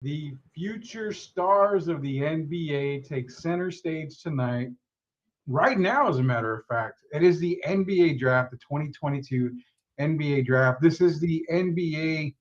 The future stars of the NBA take center stage tonight. Right now, as a matter of fact, it is the NBA draft, the 2022 NBA draft. This is the NBA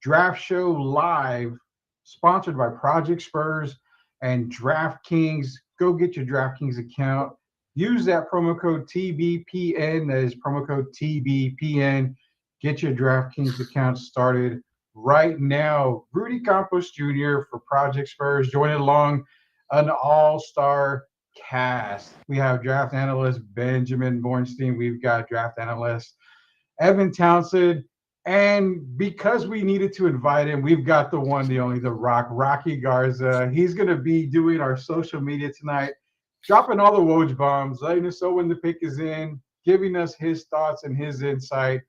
draft show live, sponsored by Project Spurs and DraftKings. Go get your DraftKings account. Use that promo code TBPN. That is promo code TBPN. Get your DraftKings account started right now. Rudy Campos Jr. for Project Spurs joining along an all-star cast. We have draft analyst Benjamin Bornstein. We've got draft analyst Evan Townsend. And because we needed to invite him, we've got the one, the only, the Rocky Garza. He's going to be doing our social media tonight, dropping all the Woj bombs, letting us know when the pick is in, giving us his thoughts and his insight.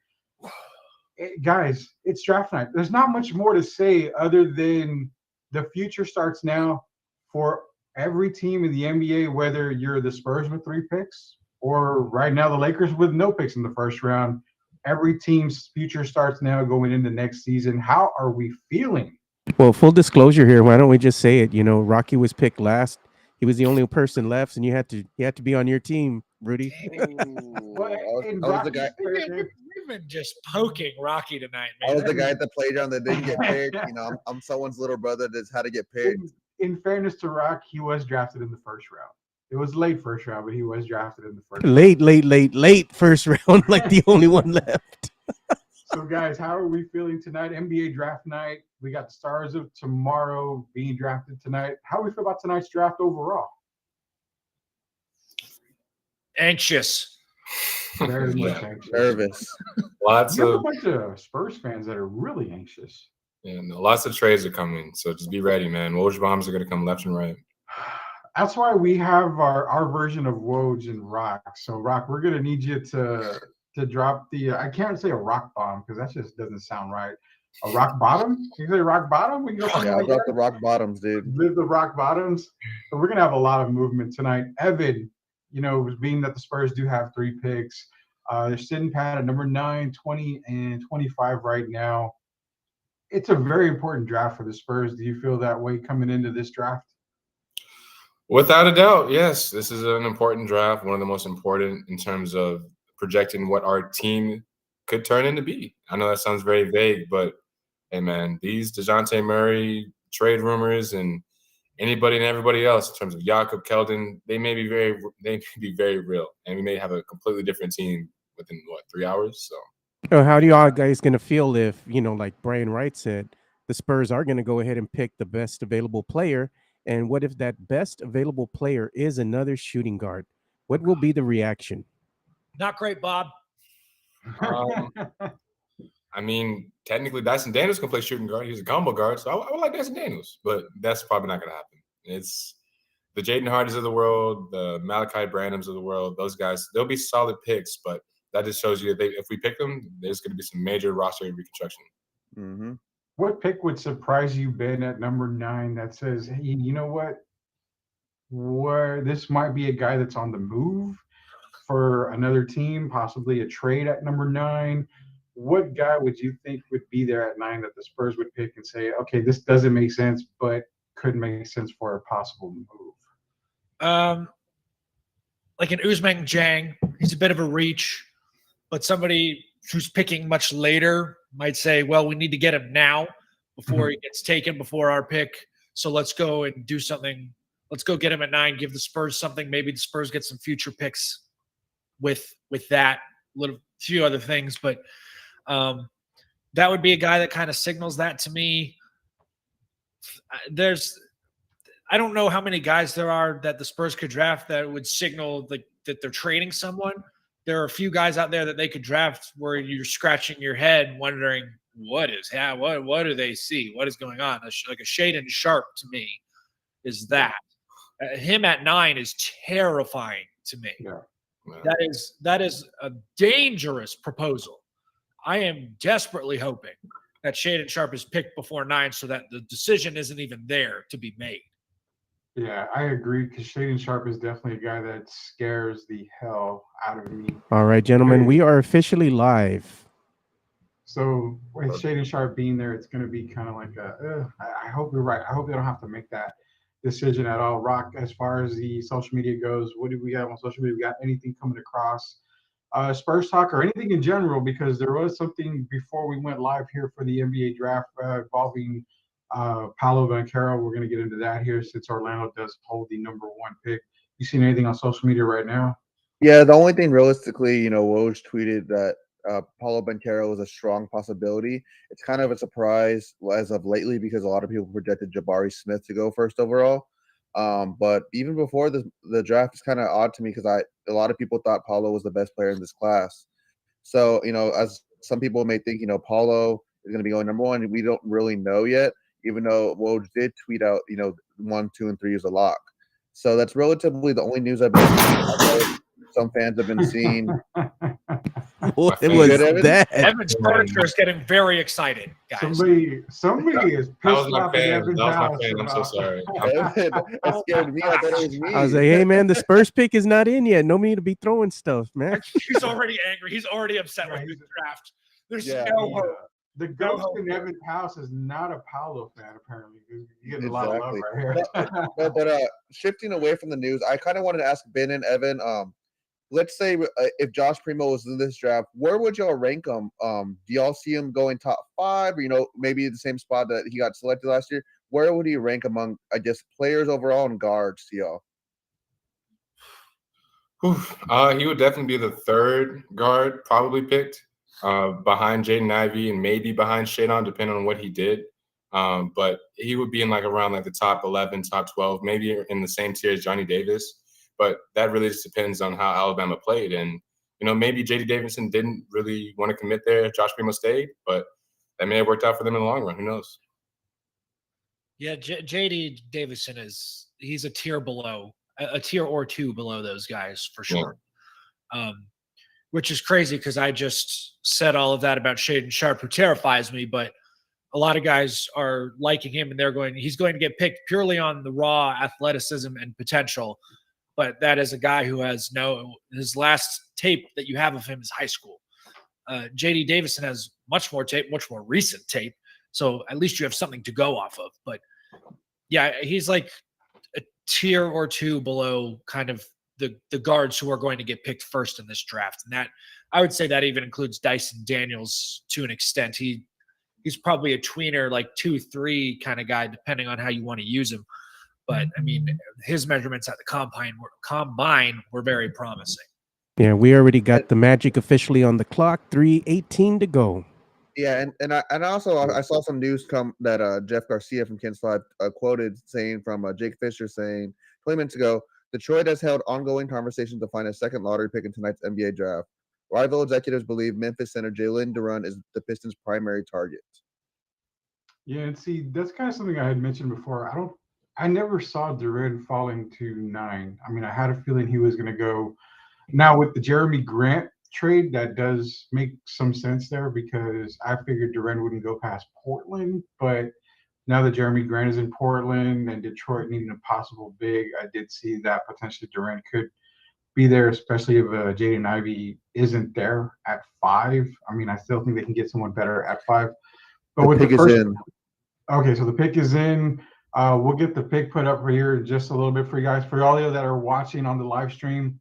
Guys, it's draft night. There's not much more to say other than the future starts now for every team in the NBA, whether you're the Spurs with 3 picks or right now the Lakers with no picks in the first round. Every team's future starts now going into next season. How are we feeling? Well, full disclosure here. Why don't we just say it? You know, Rocky was picked last. He was the only person left, and you had to be on your team, Rudy. Well, in I was the guy. We've been just poking Rocky tonight, I man. was the guy at the playground that didn't get picked. You know, I'm someone's little brother that's had to get picked. In fairness to Rock, he was drafted in the first round. It was late first round, but he was drafted in the first Late first round, like the only one left. So, guys, how are we feeling tonight? NBA draft night. We got the stars of tomorrow being drafted tonight. How do we feel about tonight's draft overall? Anxious. Very much anxious. Nervous. Lots You have a of bunch of Spurs fans that are really anxious. lots of trades are coming, so just be ready, man. Woj bombs are gonna come left and right. That's why we have our version of Woj and Rock. So, Rock, we're gonna need you to drop the. I can't say a rock bomb because that just doesn't sound right. A rock bottom? You say rock bottom? We can go something Yeah, I like got that. the rock bottoms, dude. Live the rock bottoms. So we're gonna have a lot of movement tonight. Evan, being that the Spurs do have 3 picks, they're sitting pat at number 9, 20, and 25 right now. It's a very important draft for the Spurs. Do you feel that way coming into this draft? Without a doubt, yes. This is an important draft, one of the most important in terms of projecting what our team could turn into be. I know that sounds very vague, but hey, man, these DeJounte Murray trade rumors and anybody and everybody else in terms of Jakob Keldon, they may be very real, and we may have a completely different team within 3 hours. So How do y'all guys gonna feel if, like Brian Wright said, the Spurs are gonna go ahead and pick the best available player? And what if that best available player is another shooting guard? What will be the reaction? Not great, Bob. um, I mean, technically, Dyson Daniels can play shooting guard. He's a combo guard, so I would like Dyson Daniels, but that's probably not going to happen. It's the Jaden Hardys of the world, the Malachi Branhams of the world. Those guys, they'll be solid picks, but that just shows you that if we pick them, there's going to be some major roster reconstruction. Mm-hmm. What pick would surprise you, Ben, at number 9 that says, hey, you know what? Where this might be a guy that's on the move for another team, possibly a trade at number 9. What guy would you think would be there at 9 that the Spurs would pick and say, okay, this doesn't make sense, but could make sense for a possible move? Like an Ousmane Jang. He's a bit of a reach, but somebody who's picking much later might say, well, we need to get him now before he gets taken, before our pick. So let's go and do something. Let's go get him at 9, give the Spurs something. Maybe the Spurs get some future picks with that, few other things. But that would be a guy that kind of signals that to me. I don't know how many guys there are that the Spurs could draft that would signal that they're trading someone. There are a few guys out there that they could draft where you're scratching your head wondering what do they see? What is going on? Like a Shaden Sharp to me is that. Him at 9 is terrifying to me. Yeah. That is a dangerous proposal. I am desperately hoping that Shaden Sharp is picked before 9 so that the decision isn't even there to be made. Yeah, I agree because Shaden Sharp is definitely a guy that scares the hell out of me. All right, gentlemen, we are officially live. So with Shaden Sharp being there, it's going to be kind of like I hope you're right. I hope they don't have to make that decision at all. Rock, as far as the social media goes, what do we have on social media? We got anything coming across Spurs talk or anything in general? Because there was something before we went live here for the NBA draft involving Paolo Banchero. We're going to get into that here since Orlando does hold the number 1 pick. You seen anything on social media right now? Yeah, the only thing realistically, Woj tweeted that Paulo Banchero is a strong possibility. It's kind of a surprise as of lately because a lot of people projected Jabari Smith to go first overall. But even before the draft, is kind of odd to me because a lot of people thought Paulo was the best player in this class. So, as some people may think, Paulo is going to be going number 1. We don't really know yet, even though Woj did tweet out, 1, 2, and 3 is a lock. So that's relatively the only news I've been seeing. Some fans have been seeing. What was that? Evan's furniture is getting very excited, guys. Somebody is pissed off at Evan Townsend. I'm so sorry. That scared me. I thought it was me. I was like, hey, man, the Spurs pick is not in yet. No need to be throwing stuff, man. He's already angry. He's already upset with the draft. There's no hope. The ghost in Evan's house is not a Paolo fan, apparently. You're getting a lot of love right here. But shifting away from the news, I kind of wanted to ask Ben and Evan, let's say if Josh Primo was in this draft, where would y'all rank him? Do y'all see him going top 5, or, maybe the same spot that he got selected last year? Where would he rank among, I guess, players overall and guards to y'all? He would definitely be the 3rd guard probably picked behind Jaden Ivey and maybe behind Shadon, depending on what he did. But he would be in around the top 11, top 12, maybe in the same tier as Johnny Davis. But that really just depends on how Alabama played. And, maybe J.D. Davison didn't really want to commit there. Josh Primo stayed, but that may have worked out for them in the long run. Who knows? Yeah, J.D. Davison he's a tier below, a tier or 2 below those guys for sure. Yeah. Which is crazy because I just said all of that about Shaden Sharp, who terrifies me, but a lot of guys are liking him and he's going to get picked purely on the raw athleticism and potential. But that is a guy who has his last tape that you have of him is high school. J.D. Davison has much more tape, much more recent tape. So at least you have something to go off of. But yeah, he's like a tier or 2 below kind of the guards who are going to get picked first in this draft. And that I would say that even includes Dyson Daniels to an extent. He's probably a tweener, 2-3 kind of guy, depending on how you want to use him. But I mean, his measurements at the combine were very promising. Yeah, we already got the Magic officially on the clock. 3:18 to go. Yeah, and I saw some news come that Jeff Garcia from Kent's Live quoted saying from Jake Fisher saying 20 minutes ago, Detroit has held ongoing conversations to find a second lottery pick in tonight's NBA draft. Rival executives believe Memphis center Jalen Duren is the Pistons' primary target. Yeah, and see, that's kind of something I had mentioned before. I never saw Duren falling to 9. I mean, I had a feeling he was going to go. Now with the Jeremy Grant trade, that does make some sense there because I figured Duren wouldn't go past Portland. But now that Jeremy Grant is in Portland and Detroit needing a possible big, I did see that potentially Duren could be there, especially if Jaden Ivey isn't there at 5. I mean, I still think they can get someone better at 5. But with the first, okay, so the pick is in. We'll get the pick put up for here just a little bit for you guys. For all of you that are watching on the live stream,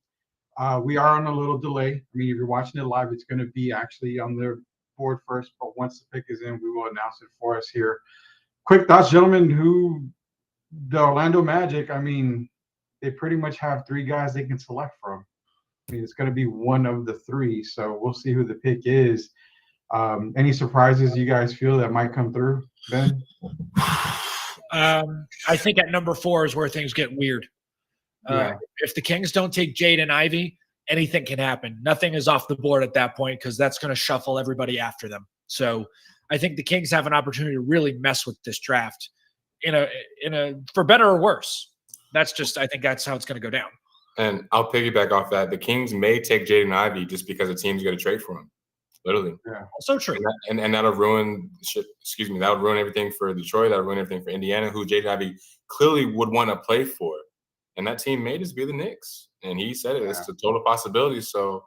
we are on a little delay. I mean, if you're watching it live, it's going to be actually on the board first. But once the pick is in, we will announce it for us here. Quick thoughts, gentlemen, the Orlando Magic, I mean, they pretty much have 3 guys they can select from. I mean, it's going to be one of the 3. So we'll see who the pick is. Any surprises you guys feel that might come through, Ben? I think at number 4 is where things get weird. If the Kings don't take Jaden Ivey, anything can happen. Nothing is off the board at that point because that's going to shuffle everybody after them. So I think the Kings have an opportunity to really mess with this draft in a for better or worse. I think that's how it's going to go down. And I'll piggyback off that. The Kings may take Jaden Ivey just because the team's going to trade for him. Literally. Yeah. So true. And that'll ruin that'll ruin everything for Detroit. That'll ruin everything for Indiana, who Jaden Ivey clearly would want to play for. And that team may just be the Knicks. And he said it. Yeah. It's a total possibility. So,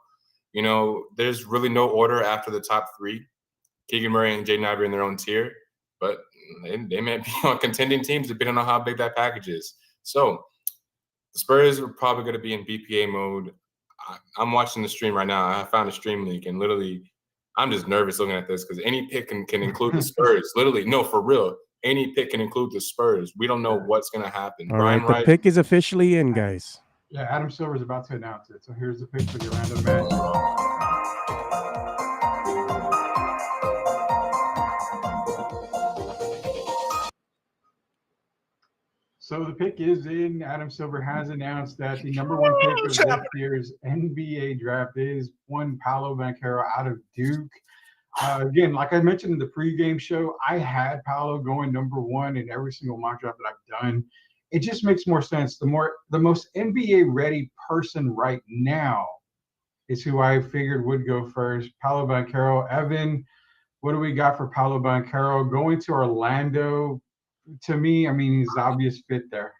there's really no order after the top 3. Keegan Murray and Jaden Ivey in their own tier, but they may be on contending teams depending on how big that package is. So the Spurs are probably going to be in BPA mode. I'm watching the stream right now. I found a stream link, and literally, I'm just nervous looking at this because any pick can include the Spurs. Literally, no, for real. Any pick can include the Spurs. We don't know what's going to happen. All right, the pick is officially in, guys. Yeah, Adam Silver's about to announce it. So here's the pick for the Orlando Magic. So the pick is in. Adam Silver has announced that the number one pick of this year's NBA draft is one Paolo Banchero out of Duke. Again, like I mentioned in the pregame show, I had Paolo going number one in every single mock draft that I've done. It just makes more sense. The most NBA ready person right now is who I figured would go first. Paolo Banchero. Evan, what do we got for Paolo Banchero going to Orlando? To me, I mean, he's the obvious fit there.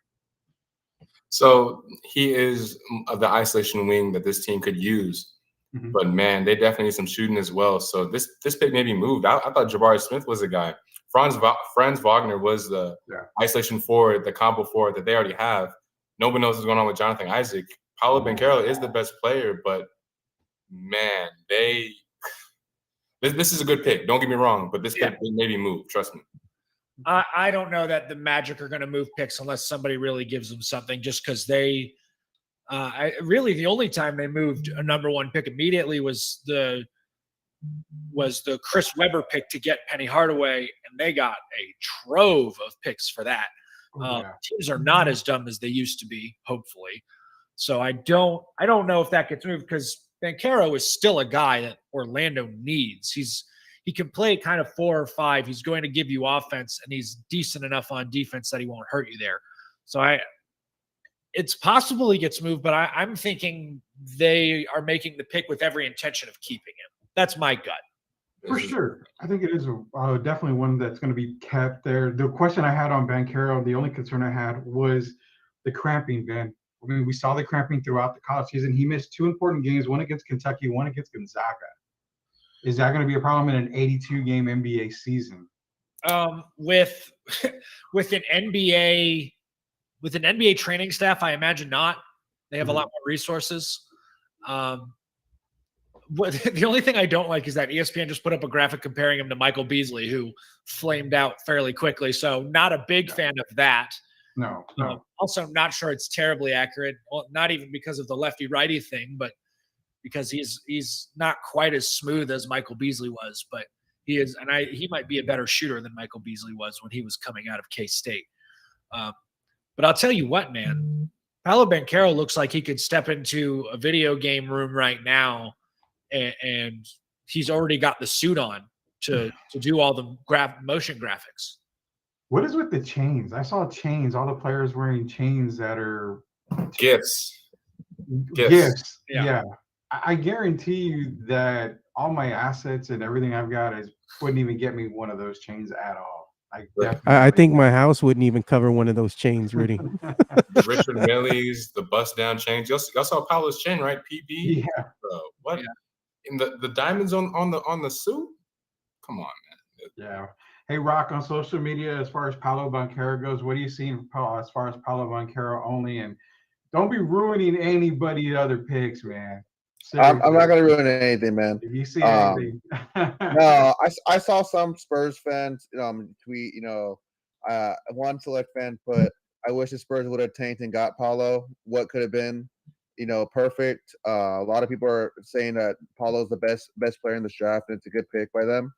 So he is the isolation wing that this team could use. Mm-hmm. But, man, they definitely need some shooting as well. So this pick maybe moved. I thought Jabari Smith was the guy. Franz Wagner was the isolation forward, the combo forward that they already have. Nobody knows what's going on with Jonathan Isaac. Paolo Banchero is the best player, but, man, this is a good pick. Don't get me wrong, but this pick maybe moved. Trust me. I don't know that the Magic are going to move picks unless somebody really gives them something, just because they really the only time they moved a number one pick immediately was the Chris Webber pick to get Penny Hardaway, and they got a trove of picks for that. Teams are not as dumb as they used to be, hopefully. So I don't know if that gets moved, because Banchero is still a guy that Orlando needs. He can play kind of 4 or 5. He's going to give you offense, and he's decent enough on defense that he won't hurt you there. So it's possible he gets moved, but I'm thinking they are making the pick with every intention of keeping him. That's my gut. For sure. I think it is definitely one that's going to be kept there. The question I had on Banchero, the only concern I had was the cramping, man. I mean, we saw the cramping throughout the college season. He missed 2 important games, one against Kentucky, one against Gonzaga. Is that going to be a problem in an 82-game NBA season? With an NBA training staff, I imagine not. They have a lot more resources. The only thing I don't like is that ESPN just put up a graphic comparing him to Michael Beasley, who flamed out fairly quickly. So not a big fan of that. No. Also, not sure it's terribly accurate. Well, not even because of the lefty-righty thing, but because he's not quite as smooth as Michael Beasley was. But he is, and he might be a better shooter than Michael Beasley was when he was coming out of K-State. But I'll tell you what, man, Paolo Banchero looks like he could step into a video game room right now, and he's already got the suit on to do all the motion graphics. What is with the chains? I saw chains, all the players wearing chains that are gifts. Yeah. I guarantee you that all my assets and everything I've got wouldn't even get me one of those chains at all. I think my house wouldn't even cover one of those chains, Rudy. The Richard Millie's, the bust down chains. Y'all saw Paolo's chin, right? PB. Yeah. Bro, what? Yeah. In the diamonds on the suit? Come on, man. Yeah. Hey, Rock, on social media, as far as Paolo Banchero goes, what are you seeing as far as Paolo Banchero only? And don't be ruining anybody other picks, man. I'm not gonna ruin anything, man. If you see anything, no, I saw some Spurs fans tweet. One select fan put, "I wish the Spurs would have tanked and got Paolo. What could have been, perfect." A lot of people are saying that Paolo's the best player in this draft, and it's a good pick by them.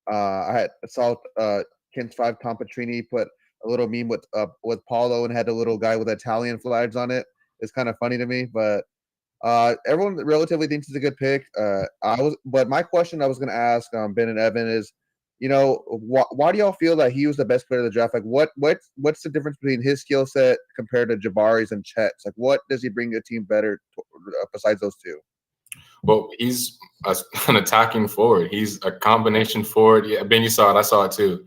I saw Kins 5 Tom Petrini put a little meme with Paolo and had a little guy with Italian flags on it. It's kind of funny to me, but. Everyone relatively thinks it's a good pick. But my question I was going to ask Ben and Evan is, why do y'all feel that he was the best player of the draft? Like, what's the difference between his skill set compared to Jabari's and Chet's? Like, what does he bring to a team better besides those two? Well, he's an attacking forward. He's a combination forward. Yeah, Ben, you saw it. I saw it too.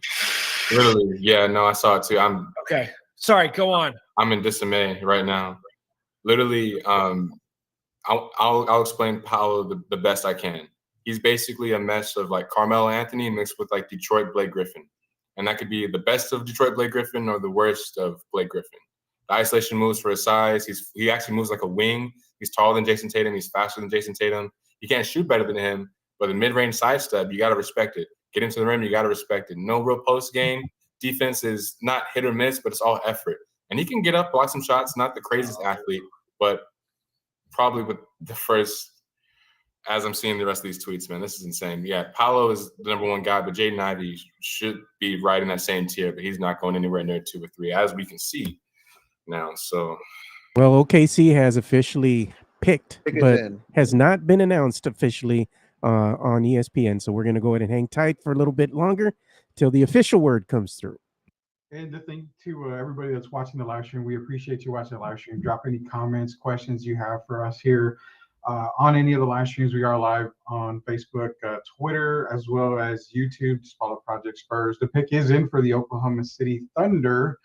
Literally, yeah, no, I saw it too. Okay. Sorry, go on. I'm in dismay right now. Literally, I'll explain Paolo the best I can. He's basically a mesh of like Carmelo Anthony mixed with like Detroit Blake Griffin. And that could be the best of Detroit Blake Griffin or the worst of Blake Griffin. The isolation moves for his size. He actually moves like a wing. He's taller than Jason Tatum. He's faster than Jason Tatum. He can't shoot better than him, but the mid-range sidestep, you got to respect it. Get into the rim, you got to respect it. No real post game. Defense is not hit or miss, but it's all effort. And he can get up, block some shots. Not the craziest athlete, but probably with the first, as I'm seeing the rest of these tweets, man, this is insane. Yeah, Paolo is the number one guy, but Jaden Ivey should be right in that same tier, but he's not going anywhere near 2 or 3, as we can see now. So, well, OKC has officially picked, but has not been announced officially on ESPN. So we're going to go ahead and hang tight for a little bit longer till the official word comes through. And the thing to everybody that's watching the live stream, we appreciate you watching the live stream. Drop any comments, questions you have for us here on any of the live streams. We are live on Facebook, Twitter, as well as YouTube. Just follow Project Spurs. The pick is in for the Oklahoma City Thunder.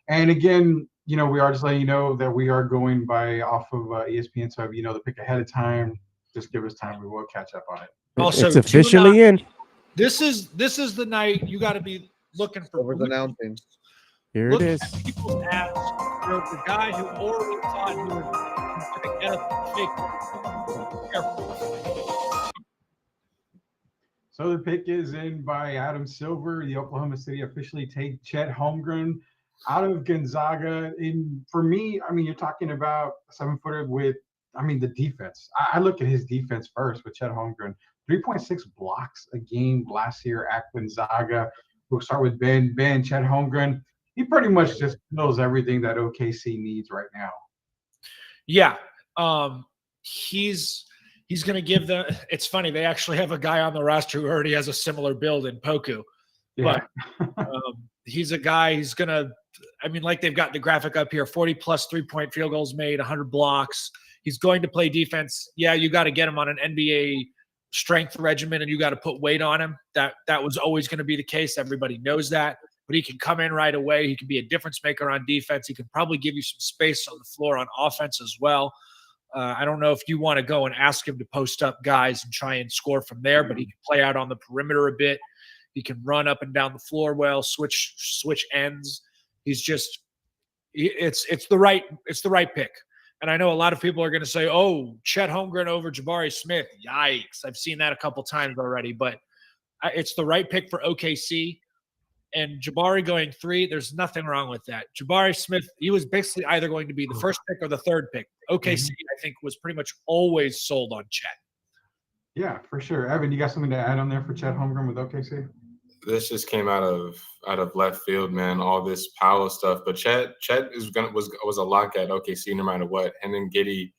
And again, we are just letting you know that we are going off of ESPN. So if you know the pick ahead of time, just give us time. We will catch up on it. Also, it's officially in. This is the night you got to be looking for. Announcing. Here it is. People's ads. The guy who already thought he was going to get a pick. Careful. So the pick is in by Adam Silver. The Oklahoma City officially take Chet Holmgren out of Gonzaga. For me, you're talking about a 7-footer with, the defense. I look at his defense first with Chet Holmgren. 3.6 blocks a game last year at Gonzaga. We'll start with Ben. Chet Holmgren. He pretty much just knows everything that OKC needs right now. Yeah. He's going to give it's funny. They actually have a guy on the roster who already has a similar build in Poku. Yeah. But he's a guy, he's going to, like they've got the graphic up here, 40 plus 3-point field goals made, 100 blocks. He's going to play defense. Yeah, you got to get him on an NBA strength regimen and you got to put weight on him. That was always going to be the case. Everybody knows that. But he can come in right away. He can be a difference maker on defense. He can probably give you some space on the floor on offense as well. I don't know if you want to go and ask him to post up guys and try and score from there, but he can play out on the perimeter a bit. He can run up and down the floor well, switch ends. He's just it's the right pick. And I know a lot of people are going to say, "Oh, Chet Holmgren over Jabari Smith." Yikes! I've seen that a couple times already, but it's the right pick for OKC. And Jabari going 3, there's nothing wrong with that. Jabari Smith, he was basically either going to be the first pick or the third pick. OKC, I think, was pretty much always sold on Chet. Yeah, for sure. Evan, you got something to add on there for Chet Holmgren with OKC? This just came out of left field, man. All this Powell stuff, but Chet was a lock at OKC no matter what. Him and Giddey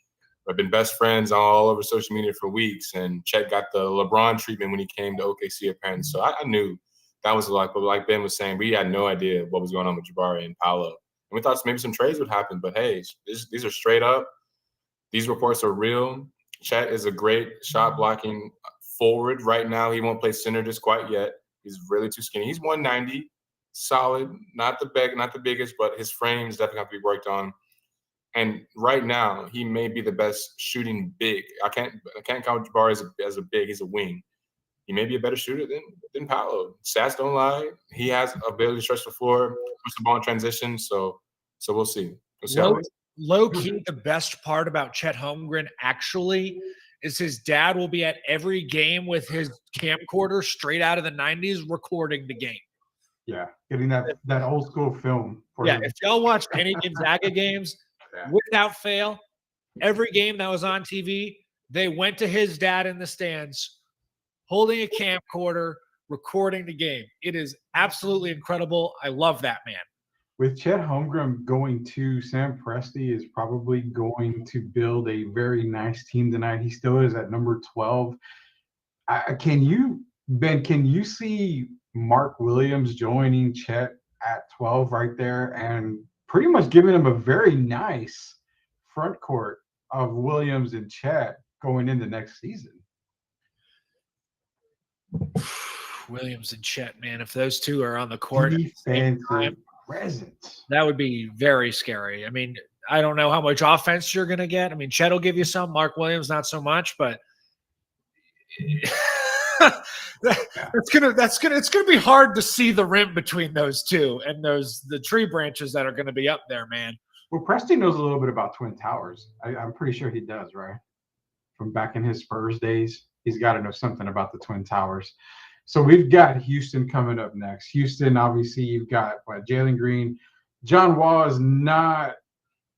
have been best friends all over social media for weeks, and Chet got the LeBron treatment when he came to OKC apparently. So I knew that was a lot, but like Ben was saying, we had no idea what was going on with Jabari and Paolo. And we thought maybe some trades would happen, but hey, these are straight up. These reports are real. Chet is a great shot blocking forward right now. He won't play center just quite yet. He's really too skinny. He's 190, solid, not the biggest, but his frame's definitely have to be worked on. And right now, he may be the best shooting big. I can't count Jabari as a big. He's a wing. He may be a better shooter than Paolo. Stats don't lie. He has ability to stretch the floor, push the ball in transition. So we'll see. Low key, the best part about Chet Holmgren actually is his dad will be at every game with his camcorder straight out of the 90s recording the game. Yeah, getting that old school film. If y'all watched any Gonzaga games, without fail, every game that was on TV, they went to his dad in the stands, holding a camcorder, recording the game. It is absolutely incredible. I love that man. With Chet Holmgren going to Sam Presti is probably going to build a very nice team tonight. He still is at number 12. Can you see Mark Williams joining Chet at 12 right there and pretty much giving him a very nice front court of Williams and Chet going into next season? Williams and Chet, man, if those two are on the court present, that would be very scary. I mean, I don't know how much offense you're going to get. I mean, Chet will give you some, Mark Williams not so much, but it's gonna be hard to see the rim between those two and the tree branches that are gonna be up there, man. Well, Preston knows a little bit about Twin Towers. I'm pretty sure he does, right? From back in his Spurs days, he's got to know something about the Twin Towers. So we've got Houston coming up next. Houston, obviously, you've got Jalen Green. John Wall is not.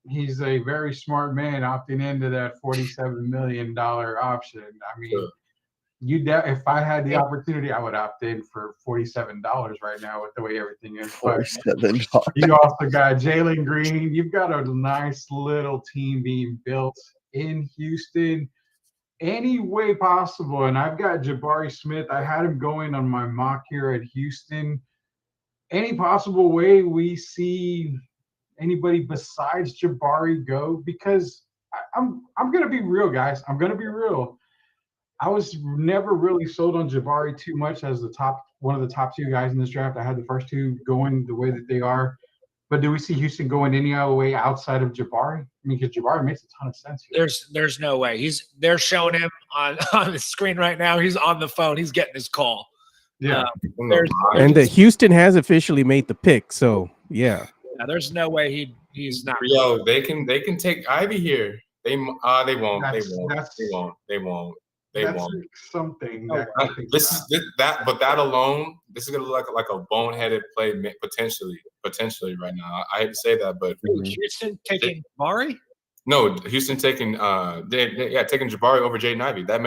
He's a very smart man opting into that $47 million option. I mean, Sure. If I had the opportunity, I would opt in for $47 right now with the way everything is. But $47. you also got Jalen Green. You've got a nice little team being built in Houston any way possible. And I've got Jabari Smith. I had him going on my mock here at Houston. Any possible way we see anybody besides Jabari go? Because I'm going to be real, guys. I'm going to be real. I was never really sold on Jabari too much as one of the top two guys in this draft. I had the first two going the way that they are. But do we see Houston going any other way outside of Jabari? I mean, because Jabari makes a ton of sense here. There's no way. They're showing him on the screen right now. He's on the phone. He's getting his call. Yeah. And the Houston has officially made the pick. So yeah. There's no way he's not. Yo, they can take Ivy here. They won't. They won't. That's something. But that alone, this is gonna look like a boneheaded play potentially right now. I hate to say that, but Houston taking Jabari? No, Houston taking taking Jabari over Jaden Ivey. That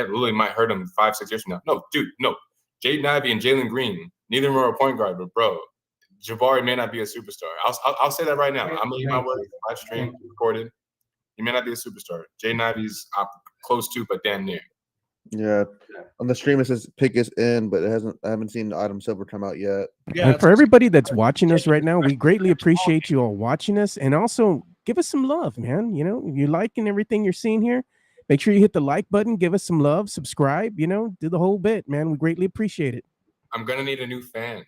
really might hurt him 5-6 years from now. No, dude, no. Jaden Ivey and Jalen Green, neither of them are a point guard, but bro, Jabari may not be a superstar. I'll say that right now. I'm gonna leave my word. Live stream recorded. He may not be a superstar. Jaden Ivey's close to, but damn near. Yeah, on the stream it says pick is in, but I haven't seen Adam Silver come out yet. Yeah, and for everybody that's watching us right now, we greatly appreciate you all watching us, and also give us some love, man. You know, if you're liking everything you're seeing here, make sure you hit the like button, give us some love, subscribe. You know, do the whole bit, man. We greatly appreciate it. I'm gonna need a new fan.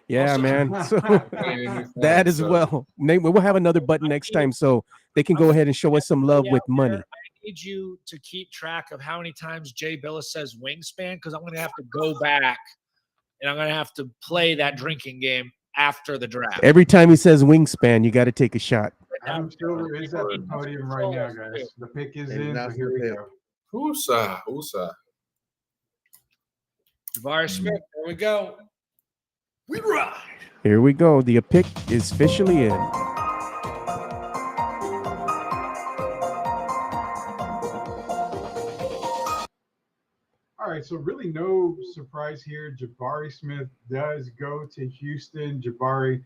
Yeah, also, man. So that as well. We'll have another button next time, so they can go ahead and show us some love with money. I need you to keep track of how many times Jay Billis says wingspan, because I'm going to have to go back and I'm going to have to play that drinking game after the draft. Every time he says wingspan, you got to take a shot. Adam Silver is at the podium right now, guys. The pick is in, so here we go. Usa. Jabari Smith, there we go. We ride. Here we go. The pick is officially in. All right, so really no surprise here. Jabari Smith does go to Houston. Jabari,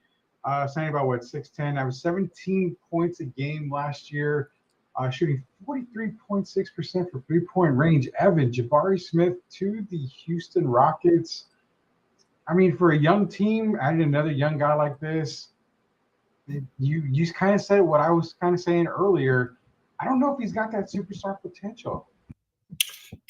saying about 6'10". I was 17 points a game last year, shooting 43.6% for three-point range. Evan, Jabari Smith to the Houston Rockets. I mean, for a young team, adding another young guy like this, you kind of said what I was kind of saying earlier. I don't know if he's got that superstar potential.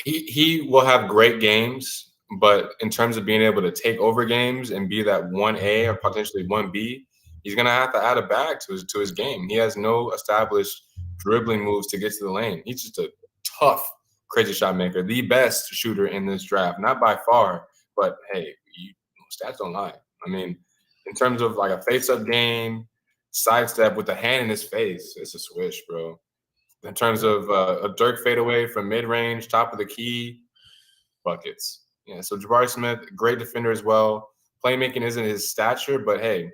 He will have great games, but in terms of being able to take over games and be that 1A or potentially 1B, he's going to have to add a bag to his game. He has no established dribbling moves to get to the lane. He's just a tough, crazy shot maker, the best shooter in this draft, not by far, but hey, stats don't lie. I mean, in terms of like a face-up game, sidestep with the hand in his face, it's a swish, bro. In terms of a Dirk fadeaway from mid-range, top of the key, buckets. Yeah, so Jabari Smith, great defender as well. Playmaking isn't his stature, but hey,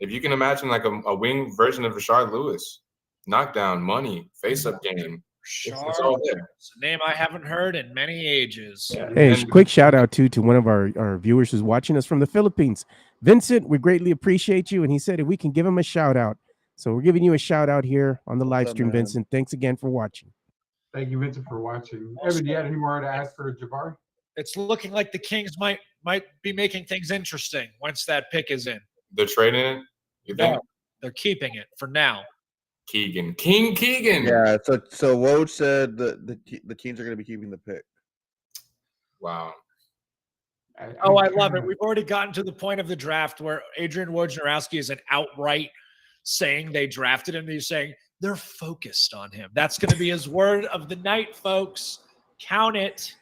if you can imagine like a wing version of Rashard Lewis, knockdown, money, face-up game, it's all there. It's a name I haven't heard in many ages. Yeah. Hey, quick shout out to one of our viewers who's watching us from the Philippines. Vincent, we greatly appreciate you. And he said if we can give him a shout out. So we're giving you a shout out here on the live stream, Vincent. Thanks again for watching. Thank you, Vincent, for watching. Evan, do you have any more to add for Jabari? It's looking like the Kings might be making things interesting once that pick is in. They're trading it? You think? No, they're keeping it for now. King Keegan. Yeah, so Woj said the teams are going to be keeping the pick. Wow. I love it. We've already gotten to the point of the draft where Adrian Wojnarowski isn't outright saying they drafted him. He's saying they're focused on him. That's going to be his word of the night, folks. Count it.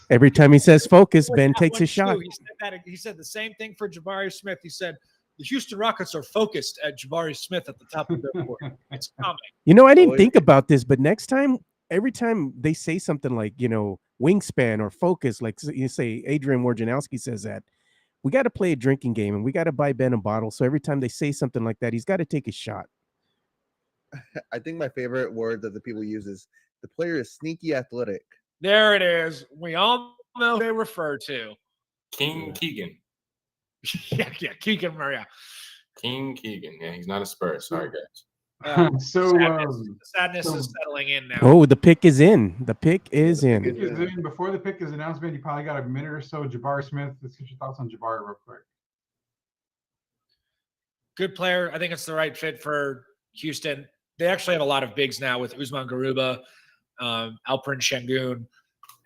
Every time he says focus, Ben That takes one a shot. too. He said the same thing for Jabari Smith. He said the Houston Rockets are focused at Jabari Smith at the top of their court. It's coming. You know, I didn't Always- think about this, but next time, every time they say something like, wingspan or focus, like you say, Adrian Wojnarowski says that, we got to play a drinking game and we got to buy Ben a bottle. So every time they say something like that, he's got to take a shot. I think my favorite word that the people use is the player is sneaky athletic. There it is. We all know who they refer to. King Keegan. yeah, Keegan Murray. King Keegan. Yeah, he's not a Spur. Sorry, guys. The sadness is settling in now. Oh, the pick is in. The pick is in. Pick is in. Before the pick is announced, man, you probably got a minute or so. Jabari Smith, let's get your thoughts on Jabari real quick. Good player. I think it's the right fit for Houston. They actually have a lot of bigs now with Usman Garuba, Alperen Şengün,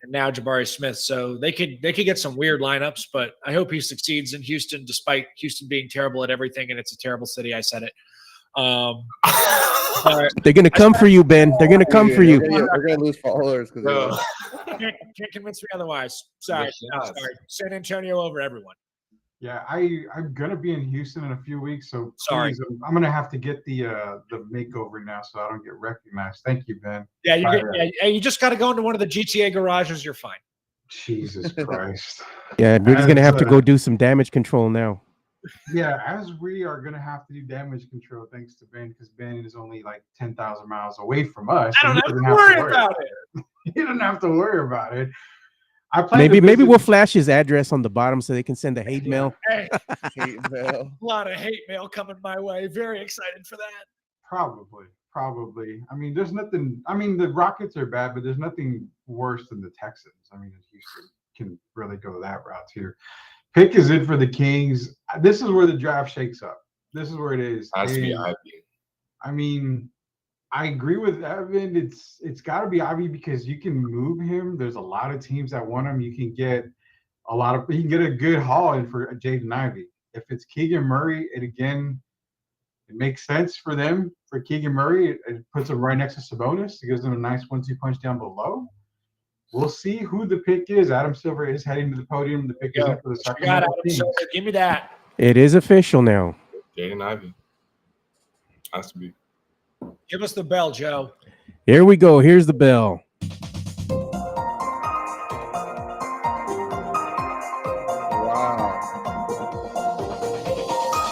and now Jabari Smith. So they could get some weird lineups, but I hope he succeeds in Houston, despite Houston being terrible at everything, and it's a terrible city. I said it. They're gonna come for you, Ben. They're gonna come for you. We're gonna lose followers because Can't convince me otherwise. Sorry. San Antonio over everyone. Yeah, I'm gonna be in Houston in a few weeks, so Sorry. please, I'm gonna have to get the makeover now, so I don't get recognized. Thank you, Ben. Yeah, you just got to go into one of the GTA garages. You're fine. Jesus Christ. Yeah, Rudy's gonna have to go do some damage control now. Yeah, as we are gonna have to do damage control thanks to Ben, because Ben is only like 10,000 miles away from us. I don't so have he to doesn't worry about it. He doesn't have to worry about it. I plan Maybe to visit- we'll flash his address on the bottom so they can send a hate mail. Hey, hate mail. a lot of hate mail coming my way. Very excited for that. Probably. I mean, there's nothing. I mean, the Rockets are bad, but there's nothing worse than the Texans. I mean, Houston can really go that route here. Pick is in for the Kings. This is where the draft shakes up. This is where it is. Has to be And, Ivy. I mean, I agree with Evan. It's got to be Ivy because you can move him. There's a lot of teams that want him. You can get a good haul in for Jaden Ivey. If it's Keegan Murray, it makes sense for them. For Keegan Murray, it puts him right next to Sabonis. It gives them a nice 1-2 punch down below. We'll see who the pick is. Adam Silver is heading to the podium. The pick is in for the Sacramento Kings. Give me that. It is official now. Jaden Ivey. Has to be. Give us the bell, Joe. Here we go. Here's the bell. Wow.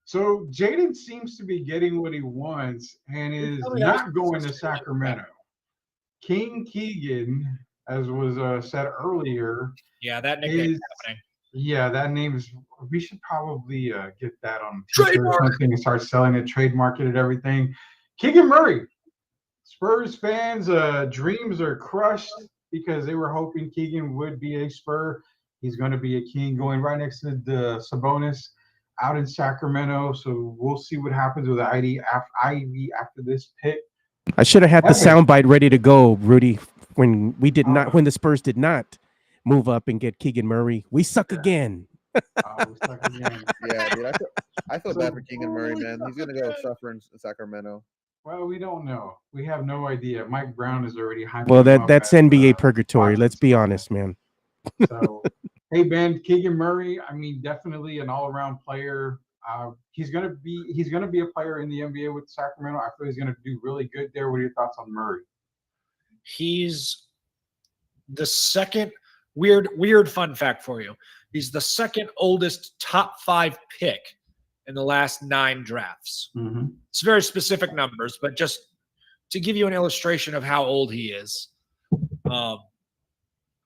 So Jaden seems to be getting what he wants and is Tell me not that. going to Sacramento. King Keegan, as was said earlier, Yeah, that nickname is happening. yeah, that name is. We should probably get that on Trademark. or something and start selling it, trademark it, and everything. Keegan Murray, Spurs fans' dreams are crushed because they were hoping Keegan would be a Spur. He's going to be a King, going right next to the Sabonis out in Sacramento. So we'll see what happens with Ivy after this pick. I should have had the Evan. soundbite ready to go, Rudy, when the Spurs did not move up and get Keegan Murray. We suck again. We suck again. Yeah, dude. I feel bad for Keegan Murray, man. He's gonna go suffer in Sacramento. Well, we don't know. We have no idea. Mike Brown is already hyping Well, him up that's as, NBA purgatory. Let's be honest, man. So, hey, Ben, Keegan Murray. I mean, definitely an all-around player. He's gonna be a player in the NBA with Sacramento. I feel he's gonna do really good there. What are your thoughts on Murray? He's the second weird fun fact for you. He's the second oldest top 5 pick in the last 9 drafts. Mm-hmm. It's very specific numbers, but just to give you an illustration of how old he is.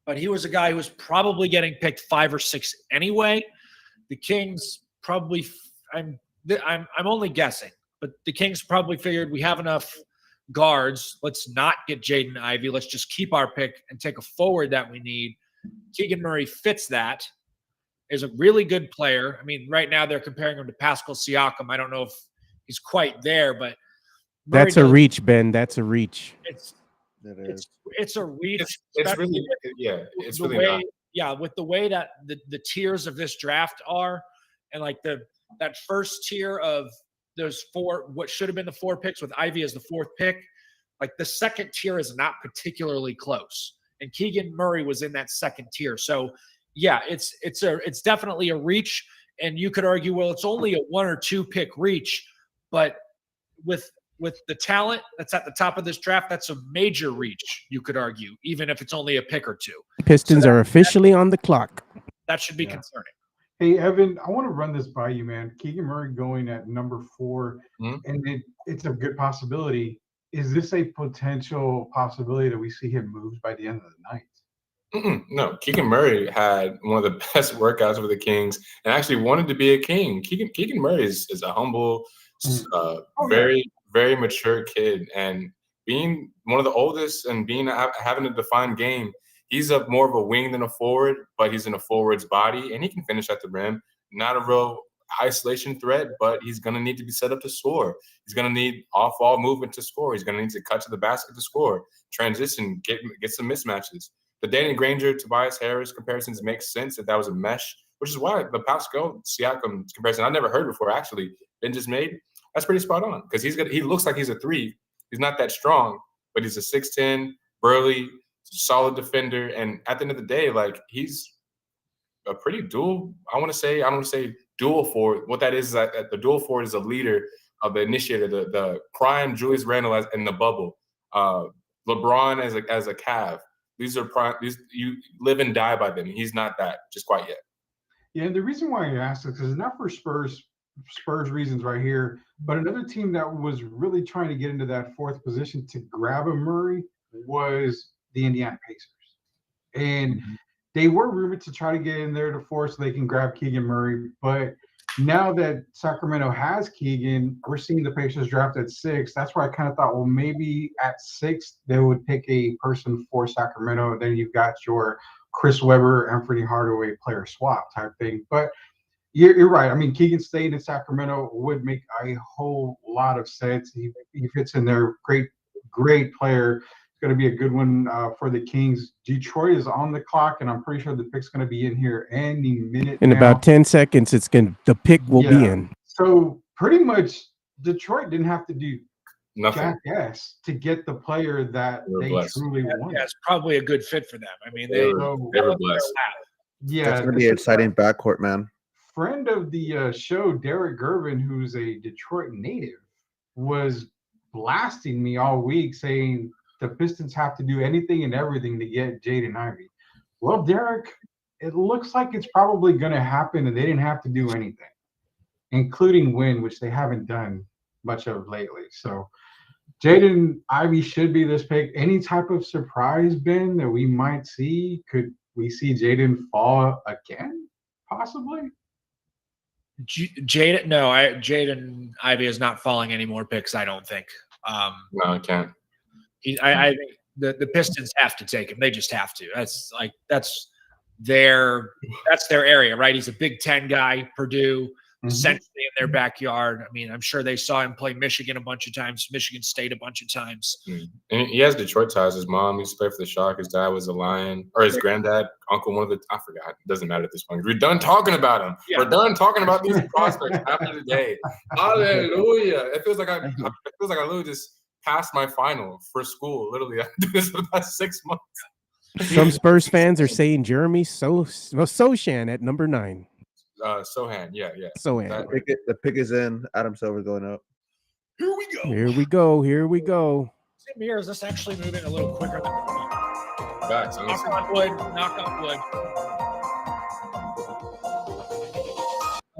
But he was a guy who was probably getting picked 5 or 6 anyway. The Kings probably, I'm only guessing, but the Kings probably figured we have enough guards. Let's not get Jaden Ivey. Let's just keep our pick and take a forward that we need. Keegan Murray fits that. Is a really good player. I mean, right now they're comparing him to Pascal Siakam. I don't know if he's quite there, but Murray That's a reach, Ben. That's a reach. It's It a reach. It's really, yeah, it's the really way, not. yeah, with the way that the tiers of this draft are, and like that first tier of those 4, what should have been the 4 picks with Ivy as the 4th pick, like the second tier is not particularly close. and Keegan Murray was in that second tier. So yeah, it's definitely a reach, and you could argue, well, it's only a 1 or 2 pick reach, but with the talent that's at the top of this draft, that's a major reach, you could argue, even if it's only a pick or 2. Pistons are officially on the clock. That should be concerning. Hey, Evan, I want to run this by you, man. Keegan Murray going at number 4, and it's a good possibility. Is this a potential possibility that we see him moved by the end of the night? No, Keegan Murray had one of the best workouts with the Kings and actually wanted to be a King. Keegan Murray is a humble, very, very mature kid. And being one of the oldest and having a defined game, he's more of a wing than a forward, but he's in a forward's body, and he can finish at the rim. Not a real isolation threat, but he's going to need to be set up to score. He's going to need off-ball movement to score. He's going to need to cut to the basket to score, transition, get some mismatches. The Danny Granger, Tobias Harris comparisons make sense if that was a mesh, which is why the Pascal Siakam comparison I never heard before actually Ben just made. That's pretty spot on because he looks like he's a 3. He's not that strong, but he's a 6'10", burly, solid defender. And at the end of the day, like he's a pretty dual. I don't want to say dual forward. What that is that the dual forward is a leader of the initiator, the prime Julius Randle in the bubble, LeBron as a Cav. These are prime. You live and die by them. He's not that just quite yet. Yeah, and the reason why I asked is because it's not for Spurs reasons right here, but another team that was really trying to get into that 4th position to grab a Murray was the Indiana Pacers. And they were rumored to try to get in there to force so they can grab Keegan Murray. But now that Sacramento has Keegan, we're seeing the Pacers draft at 6. That's why I kind of thought, well, maybe at 6 they would pick a person for Sacramento. Then you've got your Chris Webber, Anthony Hardaway player swap type thing. But you're right. I mean, Keegan staying in Sacramento would make a whole lot of sense. He fits in there. Great player. Going to be a good one for the Kings. Detroit is on the clock, and I'm pretty sure the pick's going to be in here any minute. In about 10 seconds, the pick will be in. So pretty much, Detroit didn't have to do nothing to get the player that they truly want. Yeah, it's probably a good fit for them. I mean, they were blessed. Yeah, that's going to be an exciting backcourt, man. Friend of the show, Derek Gervin, who's a Detroit native, was blasting me all week saying the Pistons have to do anything and everything to get Jaden Ivey. Well, Derek, it looks like it's probably going to happen and they didn't have to do anything, including win, which they haven't done much of lately. So Jaden Ivey should be this pick. Any type of surprise, Ben, that we might see? Could we see Jaden fall again, possibly? Jaden Ivey is not falling any more picks, I don't think. No, I can't. I think the Pistons have to take him. They just have to. That's their area, right? He's a Big Ten guy, Purdue, essentially in their backyard. I mean, I'm sure they saw him play Michigan a bunch of times, Michigan State a bunch of times. And he has Detroit ties. His mom used to play for the Shark. His dad was a Lion, or his granddad, uncle, I forgot. It doesn't matter at this point. We're done talking about him. Yeah. We're done talking about these prospects after the day. Hallelujah! It feels like I literally just passed my final for school. Literally, I've been doing this for the past 6 months. Some Spurs fans are saying Jeremy Sochan at number 9. Sochan, yeah. Sochan. The pick is in. Adam Silver's going up. Here we go. Here we go. Same here. Is this actually moving a little quicker than Facts. Knock on wood. Knock on wood.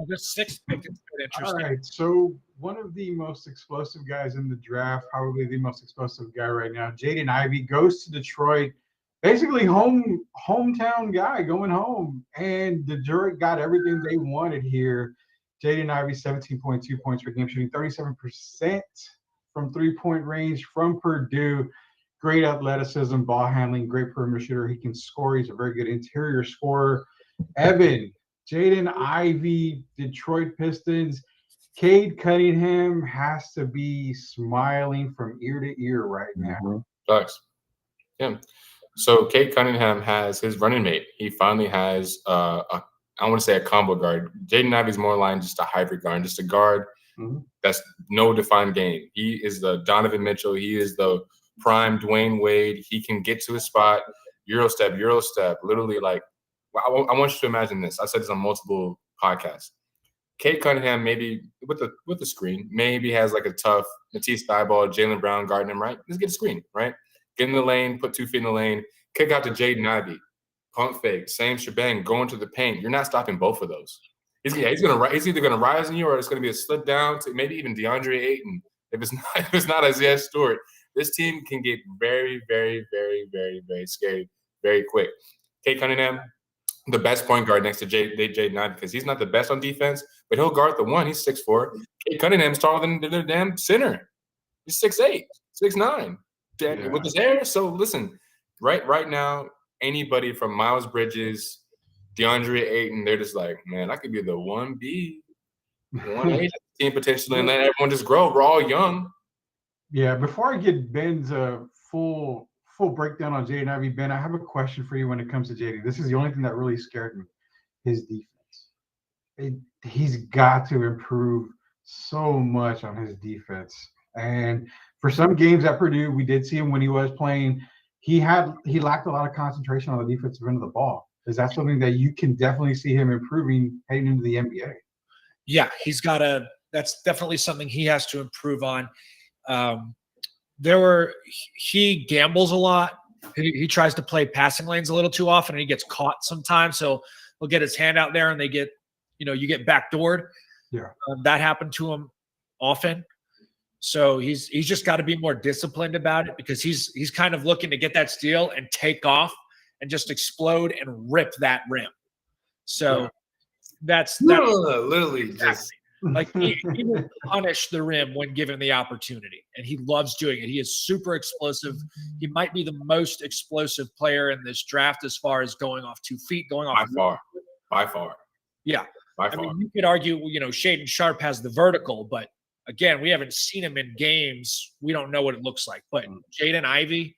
This 6th pick is interesting. All right, so one of the most explosive guys in the draft, probably the most explosive guy right now, Jaden Ivey, goes to Detroit. Basically, hometown guy going home, and Detroit got everything they wanted here. Jaden Ivey, 17.2 points per game, shooting 37% from 3-point range from Purdue. Great athleticism, ball handling, great perimeter shooter. He can score. He's a very good interior scorer. Evan, Jaden Ivey, Detroit Pistons. Cade Cunningham has to be smiling from ear to ear right now. Facts. Yeah. So Cade Cunningham has his running mate. He finally has I want to say a combo guard. Jaden Ivey's more line just a hybrid guard, just a guard that's no defined game. He is the Donovan Mitchell. He is the prime Dwayne Wade. He can get to his spot, Euro step. Literally, like, I want you to imagine this. I said this on multiple podcasts. Kate Cunningham maybe with the screen maybe has like a tough Matisse Thybulle, Jaylen Brown guarding him, right? Let's get a screen, right? Get in the lane, put 2 feet in the lane, kick out to Jaden Ivey, pump fake, same shebang, go into the paint. You're not stopping both of those. He's either gonna rise on you or it's gonna be a slip down to maybe even DeAndre Ayton. If it's not Isaiah Stewart, this team can get very, very, very, very, very scary very quick. Kate Cunningham, the best point guard next to Jaden Ivey, because he's not the best on defense, but he'll guard the one. He's 6'4". Kate Cunningham's taller than the damn center. He's 6'8", 6'9", with his hair. So listen, right now, anybody from Miles Bridges, DeAndre Ayton, they're just like, man, I could be the 1B, 1A team potentially, and let everyone just grow. We're all young. Yeah, before I get Ben's full breakdown on Jaden Ivey, Ben, I have a question for you when it comes to Jaden. This is the only thing that really scared me, his defense. He's got to improve so much on his defense. And for some games at Purdue, we did see him when he was playing. He lacked a lot of concentration on the defensive end of the ball. Is that something that you can definitely see him improving heading into the NBA? Yeah, that's definitely something he has to improve on. He gambles a lot. He tries to play passing lanes a little too often, and he gets caught sometimes. So he'll get his hand out there, and you get backdoored. Yeah, that happened to him often. So he's just got to be more disciplined about it, because he's kind of looking to get that steal and take off and just explode and rip that rim. So that's literally exactly. just like he will punish the rim when given the opportunity, and he loves doing it. He is super explosive. He might be the most explosive player in this draft as far as going off 2 feet, going off by far. Yeah, by far. I mean, you could argue, Shaedon Sharpe has the vertical, but again, we haven't seen him in games. We don't know what it looks like. But Jaden Ivey,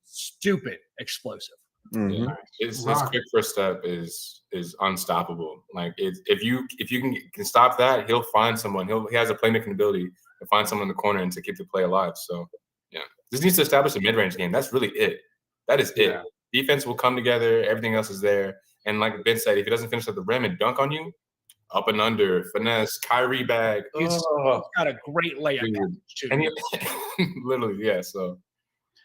stupid explosive. Mm-hmm. Yeah. His quick first step is unstoppable. Like if you can stop that, he'll find someone. He has a playmaking ability to find someone in the corner and to keep the play alive. So yeah, just needs to establish a mid-range game. That's really it. That is it. Defense will come together. Everything else is there. And like Ben said, if he doesn't finish at the rim and dunk on you, up and under, finesse, Kyrie bag. He's got a great layup. And literally, yeah. So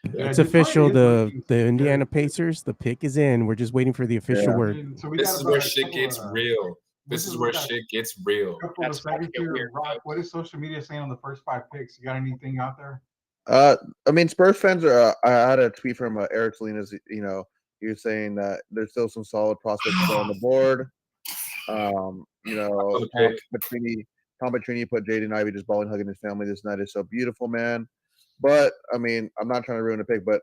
it's official. The Indiana Pacers, the pick is in. We're just waiting for the official word. So this is where shit gets real. This is where shit gets real. What is social media saying on the first 5 picks? You got anything out there? I mean, Spurs fans are. I had a tweet from Eric Salinas. He was saying that there's still some solid prospects still on the board. Tom Petrini put Jaden Ivey just balling, hugging his family this night is so beautiful, man. But I mean, I'm not trying to ruin the pick, but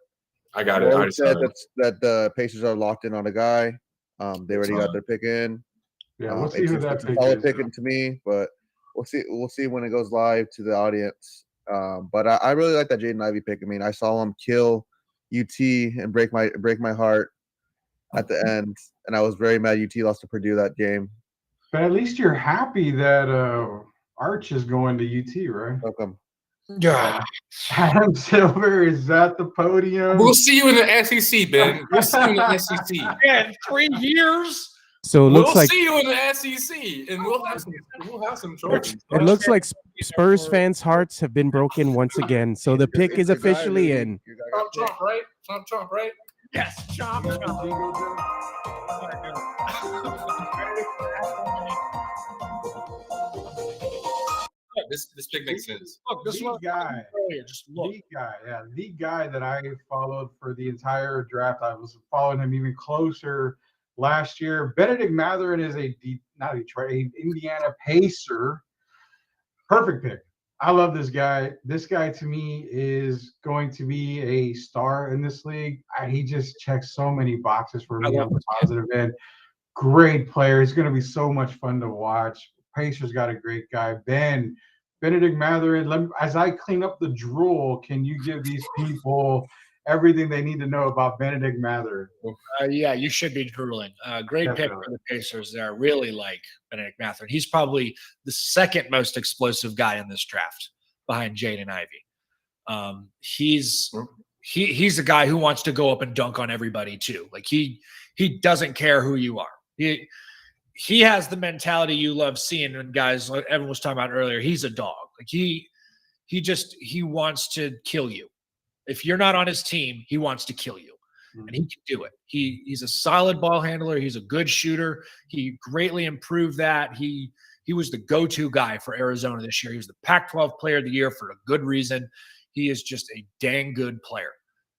I got it. I said that the Pacers are locked in on a guy. They already got their pick in. Yeah, we'll see who that pick solid is. Picking to me, but we'll see when it goes live to the audience. But I really like that Jaden Ivey pick. I mean, I saw him kill UT and break my heart at the end, and I was very mad UT lost to Purdue that game. But at least you're happy that Arch is going to UT, right? Welcome. Yeah. Adam Silver is at the podium. We'll see you in the SEC, Ben. We'll see you in the SEC. Yeah, in 3 years. So it looks we'll like see you in the SEC, and we'll have some Georgia. it looks like Spurs fans' hearts have been broken once again. So the pick is officially in. Trump, right? Trump, right? Yes, Trump. This pick makes sense. Look, this one guy. Just look. The guy that I followed for the entire draft. I was following him even closer last year. Benedict Mathurin is an Indiana Pacer. Perfect pick. I love this guy. This guy to me is going to be a star in this league. He just checks so many boxes for me on the positive end. Great player. He's going to be so much fun to watch. Pacers got a great guy. Benedict Mathurin, as I clean up the drool, can you give these people everything they need to know about Benedict Mathurin? Yeah, you should be drooling. Great pick for the Pacers there. Really like Benedict Mathurin. He's probably the second most explosive guy in this draft behind Jaden Ivey. He's he's a guy who wants to go up and dunk on everybody too. Like he doesn't care who you are. He has the mentality you love seeing when guys like Evan was talking about earlier. He's a dog. Like he wants to kill you. If you're not on his team, he wants to kill you. And he can do it. He's a solid ball handler. He's a good shooter. He greatly improved that. He was the go-to guy for Arizona this year. He was the Pac-12 Player of the Year for a good reason. He is just a dang good player.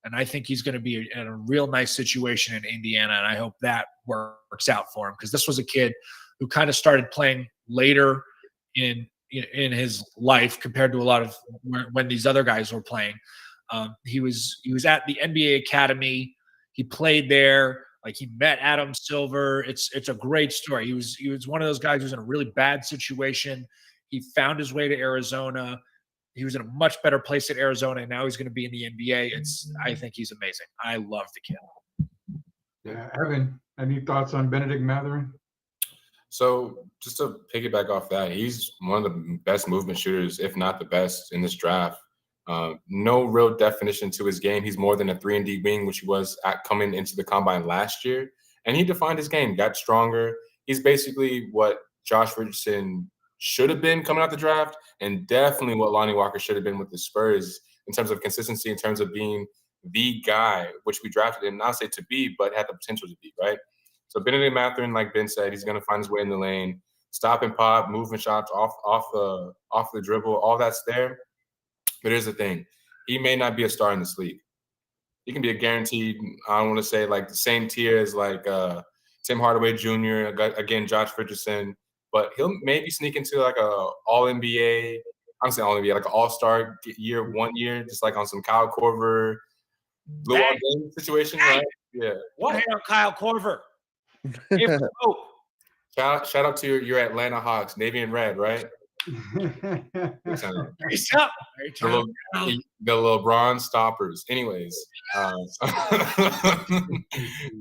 And I think he's going to be in a real nice situation in Indiana, and I hope that works out for him, because this was a kid who kind of started playing later in his life compared to a lot of when these other guys were playing. He was at the NBA Academy. He played there. Like, he met Adam Silver. It's a great story. He was one of those guys who was in a really bad situation. He found his way to Arizona. He was in a much better place at Arizona, and now he's going to be in the NBA. I think he's amazing. I love the kid. Yeah, Evan, any thoughts on Benedict Mathurin? So just to piggyback off that, he's one of the best movement shooters, if not the best, in this draft. No real definition to his game. He's more than a 3-and-D wing, which he was coming into the combine last year. And he defined his game, got stronger. He's basically what Josh Richardson should have been coming out the draft, and definitely what Lonnie Walker should have been with the Spurs in terms of consistency, in terms of being the guy, which we drafted him, not say to be, but had the potential to be, right? So Benedict Mathurin, like Ben said, he's going to find his way in the lane, stop and pop, movement shots off the dribble, all that's there. But here's the thing. He may not be a star in this league. He can be a guaranteed, I don't want to say like the same tier as like Tim Hardaway Jr., again, Josh Richardson, but he'll maybe sneak into like a All-NBA, I'm saying All-NBA, like an All-Star year, 1 year, just like on some Kyle Korver, Luol Deng situation, right? Yeah. One hand on Kyle Korver. Shout out to your Atlanta Hawks, Navy and Red, right? The LeBron stoppers. Anyways,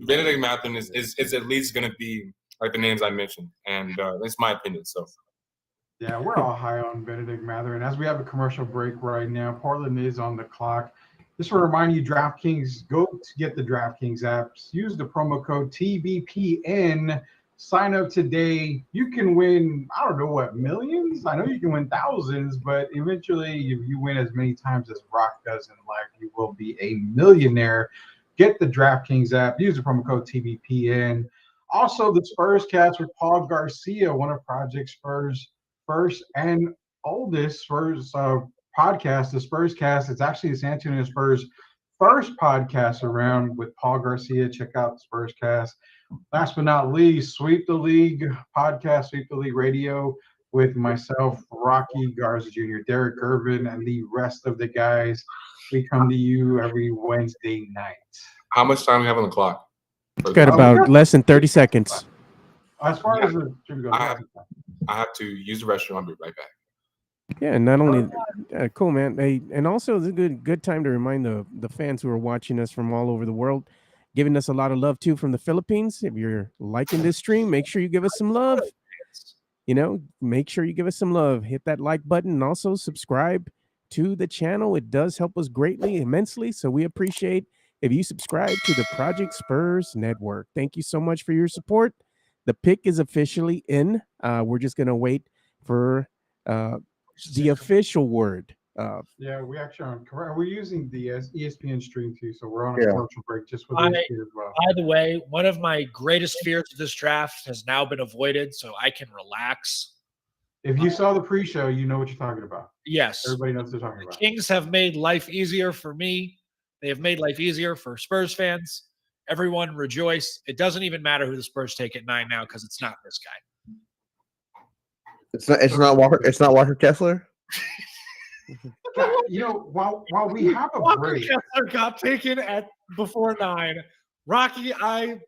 Benedict Mathurin is at least going to be like the names I mentioned, and that's my opinion. So, yeah, we're all high on Benedict Mathurin. As we have a commercial break right now, Portland is on the clock. Just to remind you, DraftKings, go to get the DraftKings apps. Use the promo code TBPN. Sign up today. You can win, I don't know what, millions? I know you can win thousands, but eventually if you win as many times as Rock does in life, you will be a millionaire. Get the DraftKings app. Use the promo code TBPN. Also, the Spurs Cast with Paul Garcia, one of Project Spurs' first and oldest Spurs podcast, the Spurs Cast. It's actually the San Antonio Spurs' first podcast around with Paul Garcia. Check out the Spurs Cast. Last but not least, Sweep the League podcast, Sweep the League radio with myself, Rocky, Garza Jr., Derek Irvin, and the rest of the guys. We come to you every Wednesday night. How much time do we have on the clock? It's got about less than 30 seconds. As far as the stream goes, I have to use the restroom. I'll be right back. Yeah, and not only cool, man. Hey, and also it's a good time to remind the fans who are watching us from all over the world, giving us a lot of love too from the Philippines. If you're liking this stream, make sure you give us some love. Make sure you give us some love. Hit that like button and also subscribe to the channel. It does help us greatly, immensely. So we appreciate if you subscribe to the Project Spurs Network. Thank you so much for your support. The pick is officially in. We're just gonna wait for the official word. Yeah, we actually are correct. We're using the ESPN stream too, so we're on a commercial break just for this as well. By the way, one of my greatest fears of this draft has now been avoided, so I can relax. If you saw the pre-show, you know what you're talking about. Yes. Everybody knows what they're talking The about. Kings have made life easier for me. They have made life easier for Spurs fans. Everyone rejoice. It doesn't even matter who the Spurs take at 9 now because it's not this guy. It's not Walker Kessler. While we have a break, Kessler got taken before 9. Rocky, I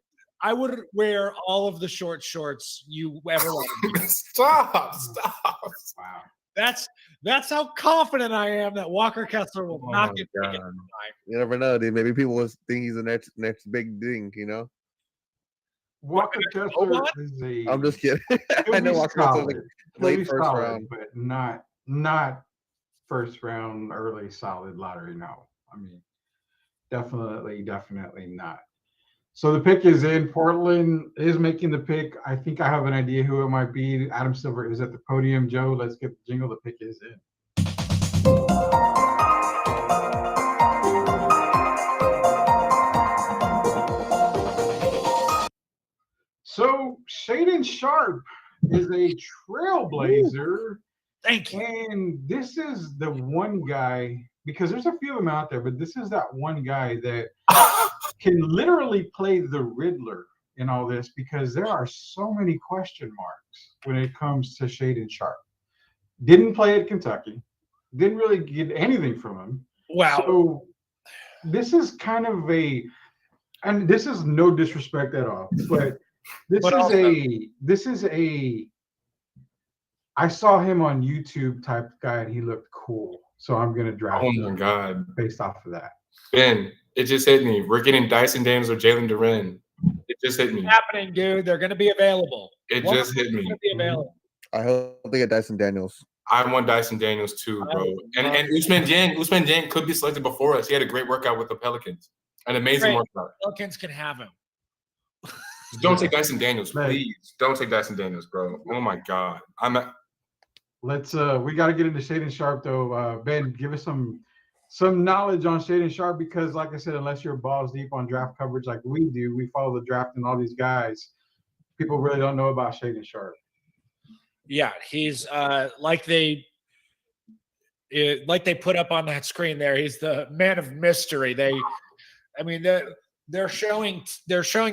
would wear all of the short shorts you ever wanted. Stop. Wow. That's how confident I am that Walker Kessler will not get taken at 9. You never know, dude. Maybe people will think he's the next big thing, Walker Kessler is a. I'm just kidding. I know Walker Kessler is late first round, but not first round, early solid lottery. No, I mean, Definitely not. So the pick is in. Portland is making the pick. I think I have an idea who it might be. Adam Silver is at the podium. Joe, let's get the jingle. The pick is in. So Shaedon Sharpe is a trailblazer. Thank you. And this is the one guy, because there's a few of them out there, but this is that one guy that can literally play the Riddler in all this, because there are so many question marks when it comes to Shaedon Sharpe. Didn't play at Kentucky. Didn't really get anything from him. Wow. So this is kind of and this is no disrespect at all, but this is a I saw him on YouTube type guy and he looked cool. So I'm gonna draft him. Oh my God. Based off of that. Ben, it just hit me. We're getting Dyson Daniels or Jalen Duren. It just hit me. It's happening, dude. They're gonna be available. It just hit me. Gonna be available. I hope they get Dyson Daniels. I want Dyson Daniels too, bro. And Usman Dieng could be selected before us. He had a great workout with the Pelicans. An amazing workout. Pelicans can have him. Just don't take Dyson Daniels, please. Don't take Dyson Daniels, bro. Oh my God. We got to get into Shaedon Sharpe though. Ben, give us some knowledge on Shaedon Sharpe, because like I said, unless you're balls deep on draft coverage like we do, we follow the draft and all these guys. People really don't know about Shaedon Sharpe. Yeah, he's like they put up on that screen there. He's the man of mystery. They're showing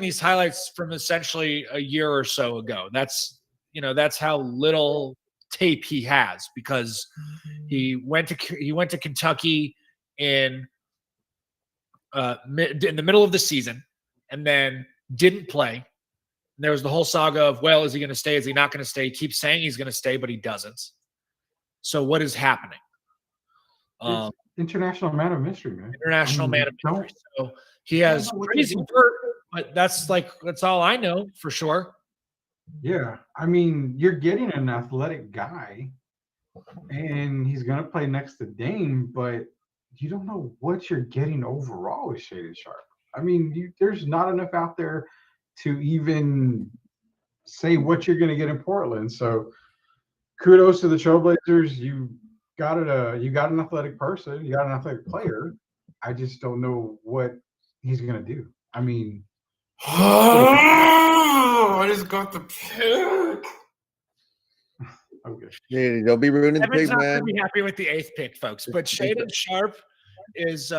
these highlights from essentially a year or so ago. That's how little tape he has, because he went to Kentucky in the middle of the season and then didn't play. And there was the whole saga of, well, is he going to stay? Is he not going to stay? He keeps saying he's going to stay, but he doesn't. So what is happening? International man of mystery, man. International man of mystery. So he has crazy vert, but that's all I know for sure. Yeah, I mean, you're getting an athletic guy, and he's going to play next to Dame, but you don't know what you're getting overall with Shaedon Sharpe. I mean, there's not enough out there to even say what you're going to get in Portland. So kudos to the Trailblazers. You got an athletic person. You got an athletic player. I just don't know what he's going to do. I mean, I just got the pick. Okay. Yeah, don't be ruining the Evan's pick, not man. going to be happy with the 8th pick, folks. But Shaedon Sharpe is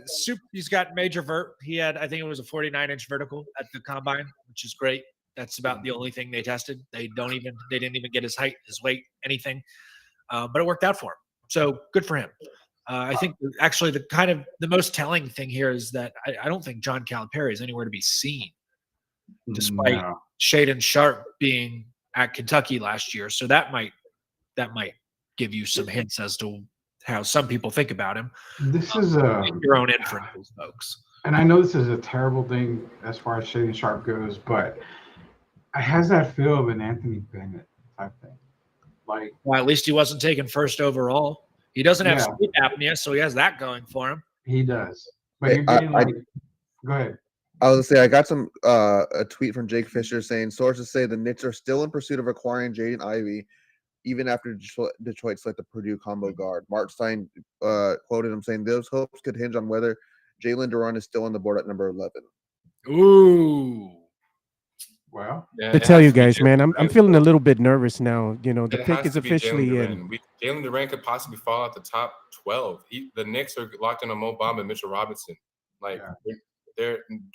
super. He's got major vert. He had, I think it was a 49-inch vertical at the combine, which is great. That's about the only thing they tested. They didn't even get his height, his weight, anything. But it worked out for him. So good for him. I think actually the most telling thing here is that I don't think John Calipari is anywhere to be seen, despite Shaedon Sharpe being at Kentucky last year. So that might give you some hints as to how some people think about him. This is your own inferences, folks. And I know this is a terrible thing as far as Shaedon Sharpe goes, but it has that feel of an Anthony Bennett type thing. Like, well, at least he wasn't taken first overall. He doesn't have sleep apnea, so he has that going for him. He does. But you're getting go ahead. I was gonna say I got a tweet from Jake Fisher saying sources say the Knicks are still in pursuit of acquiring Jaden Ivey, even after Detroit select the Purdue combo guard. Bornstein quoted him saying those hopes could hinge on whether Jalen Duren is still on the board at number 11. Ooh. Well, to tell you guys, man, I'm feeling a little bit nervous now. The pick is officially in. Jalen Duren could possibly fall out the top 12. The Knicks are locked in on Mo Bamba and Mitchell Robinson.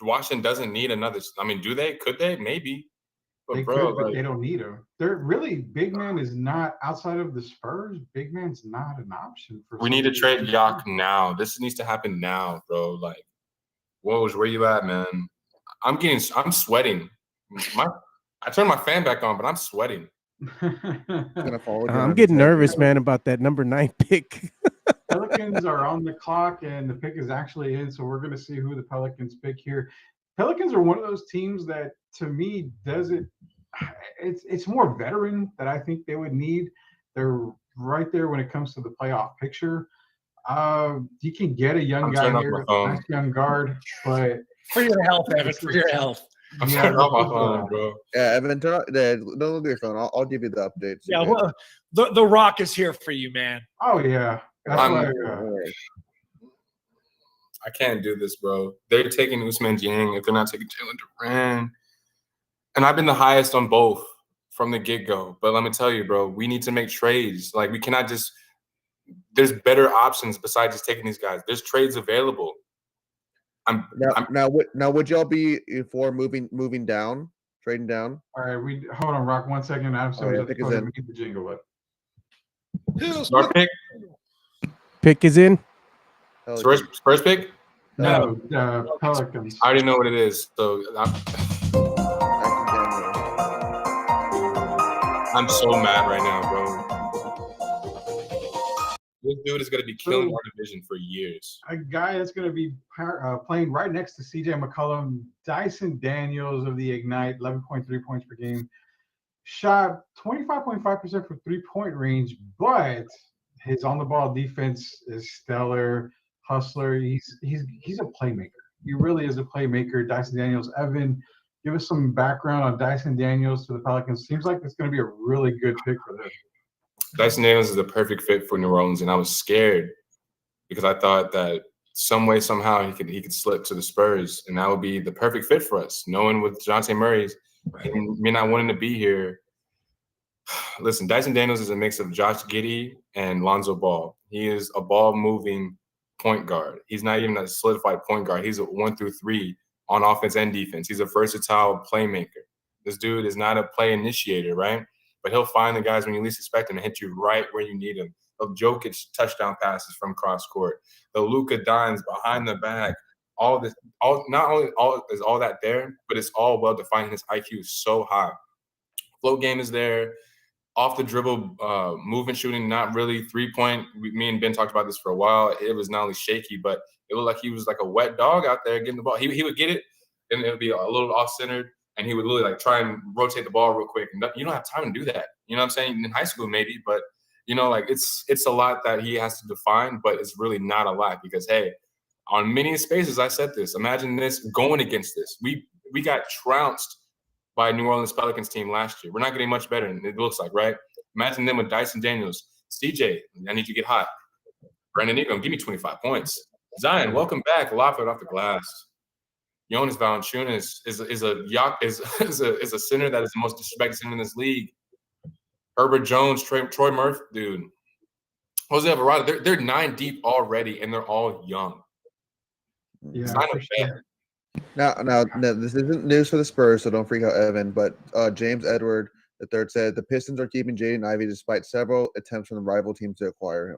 Washington doesn't need another. I mean, do they? Could they? Maybe. But but they don't need him. They're really big man is not outside of the Spurs. Big man's not an option for. We need to trade Yak now. This needs to happen now, bro. Like, Woj, where you at, man? I'm sweating. I turned my fan back on, but I'm sweating. I'm getting nervous, man, about that number 9 pick. Pelicans are on the clock, and the pick is actually in, so we're going to see who the Pelicans pick here. Pelicans are one of those teams that, to me, it's more veteran that I think they would need. They're right there when it comes to the playoff picture. You can get a young I'm guy turning off here, my phone. nice young guard, but For your health, Evan. For your health. I'm yeah, turning off my that's, phone, bro. Yeah, Evan, don't look at your phone. I'll give you the updates. Yeah, well, the Rock is here for you, man. oh yeah, that's I'm- why. I can't do this, bro. They're taking Usman Jiang if they're not taking Jalen Duran. And I've been the highest on both from the get-go. But let me tell you, bro, we need to make trades. Like, we cannot just – there's better options besides just taking these guys. There's trades available. Now, would y'all be for moving down, trading down? All right, hold on, Rock, 1 second. I'm sorry, yeah, pick is in. get the jingle up. Start pick? Pick is in. Spurs pick? No, Pelicans. I already know what it is. So I'm so mad right now, bro. This dude is going to be killing our division for years. A guy that's going to be playing right next to CJ McCollum, Dyson Daniels of the Ignite, 11.3 points per game. Shot 25.5% for three-point range, but his on-the-ball defense is stellar. Hustler. He's a playmaker. He really is a playmaker. Dyson Daniels. Evan, give us some background on Dyson Daniels to the Pelicans. Seems like it's going to be a really good pick for them. Dyson Daniels is a perfect fit for New Orleans, and I was scared because I thought that some way, somehow, he could slip to the Spurs, and that would be the perfect fit for us. Knowing with DeJounte Murray and me not wanting to be here. Listen, Dyson Daniels is a mix of Josh Giddey and Lonzo Ball. He is a ball-moving point guard. He's not even a solidified point guard. He's a 1 through 3 on offense and defense. He's a versatile playmaker. This dude is not a play initiator, right? But he'll find the guys when you least expect him and hit you right where you need him. He'll Jokic touchdown passes from cross court. The Luka dimes behind the back. Not only is all that there, but it's all well defined. His IQ is so high. Float game is there. Off the dribble, movement shooting, not really 3-point. Me and Ben talked about this for a while. It was not only shaky, but it looked like he was like a wet dog out there getting the ball. He would get it, and it would be a little off-centered, and he would literally like try and rotate the ball real quick. And you don't have time to do that. You know what I'm saying? In high school, maybe, but like it's a lot that he has to define, but it's really not a lot because hey, on many spaces, I said this. Imagine this going against this. We got trounced by New Orleans Pelicans team last year. We're not getting much better, it looks like, right? Imagine them with Dyson Daniels. CJ, I need you to get hot. Brandon Ingram, give me 25 points. Zion, welcome back. Lop it off the glass. Jonas Valanciunas is a center that is the most disrespected center in this league. Herbert Jones, Troy Murphy, dude. Jose Alvarado, they're 9 deep already, and they're all young. Yeah, it's not for a sure. Now, this isn't news for the Spurs, so don't freak out, Evan. But James Edward III said the Pistons are keeping Jaden Ivey despite several attempts from the rival team to acquire him.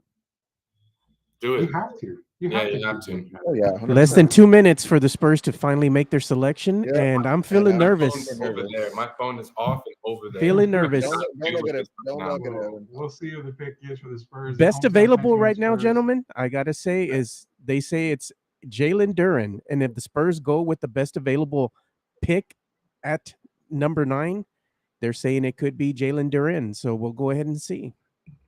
Do it. You have to. You have to. Oh yeah. 100%. Less than 2 minutes for the Spurs to finally make their selection, Yeah. and I'm feeling nervous. Over there. My phone is off and over there. Feeling nervous. Don't look at it. Don't look at it. We'll see who the pick is for the Spurs. Best available right now, Spurs. gentlemen, I gotta say is they say it's Jalen Duren, and if the Spurs go with the best available pick at number 9, they're saying it could be Jalen Duren. So we'll go ahead and see.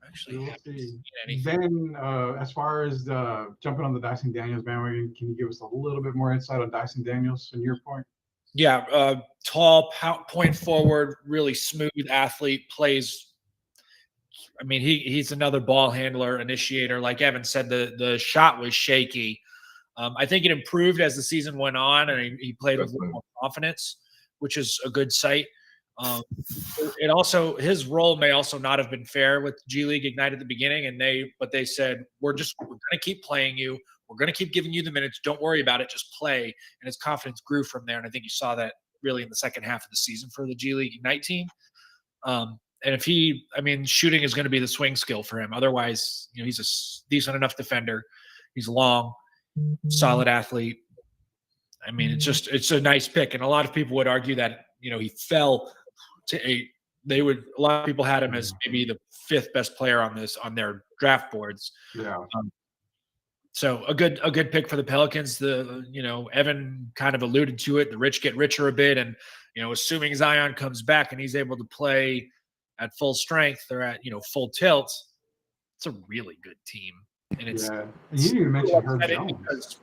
Actually, We'll see. Then, as far as jumping on the Dyson Daniels bandwagon, can you give us a little bit more insight on Dyson Daniels and your point? Yeah, tall, point forward, really smooth athlete, plays. I mean, he's another ball handler, initiator. Like Evan said, the shot was shaky. I think it improved as the season went on, and he played with more confidence, which is a good sight. It also, his role may also not have been fair with G League Ignite at the beginning, but they said we're going to keep playing you. We're going to keep giving you the minutes. Don't worry about it. Just play. And his confidence grew from there. And I think you saw that really in the second half of the season for the G League Ignite team. And if shooting is going to be the swing skill for him. Otherwise, he's a decent enough defender. He's long, solid athlete. I mean, it's a nice pick. And a lot of people would argue that, he fell to 8. A lot of people had him as maybe the 5th best player on their draft boards. Yeah. So a good pick for the Pelicans. Evan kind of alluded to it. The rich get richer a bit, and assuming Zion comes back and he's able to play at full strength or at full tilt, it's a really good team. And it's Yeah, you didn't even mention Herb Jones. because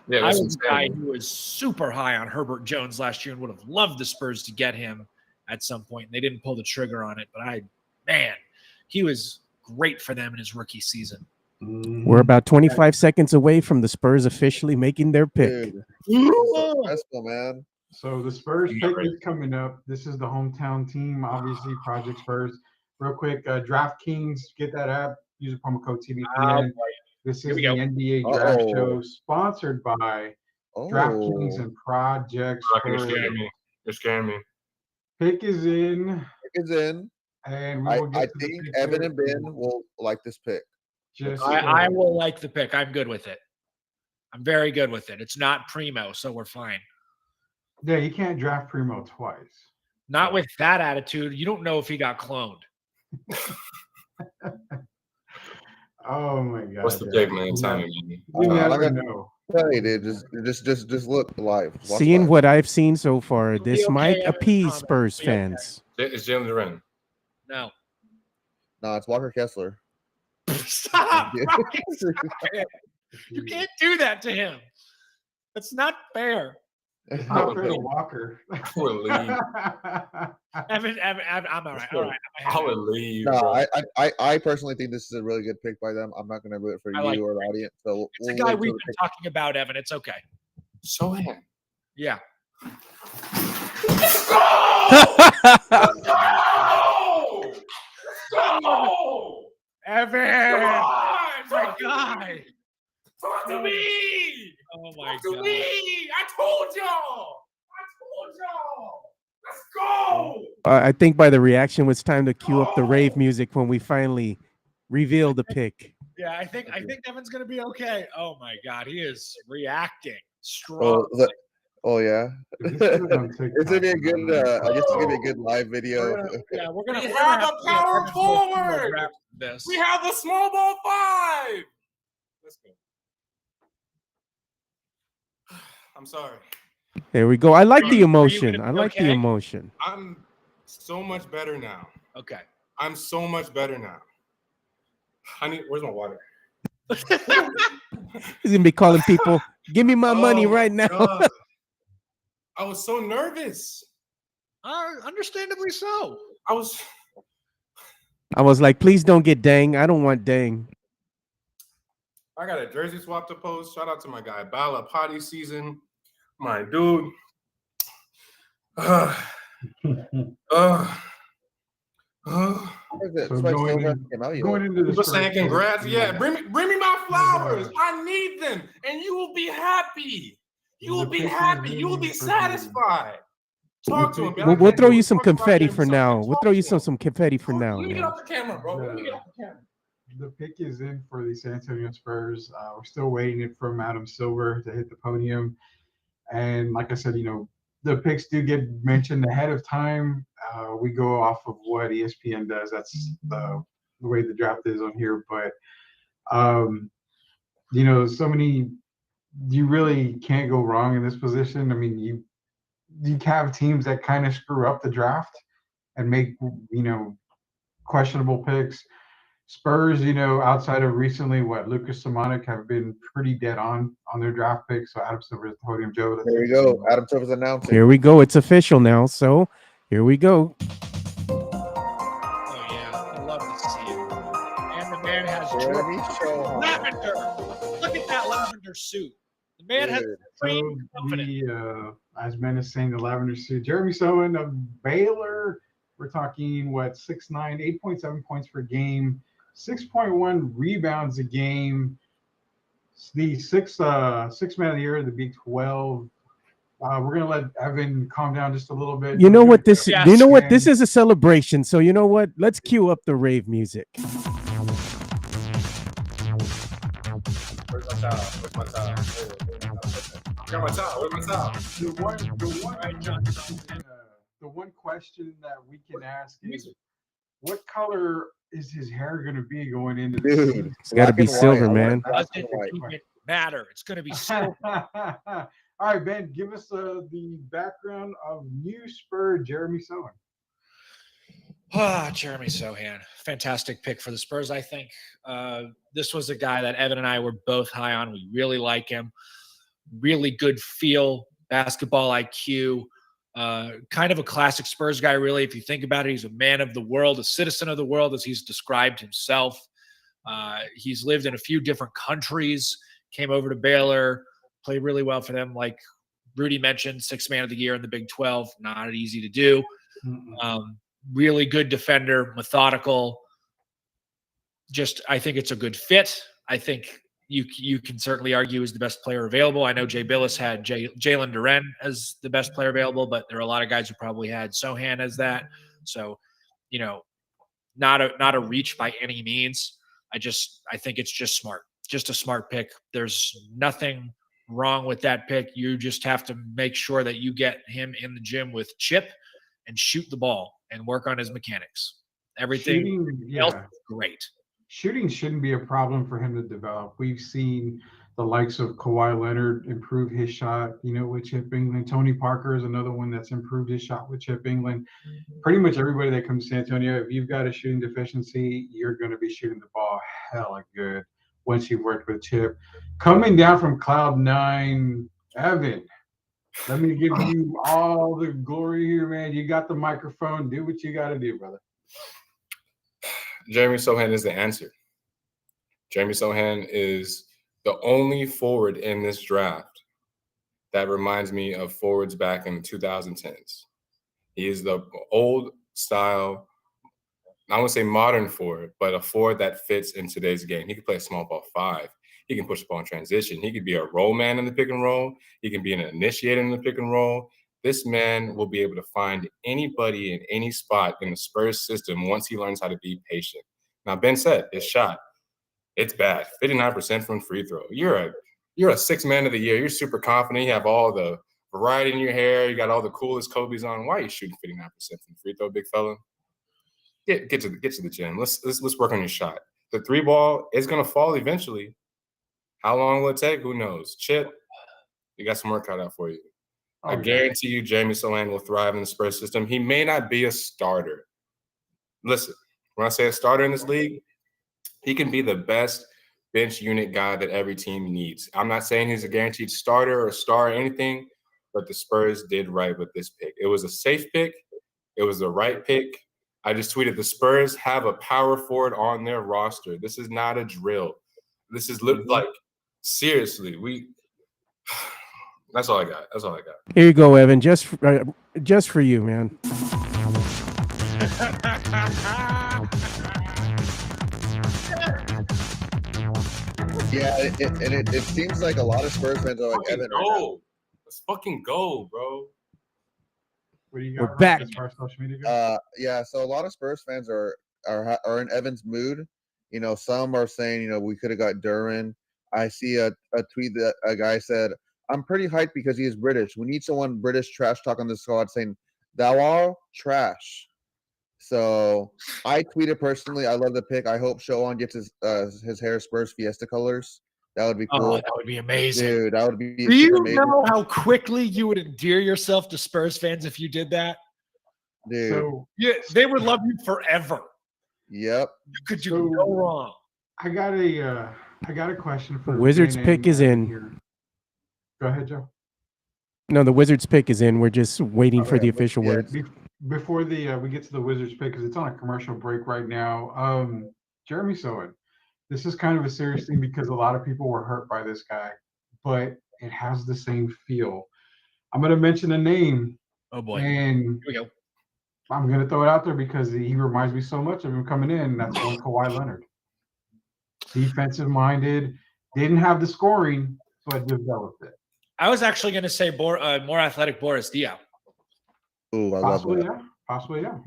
Yeah, I that's was a guy insane. who was super high on Herbert Jones last year and would have loved the Spurs to get him at some point. And they didn't pull the trigger on it. But he was great for them in his rookie season. We're about 25 seconds away from the Spurs officially making their pick. Dude, successful, man. So the Spurs pick is coming up. This is the hometown team, obviously, Project Spurs. Real quick, DraftKings, get that app. Use the promo code TBPN. This is the NBA Draft Show, sponsored by DraftKings and Project You're Spurs. scaring me. You're scaring me. Pick is in. Pick is in. And we will I get to think the pick Evan there. and Ben will like this pick. I will like the pick. I'm good with it. I'm very good with it. It's not primo, so we're fine. Yeah, you can't draft Primo twice. Not with that attitude. You don't know if he got cloned. Oh my God! What's the pick, man? Tell me. You never I know. Hey, dude, just look live. Watch Seeing live. what I've seen so far, this okay, might Evan, appease comment. Spurs Be okay. fans. It's Jalen Duren. No. No, it's Walker Kessler. Stop! You can't do that to him. That's not fair. It's not fair to Walker. I would leave. Evan, I'm all right. All right. I would leave. No, bro. I personally think this is a really good pick by them. I'm not going to root it for I you like or the audience. So It's a guy we've been talking about, Evan. It's okay. Sochan. Yeah. Evan! My guy! Talk to me! Oh my Talk to God. me! I told y'all! Let's go! I think by the reaction, it's time to cue up the rave music when we finally reveal the pick. Yeah, I think Evan's gonna be okay. Oh my God, he is reacting strong. Oh yeah, This is on TikTok. it's gonna be a good. I guess it's gonna be a good live video. We're gonna We have a power forward. This. We have the small ball 5! Let's go. I'm sorry. There we go. I like the Are you emotion. gonna I be like the okay? emotion. I'm so much better now. Okay. I'm so much better now. Where's my water? He's gonna be calling people, give me my money right now. God. I was so nervous. Understandably so. I was like, please don't get dang. I don't want dang. I got a jersey swap to post. Shout out to my guy Bala, potty season. My dude. So going into the People saying congrats. Yeah, bring me my flowers. I need them, and you will be happy. You will be happy. You will be satisfied. Talk to him. We'll throw you some confetti for now. We'll throw you some confetti for now. Let me get off the camera, bro. Let me get off the camera. The pick is in for the San Antonio Spurs. We're still waiting it from Adam Silver to hit the podium. And like I said, the picks do get mentioned ahead of time. We go off of what ESPN does. That's the way the draft is on here. But, so many, you really can't go wrong in this position. I mean, you have teams that kind of screw up the draft and make, questionable picks. Spurs, outside of recently, Lucas Simonik have been pretty dead on their draft picks. So Adam Silver's the podium, Joe. There we go. Adam Silver's announcing. Here we go. It's official now. So here we go. Oh yeah, I love to see it. And the man has lavender. Look at that lavender suit. The man has supreme confidence. As Ben is saying, the lavender suit. Jeremy Sohan of Baylor. We're talking 6'9", 8.7 points per game, 6.1 rebounds a game. The six man of the year of the Big 12. We're gonna let Evan calm down just a little bit. You know what this? Yes. You know what this is a celebration. So you know what? Let's cue up the rave music. Where's my towel? Where's my towel? I got my towel. Where's my towal? The one question that we can ask is, what color is his hair going to be going into the season? It's got to be silver, man. Doesn't matter. It's going to be silver. All right, Ben, give us the background of new Spur Jeremy Sohan. Jeremy Sochan, fantastic pick for the Spurs. I think this was a guy that Evan and I were both high on. We really like him. Really good feel, basketball IQ, kind of a classic Spurs guy, really. If you think about it, he's a man of the world, a citizen of the world, as he's described himself. He's lived in a few different countries, came over to Baylor, played really well for them. Like Rudy mentioned, 6th man of the year in the Big 12, not easy to do. Really good defender, methodical. I think it's a good fit. I think you can certainly argue is the best player available. I know Jay Billis had Jalen Duren as the best player available, but there are a lot of guys who probably had Sochan as that. So, not a reach by any means. I think it's just smart, just a smart pick. There's nothing wrong with that pick. You just have to make sure that you get him in the gym with Chip and shoot the ball and work on his mechanics. Everything else is great. Shooting shouldn't be a problem for him to develop. We've seen the likes of Kawhi Leonard improve his shot, with Chip England. Tony Parker is another one that's improved his shot with Chip England. Pretty much everybody that comes to San Antonio, if you've got a shooting deficiency, you're going to be shooting the ball hella good once you've worked with Chip. Coming down from Cloud 9, Evan, let me give you all the glory here, man. You got the microphone. Do what you got to do, brother. Jeremy Sochan is the answer. Jeremy Sochan is the only forward in this draft that reminds me of forwards back in the 2010s. He is the old style, I wouldn't say modern forward, but a forward that fits in today's game. He can play a small ball 5. He can push the ball in transition. He could be a roll man in the pick and roll. He can be an initiator in the pick and roll. This man will be able to find anybody in any spot in the Spurs system once he learns how to be patient. Now, Ben said his shot, it's bad. 59% from free throw. You're a 6th man of the year. You're super confident. You have all the variety in your hair. You got all the coolest Kobe's on. Why are you shooting 59% from free throw, big fella? Get to the gym. Let's work on your shot. The 3 ball is gonna fall eventually. How long will it take? Who knows? Chip, you got some work cut out for you. I guarantee you Jeremy Sochan will thrive in the Spurs system. He may not be a starter. Listen, when I say a starter in this league, he can be the best bench unit guy that every team needs. I'm not saying he's a guaranteed starter or star or anything, but the Spurs did right with this pick. It was a safe pick. It was the right pick. I just tweeted, the Spurs have a power forward on their roster. This is not a drill. This is like, seriously, that's all I got. Here you go, Evan. Just for you, man. Yeah, it seems like a lot of Spurs fans are like Evan. Let's fucking go, bro. What do you got? We're back. As far as social media goes? Yeah. So a lot of Spurs fans are in Evan's mood. Some are saying, we could have got Duren. I see a tweet that a guy said, I'm pretty hyped because he is British. We need someone British trash talk on this squad saying, thou are trash. So I tweeted personally, I love the pick. I hope Sochan gets his hair Spurs Fiesta colors. That would be cool. Oh, that would be amazing. Dude, that would be Do you amazing. know how quickly you would endear yourself to Spurs fans if you did that? Dude. So, They would love you forever. Yep. Could you go wrong? I got a question for Wizards Ben pick and is in. here. Go ahead, Joe. No, the Wizards pick is in. We're just waiting for the official yeah, word. Before we get to the Wizards pick, because it's on a commercial break right now. Jeremy Sochan, this is kind of a serious thing because a lot of people were hurt by this guy, but it has the same feel. I'm going to mention a name. Oh boy. And Here we go. I'm going to throw it out there because he reminds me so much of him coming in. That's one Kawhi Leonard. Defensive minded, didn't have the scoring, but developed it. I was actually going to say more athletic Boris Diaw. Ooh, I love Possibly, that. yeah. Possibly, yeah.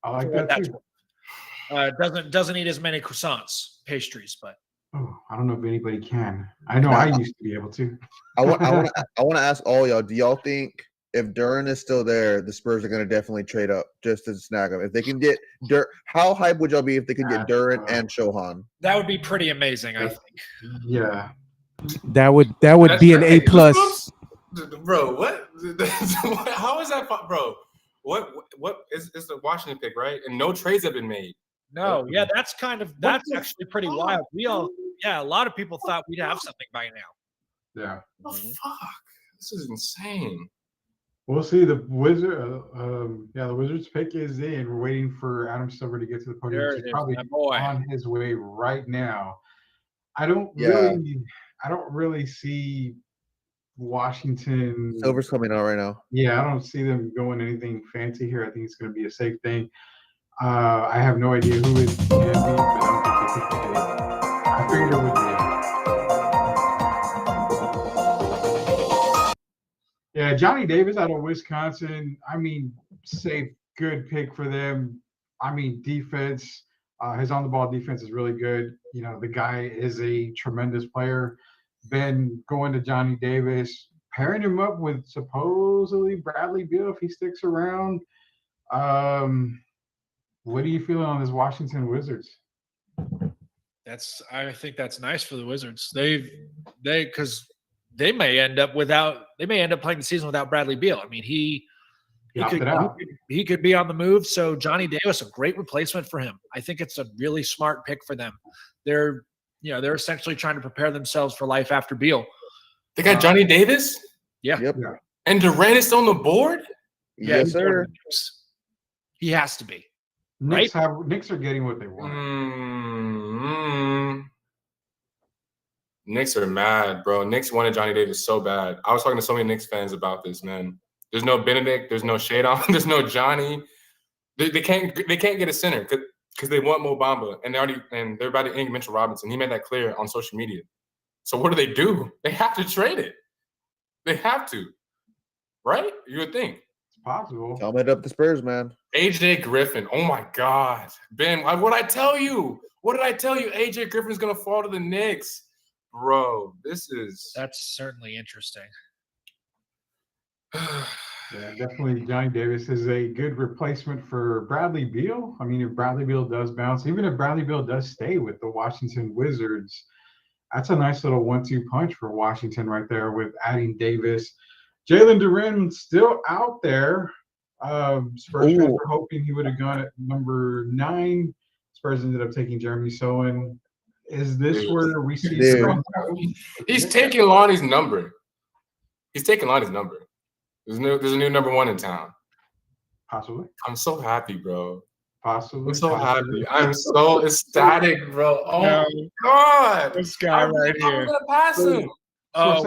I like that too. Doesn't eat as many croissants, pastries, but Oh, I don't know if anybody can. I know I used to be able to. I want to ask all y'all. Do y'all think if Duren is still there, the Spurs are going to definitely trade up just to snag him? If they can get Duren, how hype would y'all be if they could get Duren and Sochan? that would be pretty amazing. I think. Yeah. That would be an A+. Bro, what? How is that, bro? what is the Washington pick, right? And no trades have been made. No, yeah, that's actually pretty wild. A lot of people thought we'd have something by now. Yeah. What the fuck? This is insane. We'll see. The Wizards pick is in. We're waiting for Adam Silver to get to the podium. There He's it is, probably my boy. on his way right now. I don't really see Washington. Silver's coming out right now. Yeah, I don't see them going anything fancy here. I think it's going to be a safe thing. I have no idea who it can be, but I don't think they pick it. I figured it would be. Yeah, Johnny Davis out of Wisconsin. I mean, safe, good pick for them. I mean, defense. His on-the-ball defense is really good. You know, the guy is a tremendous player. Ben going to Johnny Davis, pairing him up with supposedly Bradley Beal if he sticks around. What are you feeling on this Washington Wizards? I think that's nice for the Wizards. Because they may end up playing the season without Bradley Beal. I mean, he could be on the move. So Johnny Davis, a great replacement for him. I think it's a really smart pick for them. They're essentially trying to prepare themselves for life after Beal. They got Johnny Davis? Yeah. Yep. Yeah. And Durant is still on the board? Yeah, Yes, sir. He has to be. Knicks are getting what they want. Knicks are mad, bro. Knicks wanted Johnny Davis so bad. I was talking to so many Knicks fans about this, man. There's no Benedict. There's no Shadon. There's no Johnny. They can't get a center because they want Mo Bamba, and they're about to ink Mitchell Robinson. He made that clear on social media. So what do? They have to trade it. They have to, right? You would think. It's possible. Helmet up the Spurs, man. AJ Griffin. Oh my God, Ben. What did I tell you? AJ Griffin's gonna fall to the Knicks. Bro, that's certainly interesting. Yeah, definitely Johnny Davis is a good replacement for Bradley Beal. I mean, if Bradley Beal does bounce, even if Bradley Beal does stay with the Washington Wizards, that's a nice little 1-2 punch for Washington right there with adding Davis. Jalen Duren still out there. Spurs fans were hoping he would have gone at number 9. Spurs ended up taking Jeremy Sohan. Is this where we see? He's taking Lonnie's number. There's a new number 1 in town. Possibly. I'm so happy, bro. Possibly. I'm so happy. I'm so ecstatic, bro. Oh my God. This guy right here. I'm gonna pass him. Oh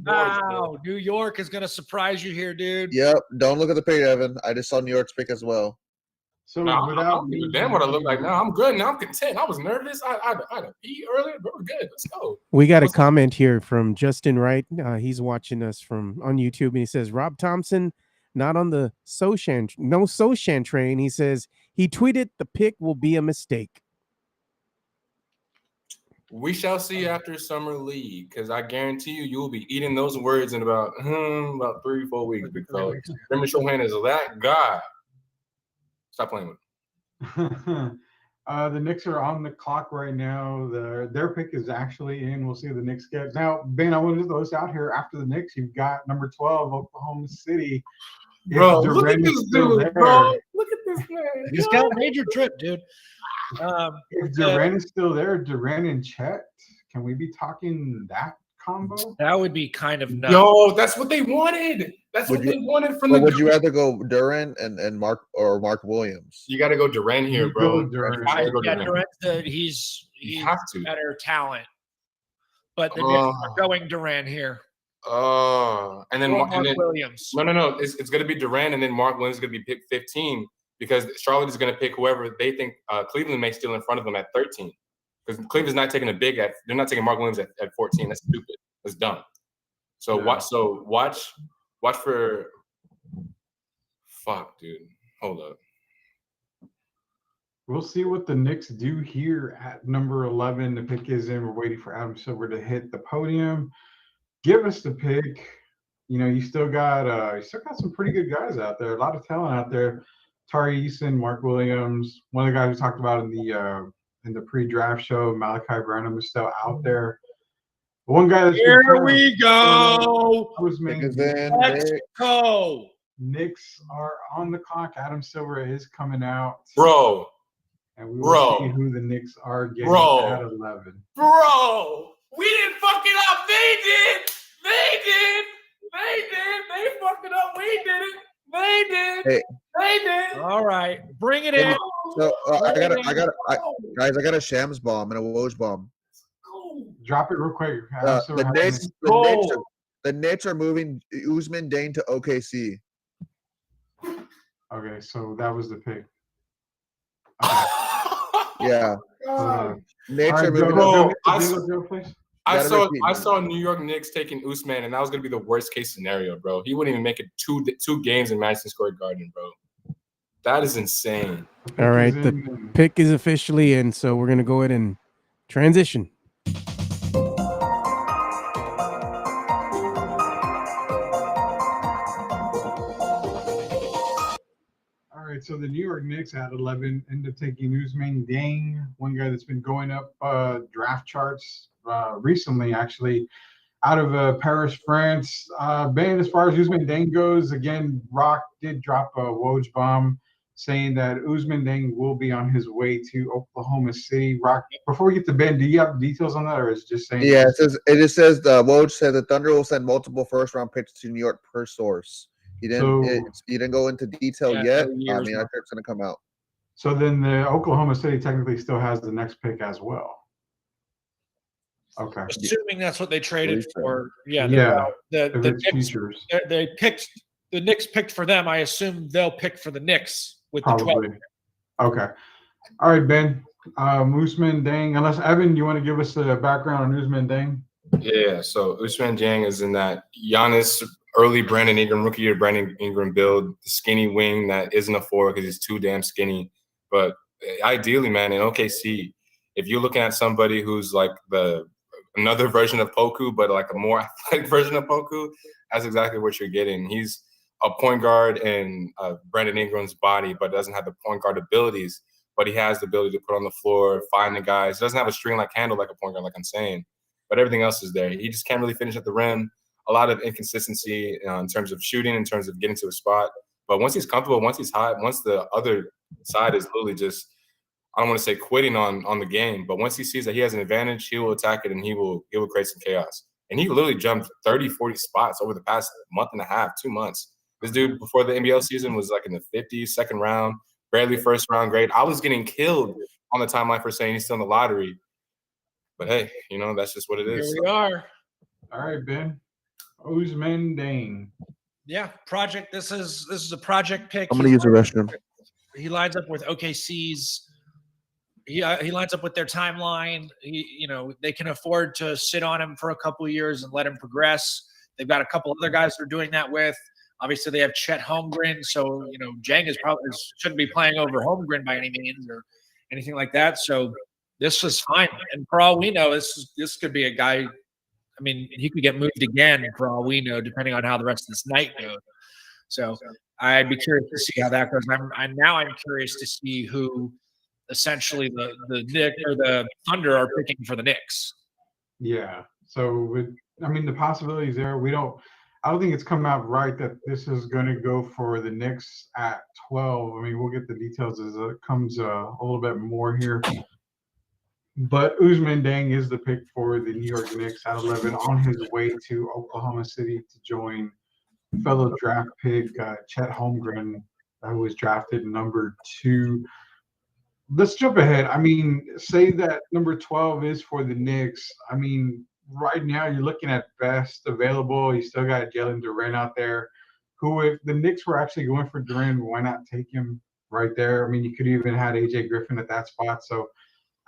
wow. New York is gonna surprise you here, dude. Yep. Don't look at the pick, Evan. I just saw New York's pick as well. So damn what I look like now. I'm good now. I'm content. I was nervous. I had a pee earlier, but we're good. Let's go. We got a comment here from Justin Wright. He's watching us on YouTube, and he says Rob Thompson not on the Sochan train. He says he tweeted the pick will be a mistake. We shall see after summer league, because I guarantee you will be eating those words in about 3-4 weeks. Because Jeremy Sohan is that guy. Stop playing with him. The Knicks are on the clock right now. Their pick is actually in. We'll see who the Knicks get. Now, Ben, I want to throw this out here. After the Knicks, you've got number 12, Oklahoma City. Bro, look at this dude, bro. Look at this man. He's got a major trip, dude. If Durant is still there, Durant and Chet, can we be talking that combo? That would be kind of nuts. Yo, that's what they wanted. That's what they wanted from the. Would you rather go Durant and Mark or Mark Williams? You got to go Durant here, bro. Durant. Durant, he's better talent, but the Knicks are going Durant here. And then Mark Williams. No. It's going to be Durant, and then Mark Williams is going to be picked 15 because Charlotte is going to pick whoever they think Cleveland may steal in front of them at 13. Because Cleveland's not taking they're not taking Mark Williams at 14. That's stupid. That's dumb. So watch for. Fuck, dude. Hold up. We'll see what the Knicks do here at number 11. The pick is in. We're waiting for Adam Silver to hit the podium. Give us the pick. You know, you still got some pretty good guys out there. A lot of talent out there. Tari Eason, Mark Williams. One of the guys we talked about in the pre-draft show, Malachi Branham is still out there. One guy that's here we go. Was named Mexico. Knicks are on the clock. Adam Silver is coming out. Bro, And we will see bro, who the Knicks are getting bro. at 11. bro, we didn't fuck it up. They did. They fucked it up. We did it. They did. Hey. They did. All right, bring it Hey, in. So I got a Shams bomb and a Woj bomb. Drop it real quick. Adam Silver The has Knicks, the Knicks are moving Usman Dane to OKC. Okay, so that was the pick. Yeah. Knicks All are right, moving. Joe, I Joe, please. I Gotta repeat, man. saw New York Knicks taking Usman, and that was gonna be the worst case scenario, bro. He wouldn't even make it two games in Madison Square Garden, bro. That is insane. All right, the pick is officially in, so we're gonna go ahead and transition. All right, so the New York Knicks at 11 end up taking Usman Deng, one guy that's been going up draft charts recently, actually, out of Paris, France. Ben, as far as Usman Deng goes, again, Rock did drop a Woj bomb saying that Usman Deng will be on his way to Oklahoma City. Rock, before we get to Ben, do you have details on that, or is it just saying? Yeah, it just says the Woj said the Thunder will send multiple first-round picks to New York per source. He didn't go into detail yet. I mean, I think it's going to come out. So then the Oklahoma City technically still has the next pick as well. Okay. Assuming that's what they traded for. Yeah. The Knicks, futures. they picked the Knicks picked for them. I assume they'll pick for the Knicks with Probably. the 12. Okay. All right, Ben. Usman Deng. Unless Evan, you want to give us a background on Usman Deng? Yeah. So Usman Deng is in that Giannis early Brandon Ingram, rookie year Brandon Ingram build, the skinny wing that isn't a forward because he's too damn skinny. But ideally, man, in OKC, if you're looking at somebody who's like another version of Poku, but like a more athletic version of Poku, that's exactly what you're getting. He's a point guard in Brandon Ingram's body, but doesn't have the point guard abilities. But he has the ability to put on the floor, find the guys. He doesn't have a string-like handle like a point guard, like I'm saying. But everything else is there. He just can't really finish at the rim. A lot of inconsistency in terms of shooting, in terms of getting to a spot. But once he's comfortable, once he's hot, once the other side is literally just, I don't want to say quitting on the game, but once he sees that he has an advantage, he will attack it and he will create some chaos. And he literally jumped 30, 40 spots over the past month and a half, 2 months. This dude before the NBL season was like in the 50s, second round, barely first round grade. I was getting killed on the timeline for saying he's still in the lottery. But hey, that's just what it is. Here we are. All right, Ben. Usman Deng. Yeah, project. This is a project pick. I'm going to use the restroom. He lines up with OKC's. He lines up with their timeline. They can afford to sit on him for a couple of years and let him progress. They've got a couple other guys they're doing that with. Obviously, they have Chet Holmgren, so Jang shouldn't be playing over Holmgren by any means or anything like that. So this was fine. And for all we know, this could be a guy. I mean, he could get moved again for all we know, depending on how the rest of this night goes. So I'd be curious to see how that goes. I'm curious to see who essentially the Knicks or the Thunder are picking for the Knicks. Yeah. So the possibilities there. I don't think it's come out right that this is going to go for the Knicks at 12. I mean, we'll get the details as it comes a little bit more here. But Usman Deng is the pick for the New York Knicks at 11 on his way to Oklahoma City to join fellow draft pick Chet Holmgren, who was drafted number 2. Let's jump ahead. I mean, say that number 12 is for the Knicks. I mean, right now you're looking at best available. You still got Jalen Duren out there, who if the Knicks were actually going for Duren, why not take him right there? I mean, you could even had AJ Griffin at that spot. So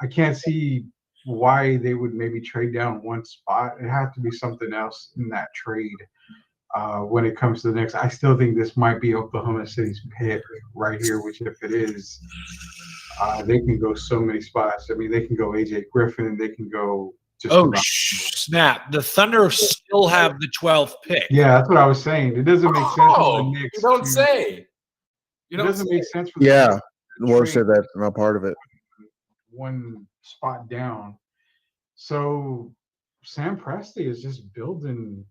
I can't see why they would maybe trade down one spot. It has to be something else in that trade when it comes to the Knicks. I still think this might be Oklahoma City's pick right here, which if it is, they can go so many spots. I mean, they can go AJ Griffin. They can go just snap. The Thunder still have the 12th pick. Yeah, that's what I was saying. It doesn't make sense for the Knicks. You don't say. It doesn't make sense for the Knicks. Ward said that's not part of it. One spot down. So Sam Presti is just building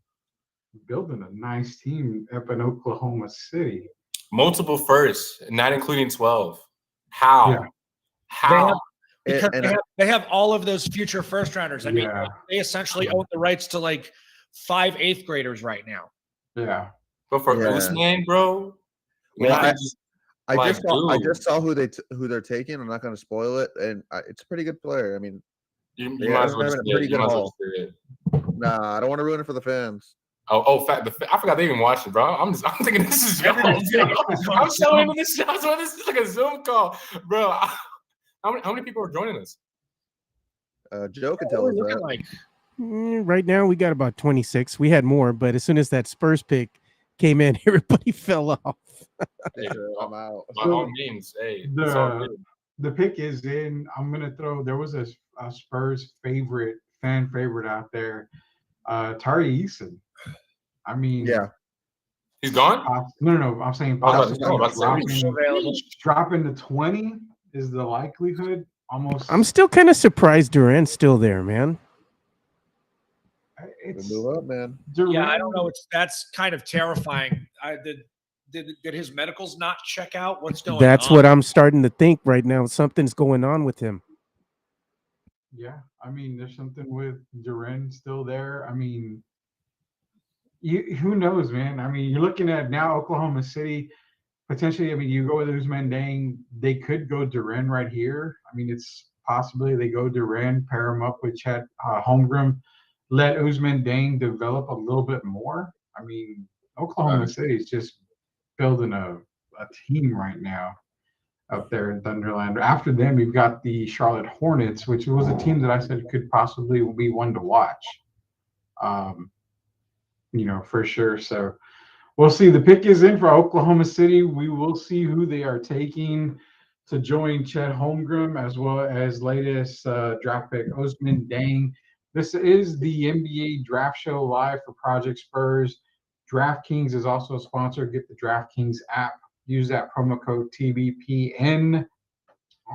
building a nice team up in Oklahoma City. Multiple firsts, not including 12. How? Yeah. How? Because And they have all of those future first rounders. I mean, Yeah. they essentially own the rights to like 5 8th graders right now. Yeah. But for Yeah. Usman, bro, Well, not I like, just saw who they're taking. I'm not going to spoil it, and it's a pretty good player. I mean, you they might as are well having just a say pretty it. You good might as well haul. just say it. Nah, I don't want to ruin it for the fans. I forgot they even watched it, bro. I'm thinking this is y'all. I'm showing them this. I'm showing this is like a Zoom call, bro. How many people are joining us? Joe can What tell we're us looking that. like. Right now, we got about 26. We had more, but as soon as that Spurs pick came in, everybody fell off. Hey, I'm out. by all means, hey, it's all good. The pick is in. I'm gonna throw. There was a Spurs fan favorite out there, Tari Eason. I mean, Yeah. He's gone. No. I'm saying I was possibly about to say, He's available. dropping to 20 is the likelihood. Almost. I'm still kind of surprised Durant's still there, man. It's Move up, man. Durant, Yeah, I don't know. That's kind of terrifying. Did his medicals not check out? What's going on? That's what I'm starting to think right now. Something's going on with him. Yeah, I mean, there's something with Durant still there. I mean, who knows, man? I mean, you're looking at now Oklahoma City potentially. I mean, you go with Usman Dang, they could go Durant right here. I mean, it's possibly they go Durant, pair him up with Chet Holmgren, let Usman Dang develop a little bit more. I mean, Oklahoma City is just building a team right now up there in Thunderland. After them, you've got the Charlotte Hornets, which was a team that I said could possibly be one to watch. For sure. So we'll see. The pick is in for Oklahoma City. We will see who they are taking to join Chet Holmgren, as well as latest draft pick Usman Dang. This is the NBA Draft Show live for Project Spurs. DraftKings is also a sponsor. Get the DraftKings app. Use that promo code TBPN.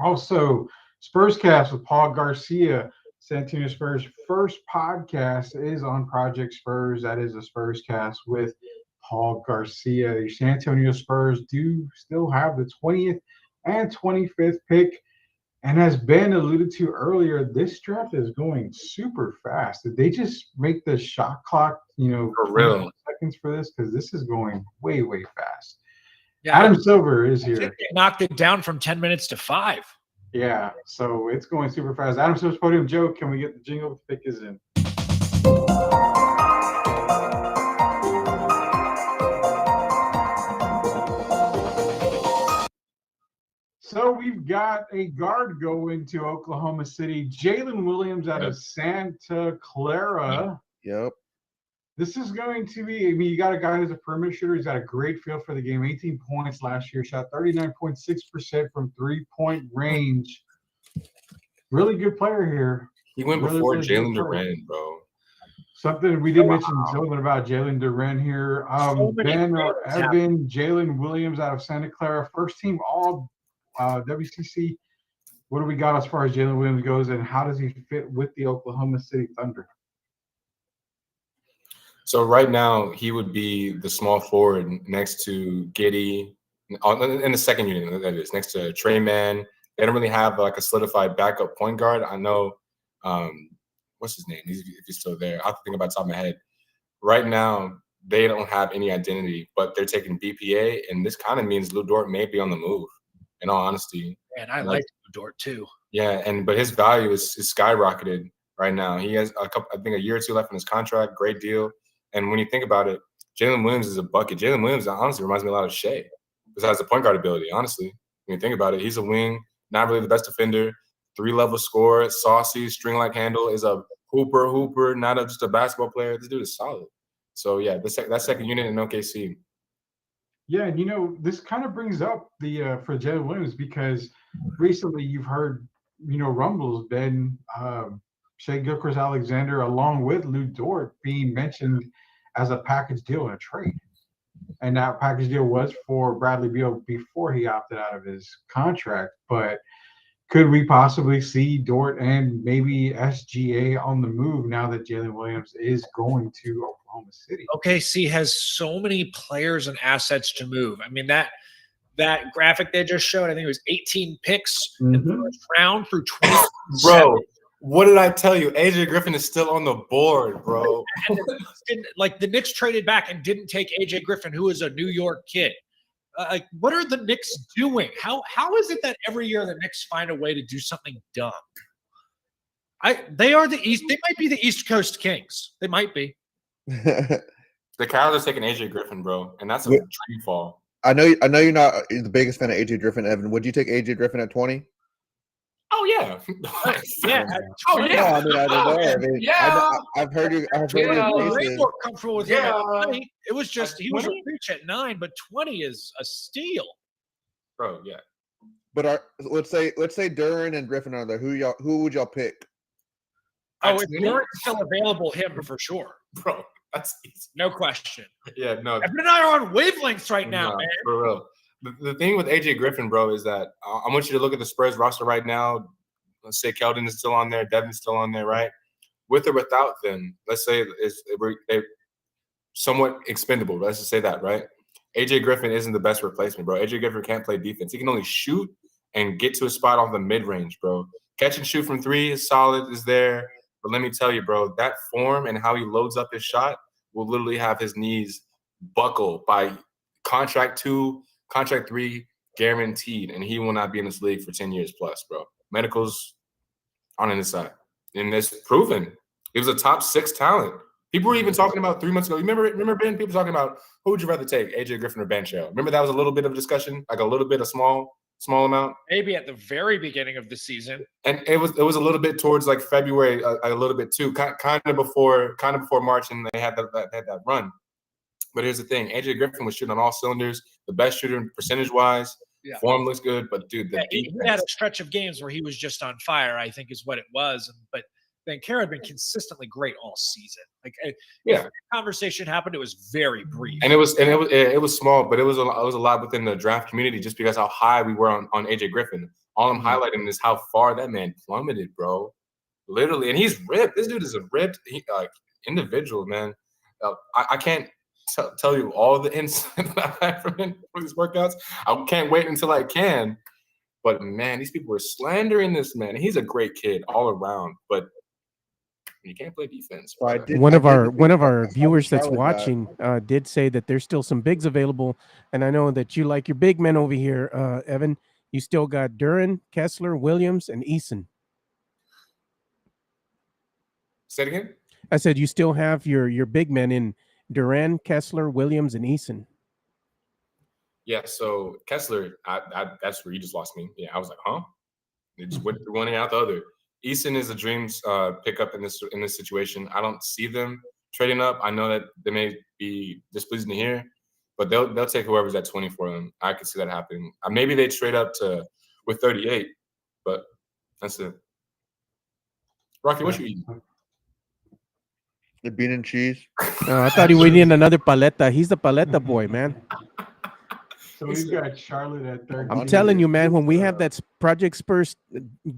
Also, Spurscast with Paul Garcia, San Antonio Spurs' first podcast is on Project Spurs. That is a Spurscast with Paul Garcia. The San Antonio Spurs do still have the 20th and 25th pick. And as Ben alluded to earlier, this draft is going super fast. Did they just make the shot clock, For real. seconds for this? Because this is going way, way fast. Yeah, Adam Silver is I here. think they knocked it down from 10 minutes to 5. Yeah, so it's going super fast. Adam Silver's podium. Joe, can we get the jingle? The pick is in. So we've got a guard going to Oklahoma City. Jalen Williams out of Santa Clara. Yep. This is going to be, you got a guy who's a perimeter shooter. He's got a great feel for the game. 18 points last year. Shot 39.6% from three-point range. Really good player here. He went before Jalen Durant, bro. Something we did mention something about Jalen Durant here. Ben or Evan, Jalen Williams out of Santa Clara, first team all WCC. What do we got as far as Jalen Williams goes, and how does he fit with the Oklahoma City Thunder? So right now he would be the small forward next to Giddey in the second unit. That is next to Trey Mann. They don't really have like a solidified backup point guard. I know, what's his name? If he's still there, I have to think about the top of my head. Right now, they don't have any identity, but they're taking BPA, and this kind of means Lu Dort may be on the move. In all honesty, and I like Lu Dort too. Yeah, but his value is skyrocketed right now. He has a year or two left in his contract. Great deal. And when you think about it, Jalen Williams is a bucket. Jalen Williams honestly reminds me a lot of Shea, besides the point guard ability. Honestly, when you think about it, he's a wing. Not really the best defender, 3-level scorer, saucy, string-like handle, is a hooper, not just a basketball player. This dude is solid. So, yeah, that second unit in OKC. Yeah, and, this kind of brings up the for Jalen Williams because recently you've heard, rumbles, Ben, Shea Gilchrist-Alexander, along with Lu Dort being mentioned as a package deal in a trade. And that package deal was for Bradley Beal before he opted out of his contract. But could we possibly see Dort and maybe SGA on the move now that Jalen Williams is going to Oklahoma City. OKC has so many players and assets to move. I mean, that graphic they just showed, I think it was 18 picks in the first round through 20. Bro, what did I tell you? AJ Griffin is still on the board, bro. Like the Knicks traded back and didn't take AJ Griffin, who is a New York kid. Like, what are the Knicks doing? How is it that every year the Knicks find a way to do something dumb? They are the East. They might be the East Coast Kings. They might be. The Cows are taking AJ Griffin, bro, and that's a tree fall. I know you're not the biggest fan of AJ Griffin, Evan. Would you take AJ Griffin at 20? Oh yeah, yeah. Oh yeah. No, I mean, I don't know. I mean, yeah. I've heard you. I've heard way more comfortable with him at 20. It was just he was a 20? reach at 9, but 20 is a steal. Bro, yeah. But let's say Duren and Griffin are there. Who would y'all pick? Oh, if Duren's still available, him for sure, bro. That's easy. No question. Yeah, no. Evan and I are on wavelengths right now, man. For real. The thing with AJ Griffin, bro, is that I want you to look at the Spurs roster right now. Let's say Keldon is still on there, Devin's still on there, right? With or without them, let's say they're somewhat expendable. Let's just say that, right? AJ Griffin isn't the best replacement, bro. AJ Griffin can't play defense. He can only shoot and get to a spot off the mid-range, bro. Catch and shoot from three is solid, is there. But let me tell you, bro, that form and how he loads up his shot will literally have his knees buckle by contract 2, contract 3 guaranteed, and he will not be in this league for 10 years plus, bro. Medicals on his side. And it's proven. He was a top 6 talent. People were even talking about 3 months ago. You remember Ben? People talking about who would you rather take, AJ Griffin or Banchero? Remember that was a little bit of discussion, like a little bit of small amount. Maybe at the very beginning of the season. And it was a little bit towards like February, a little bit too, kind of before March, and they had that run. But here's the thing: AJ Griffin was shooting on all cylinders, the best shooter percentage-wise. Yeah. Form looks good, but dude, he had a stretch of games where he was just on fire, I think is what it was. But Banchero had been consistently great all season. Like, if the conversation happened, it was very brief. And it was small, but it was a lot within the draft community just because how high we were on AJ Griffin. All I'm highlighting is how far that man plummeted, bro. Literally, and he's ripped. This dude is a ripped individual, man. I can't tell you all the insight that I had from him for these workouts. I can't wait until I can. But man, these people are slandering this man. He's a great kid all around, but you can't play defense. One of our viewers that's watching did say that there's still some bigs available, and I know that you like your big men over here, Evan. You still got Duren, Kessler, Williams, and Eason. Say it again. I said you still have your big men in Duren, Kessler, Williams, and Eason. Yeah, so Kessler, that's where you just lost me. Yeah, I was like, huh? They just went through one and out the other. Eason is a dreams pickup in this situation. I don't see them trading up. I know that they may be displeasing to hear, but they'll take whoever's at 20 for them. I can see that happening. Maybe they trade up with 38, but that's it. Rocky, what you eating? The bean and cheese. I thought he was eating another paleta. He's the paleta boy, man. So we've got Charlotte at 13. I'm telling you, man, when we have that Project Spurs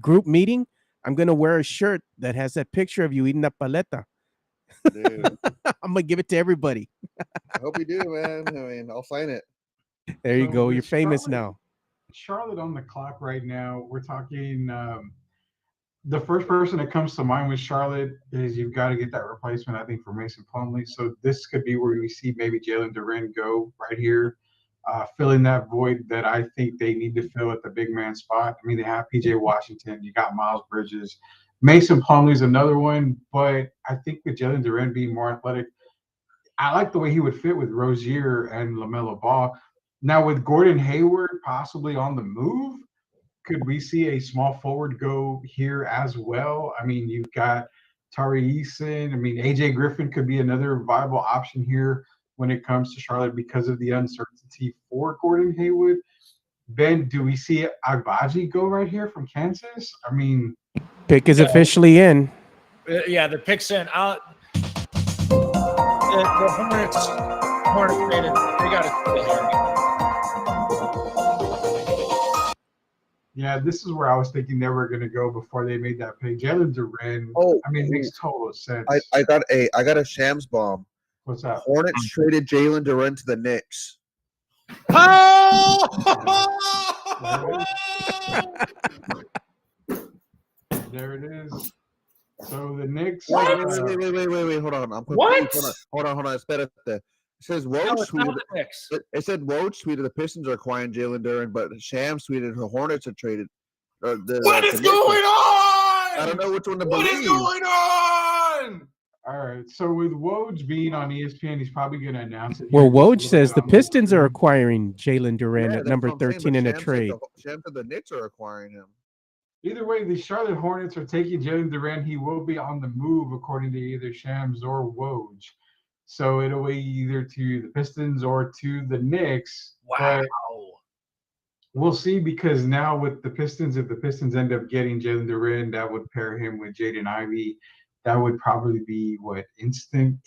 group meeting, I'm going to wear a shirt that has that picture of you eating that paleta. Dude. I'm going to give it to everybody. I hope you do, man. I mean, I'll sign it. There you go. You're famous now. Charlotte on the clock right now. We're talking the first person that comes to mind with Charlotte is you've got to get that replacement, I think, for Mason Plumlee. So this could be where we see maybe Jalen Duren go right here. Filling that void that I think they need to fill at the big man spot. I mean, they have PJ Washington, you got Miles Bridges, Mason Plumlee's another one, but I think with Jalen Duren being more athletic, I like the way he would fit with Rozier and LaMelo Ball. Now with Gordon Hayward possibly on the move, could we see a small forward go here as well? I mean, you've got Tari Eason. I mean, AJ Griffin could be another viable option here when it comes to Charlotte because of the uncertainty for Gordon Hayward. Ben, do we see Agbaji go right here from Kansas? I mean, pick is officially in. Yeah, the pick's in. The Hornets traded. They got it. Yeah, this is where I was thinking they were going to go before they made that pick. Jalen Duren. I mean, it makes total sense. I got a Shams bomb. What's that? Hornets traded Jalen Duren to the Knicks. Oh! There it is. So the Knicks. Wait. Hold on. I'm What? confused. Hold on. Espérate. It says No, Woj it's not tweeted. the Knicks. It said Woj tweeted the Pistons are acquiring Jalen Duren, but Shams tweeted the Hornets are traded. What is the going Knicks. on? I don't know which one to What believe. is going on? All right. So with Woj being on ESPN, he's probably going to announce it. Well, here. Woj Just a says the little bit on Pistons are screen. acquiring Jalen Duren Yeah, at that's number what I'm saying, 13 but in a Shams said trade. Shams said the Knicks are acquiring him. Either way, the Charlotte Hornets are taking Jalen Duren. He will be on the move, according to either Shams or Woj. So it'll be either to the Pistons or to the Knicks. Wow. But we'll see, because now with the Pistons, if the Pistons end up getting Jalen Duren, that would pair him with Jaden Ivey. That would probably be what instant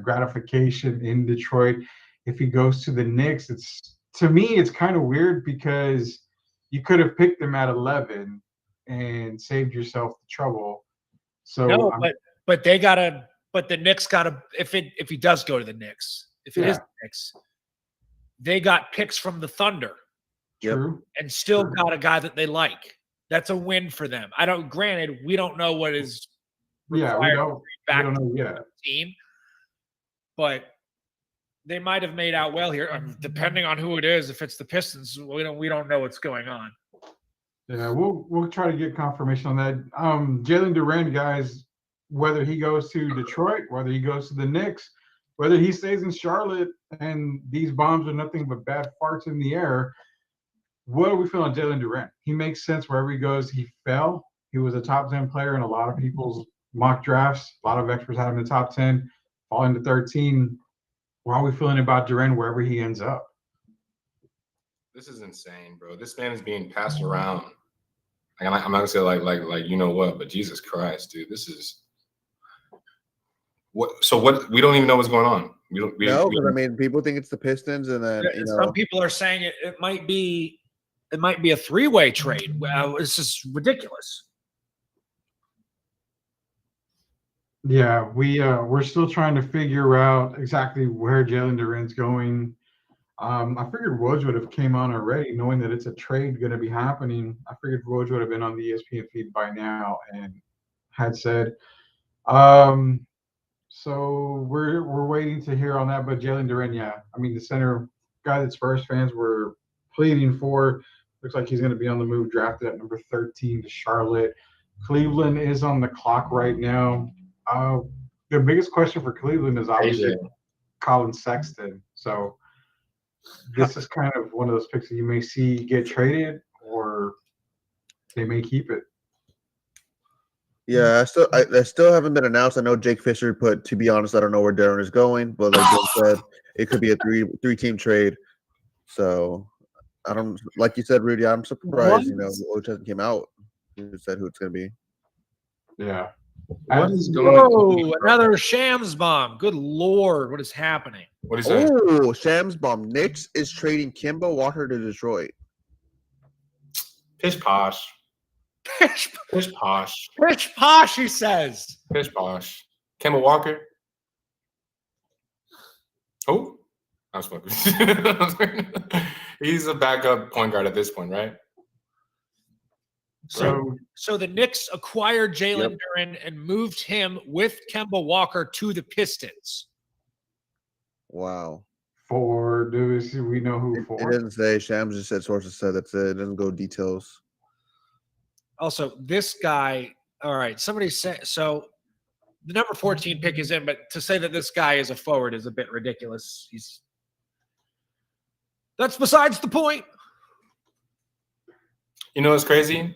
gratification in Detroit. If he goes to the Knicks, to me it's kind of weird, because you could have picked him at 11 and saved yourself the trouble. So No, but they gotta. But the Knicks gotta. If he does go to the Knicks, if it is the Knicks, they got picks from the Thunder. true. And still got a guy that they like. That's a win for them. Granted, we don't know what is Yeah, we required don't, to bring back know to yet. the team, but they might have made out well here. Depending on who it is, if it's the Pistons, we don't know what's going on. Yeah, we'll try to get confirmation on that. Jalen Duren, guys, whether he goes to Detroit, whether he goes to the Knicks, whether he stays in Charlotte, and these bombs are nothing but bad farts in the air, what do we feel on Jalen Duren? He makes sense wherever he goes. He fell. He was a top 10 player in a lot of people's mock drafts. A lot of experts had him in the top 10, falling to 13. How are we feeling about Duren wherever he ends up? This is insane, bro. This man is being passed around. I'm not gonna say like you know what, but Jesus Christ, dude, this is what. So what? We don't even know what's going on. No, because I mean, people think it's the Pistons, and then Some people are saying it might be a three-way trade. Well, this is ridiculous. Yeah, we're still trying to figure out exactly where Jalen Duren's going. I figured Woj would have came on already, knowing that it's a trade going to be happening. I figured Woj would have been on the ESPN feed by now and had said. So we're waiting to hear on that. But Jalen Duren, yeah, I mean, the center guy that Spurs fans were pleading for, looks like he's going to be on the move, drafted at number 13 to Charlotte. Cleveland is on the clock right now. The biggest question for Cleveland is obviously Colin Sexton. So this is kind of one of those picks that you may see get traded, or they may keep it. Yeah, I still haven't been announced. I know Jake Fisher put, to be honest, I don't know where Darren is going, but like Jake said, it could be a three-team trade. So I don't, like you said, Rudy, I'm surprised, Woj hasn't came out and said who it's going to be. Yeah. What is going on? Whoa, another Shams bomb. Good Lord, what is happening? What is that? Oh, Shams bomb. Knicks is trading Kemba Walker to Detroit. Pish posh. Pish Pish posh. posh, he says. Pish posh. Kemba Walker. Oh, I was fucking. He's a backup point guard at this point, right? So the Knicks acquired Jalen Duren and moved him with Kemba Walker to the Pistons. Wow. Do we know who for? It doesn't say. Shams just said sources said that's it. It doesn't go details. Also, this guy, all right, somebody said, so the number 14 pick is in, but to say that this guy is a forward is a bit ridiculous. That's besides the point. You know what's crazy?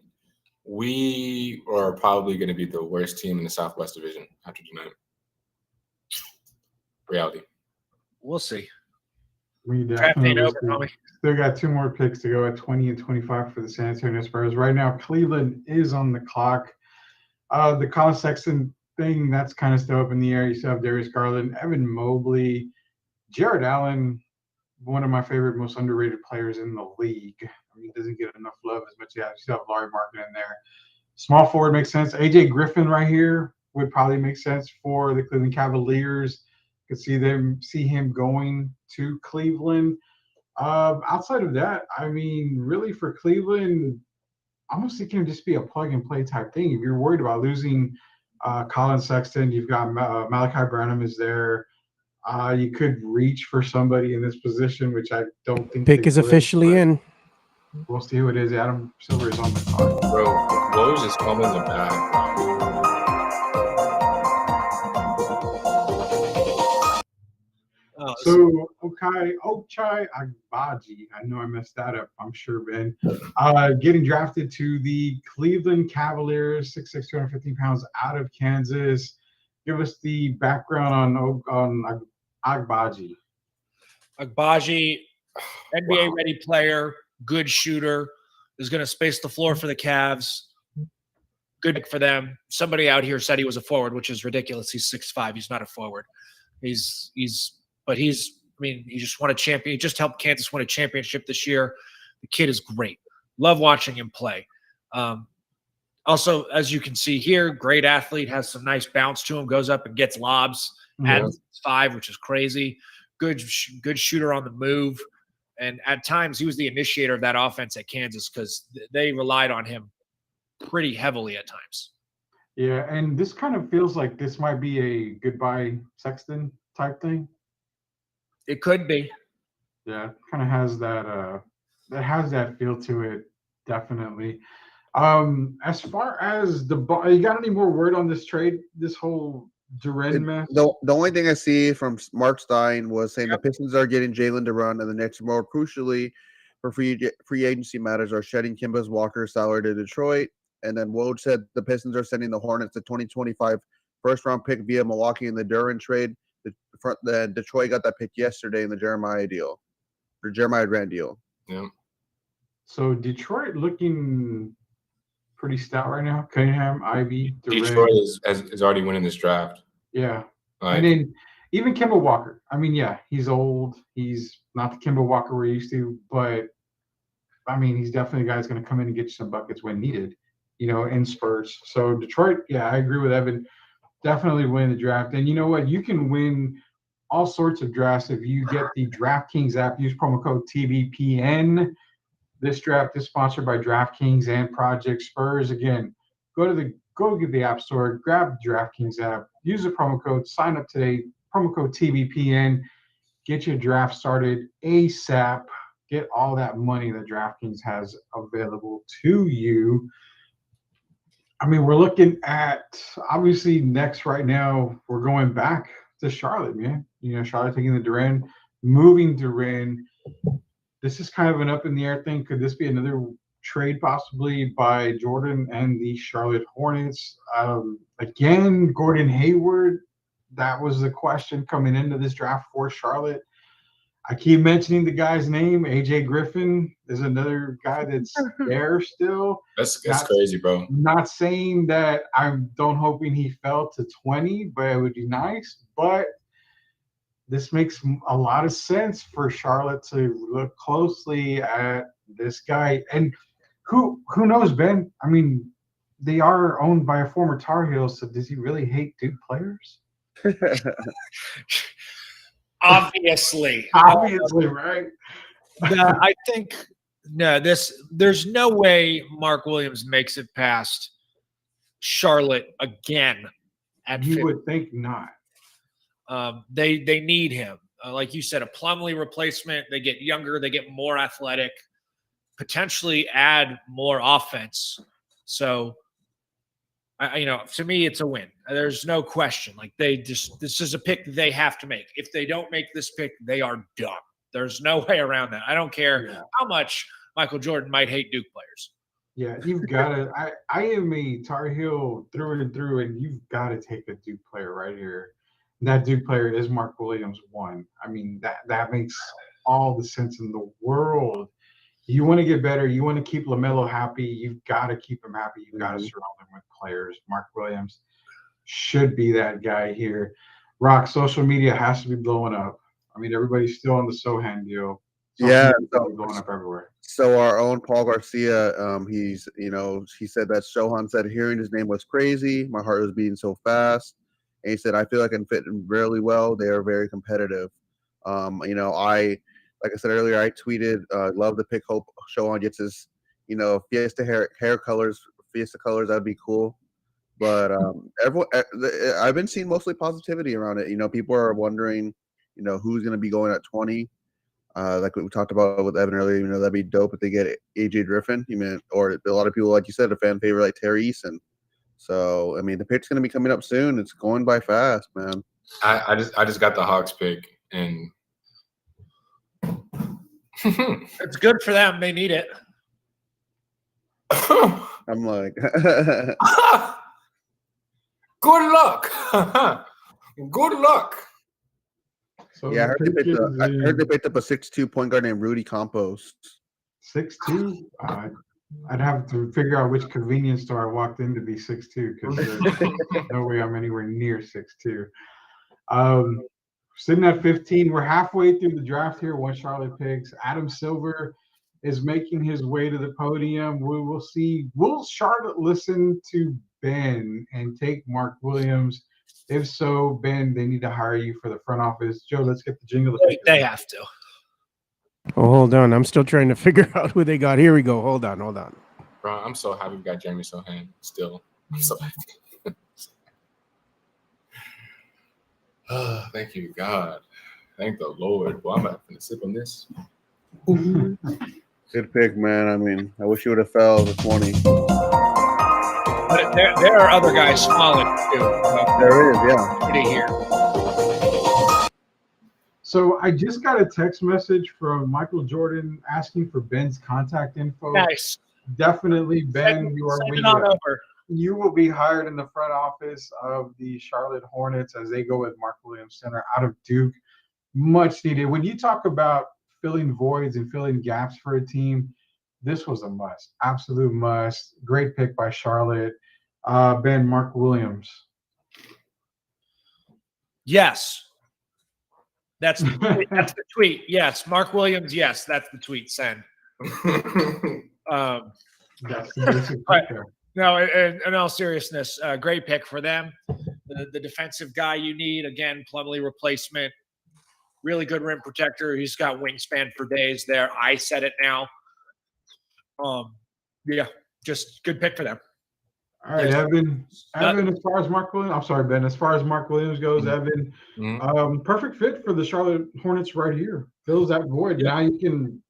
We are probably going to be the worst team in the Southwest Division after tonight. Reality. We'll see. We Draft ain't definitely over, homie. still got 2 more picks to go at 20 and 25 for the San Antonio Spurs. Right now, Cleveland is on the clock. The Colin Sexton thing, that's kind of still up in the air. You still have Darius Garland, Evan Mobley, Jared Allen, one of my favorite, most underrated players in the league. I mean, he doesn't get enough love as much as you still have Larry Markin in there. Small forward makes sense. AJ Griffin right here. would probably make sense for the Cleveland Cavaliers. Could see him going to Cleveland. Outside of that, I mean, really for Cleveland, I almost think it can just be a plug and play type thing. If you're worried about losing Colin Sexton, you've got Malachi Branham is there. You could reach for somebody in this position, which I don't think Pick they is would, officially but in. We'll see who it is. Adam Silver is on the clock. Bro, Woj is fumbling the bag, bro. So Ochai Agbaji, I know I messed that up, I'm sure, Ben. Getting drafted to the Cleveland Cavaliers, 6'6", 215 pounds, out of Kansas. Give us the background on Agbaji. Agbaji, NBA ready player, good shooter, is going to space the floor for the Cavs. Good for them. Somebody out here said he was a forward, which is ridiculous. He's 6'5". He's not a forward. He just won a champion. He just helped Kansas win a championship this year. The kid is great. Love watching him play. Also, as you can see here, great athlete, has some nice bounce to him, goes up and gets lobs at 5, which is crazy. Good shooter on the move. And at times, he was the initiator of that offense at Kansas because they relied on him pretty heavily at times. Yeah, and this kind of feels like this might be a goodbye Sexton type thing. It could be. Yeah, kind of has that feel to it, definitely. As far as you got any more word on this trade, this whole Duren mess? The only thing I see from Mark Stein was saying the Pistons are getting Jalen Duren, and the Knicks, more crucially, for free agency matters, are shedding Kemba Walker's salary to Detroit. And then Woj said the Pistons are sending the Hornets the 2025 first-round pick via Milwaukee in the Duren trade. The Detroit got that pick yesterday in the Jeremiah Grant deal. Yeah. So Detroit looking pretty stout right now. Cunningham, Ivy, Duren. Detroit is already winning this draft. Yeah. Like, and then even Kemba Walker. I mean, yeah, he's old. He's not the Kemba Walker we're used to, but I mean, he's definitely a guy that's going to come in and get you some buckets when needed, in spurts. So Detroit, yeah, I agree with Evan. Definitely win the draft. And you know what? You can win all sorts of drafts if you get the DraftKings app. Use promo code TBPN. This draft is sponsored by DraftKings and Project Spurs. Again, go get the app store, grab the DraftKings app, use the promo code, sign up today, promo code TBPN, get your draft started ASAP, get all that money that DraftKings has available to you. I mean, we're looking at, obviously, next right now, we're going back to Charlotte, man. Charlotte taking the Duren, moving Duren. This is kind of an up in the air thing. Could this be another trade possibly by Jordan and the Charlotte Hornets? Again, Gordon Hayward, that was the question coming into this draft for Charlotte. I keep mentioning the guy's name. AJ Griffin is another guy that's there still. That's crazy, bro. Not saying that I'm hoping he fell to 20, but it would be nice. But this makes a lot of sense for Charlotte to look closely at this guy. And who knows, Ben? I mean, they are owned by a former Tar Heel, so does he really hate Duke players? Obviously, right? No, I think there's no way Mark Williams makes it past Charlotte again. You would think not. They need him. Like you said, a Plumlee replacement. They get younger. They get more athletic. Potentially add more offense. So, to me, it's a win. There's no question. Like this is a pick they have to make. If they don't make this pick, they are done. There's no way around that. I don't care how much Michael Jordan might hate Duke players. Yeah, you've got to. I am a Tar Heel through and through, and you've got to take a Duke player right here. And that Duke player is Mark Williams 1. I mean, that makes all the sense in the world. You want to get better. You want to keep LaMelo happy. You've got to keep him happy. You've got to surround him with players. Mark Williams should be that guy here. Rock, social media has to be blowing up. I mean, everybody's still on the Sochan deal. Yeah, going up everywhere. So our own Paul Garcia, he said that Sochan said hearing his name was crazy. My heart was beating so fast. And he said, I feel like I'm fitting really well. They are very competitive. Like I said earlier, I tweeted, love the pick. Hope Sochan gets his, Fiesta hair colors, Fiesta colors. That'd be cool. But I've been seeing mostly positivity around it. People are wondering, who's going to be going at 20. Like we talked about with Evan earlier, that'd be dope if they get AJ Griffin. Or a lot of people, like you said, a fan favorite like Terry Eason. So the pick's going to be coming up soon. It's going by fast, man. I just got the Hawks pick, and it's good for them. They need it. I'm like, good luck. Good luck. So yeah, I heard they picked up a 6'2" point guard named Rudy Campos. 6'2". I'd have to figure out which convenience store I walked in to be 6'2", because there's no way I'm anywhere near 6'2". Sitting at 15, we're halfway through the draft here. One Charlotte picks. Adam Silver is making his way to the podium. We will see. Will Charlotte listen to Ben and take Mark Williams? If so, Ben, they need to hire you for the front office. Joe, let's get the jingle. They have to. Oh, hold on. I'm still trying to figure out who they got. Here we go. Hold on. Bro, I'm so happy we got Jeremy Sochan still. I'm so happy. Oh, thank you, God. Thank the Lord. Well, I'm about to sip on this. Good pick, man. I wish you would have fell to 20. But there are other guys smiling too. There is, yeah. Pretty here. So I just got a text message from Michael Jordan asking for Ben's contact info. Nice. Definitely, Ben, you will be hired in the front office of the Charlotte Hornets as they go with Mark Williams, center out of Duke. Much needed. When you talk about filling voids and filling gaps for a team, this was a must. Absolute must. Great pick by Charlotte. Ben, Mark Williams. Yes. That's the tweet. Yes. Mark Williams, yes. That's the tweet. Send. That's the basic pick there. No, in all seriousness, great pick for them. The defensive guy you need, again, Plumlee replacement. Really good rim protector. He's got wingspan for days there. I said it now. Yeah, just good pick for them. All right, Evan, as far as Mark Williams, I'm sorry, Ben, as far as Mark Williams goes, Evan, perfect fit for the Charlotte Hornets right here. Fills that void. Now you can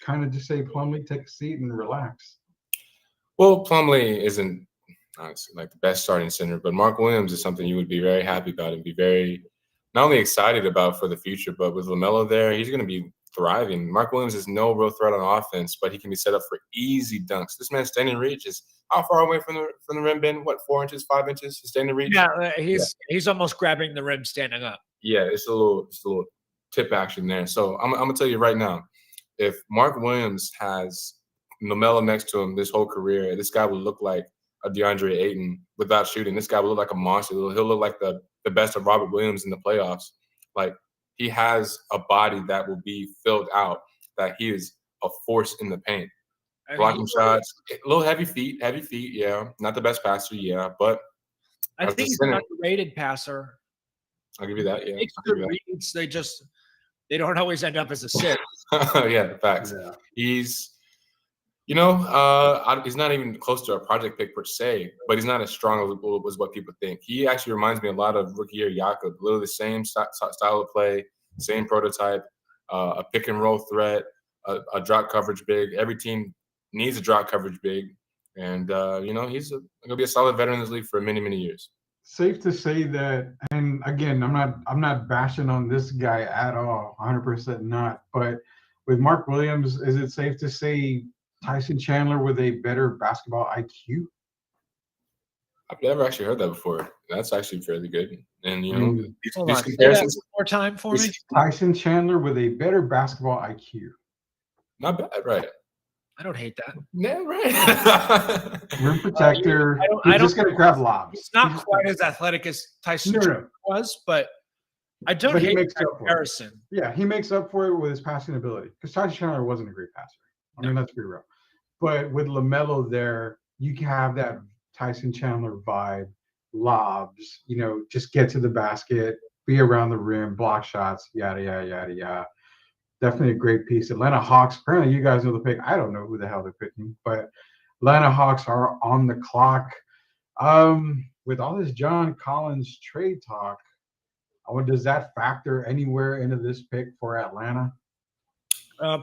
kind of just say, Plumlee, take a seat and relax. Well, Plumlee isn't honestly like the best starting center, but Mark Williams is something you would be very happy about and be very not only excited about for the future, but with LaMelo there, he's going to be thriving. Mark Williams is no real threat on offense, but he can be set up for easy dunks. This man's standing reach is how far away from the rim, Ben? What, 4 inches, 5 inches? His standing reach? Yeah, he's almost grabbing the rim standing up. Yeah, it's a little tip action there. So I'm gonna tell you right now, if Mark Williams has LaMelo next to him this whole career, this guy will look like a DeAndre Ayton without shooting. This guy will look like a monster. He'll look like the best of Robert Williams in the playoffs. Like, he has a body that will be filled out, that he is a force in the paint. Blocking shots, a little heavy feet, yeah. Not the best passer, yeah. But I think he's an underrated passer. I'll give you that, yeah. Makes good reads. They don't always end up as assists. Yeah, facts. Yeah. He's he's not even close to a project pick per se, but he's not as strong as what people think. He actually reminds me a lot of rookie year Jakob. Literally the same style of play, same prototype, a pick and roll threat, a drop coverage big. Every team needs a drop coverage big, and he's going to be a solid veteran in this league for many, many years. Safe to say that, and again, I'm not bashing on this guy at all, 100% not. But with Mark Williams, is it safe to say Tyson Chandler with a better basketball IQ? I've never actually heard that before. That's actually fairly good. And these comparisons. Say that one more time for me. Tyson Chandler with a better basketball IQ. Not bad, right? I don't hate that. Yeah, right. Rim protector. He's just going to grab lobs. He's not quite as athletic as Tyson was, but I don't But he hate makes that up for it. comparison. Yeah, he makes up for it with his passing ability. Because Tyson Chandler wasn't a great passer. I mean, let's be real. But with LaMelo there, you can have that Tyson Chandler vibe, lobs, just get to the basket, be around the rim, block shots, yada, yada, yada, yada. Definitely a great piece. Atlanta Hawks, apparently you guys know the pick. I don't know who the hell they're picking, but Atlanta Hawks are on the clock. With all this John Collins trade talk, does that factor anywhere into this pick for Atlanta?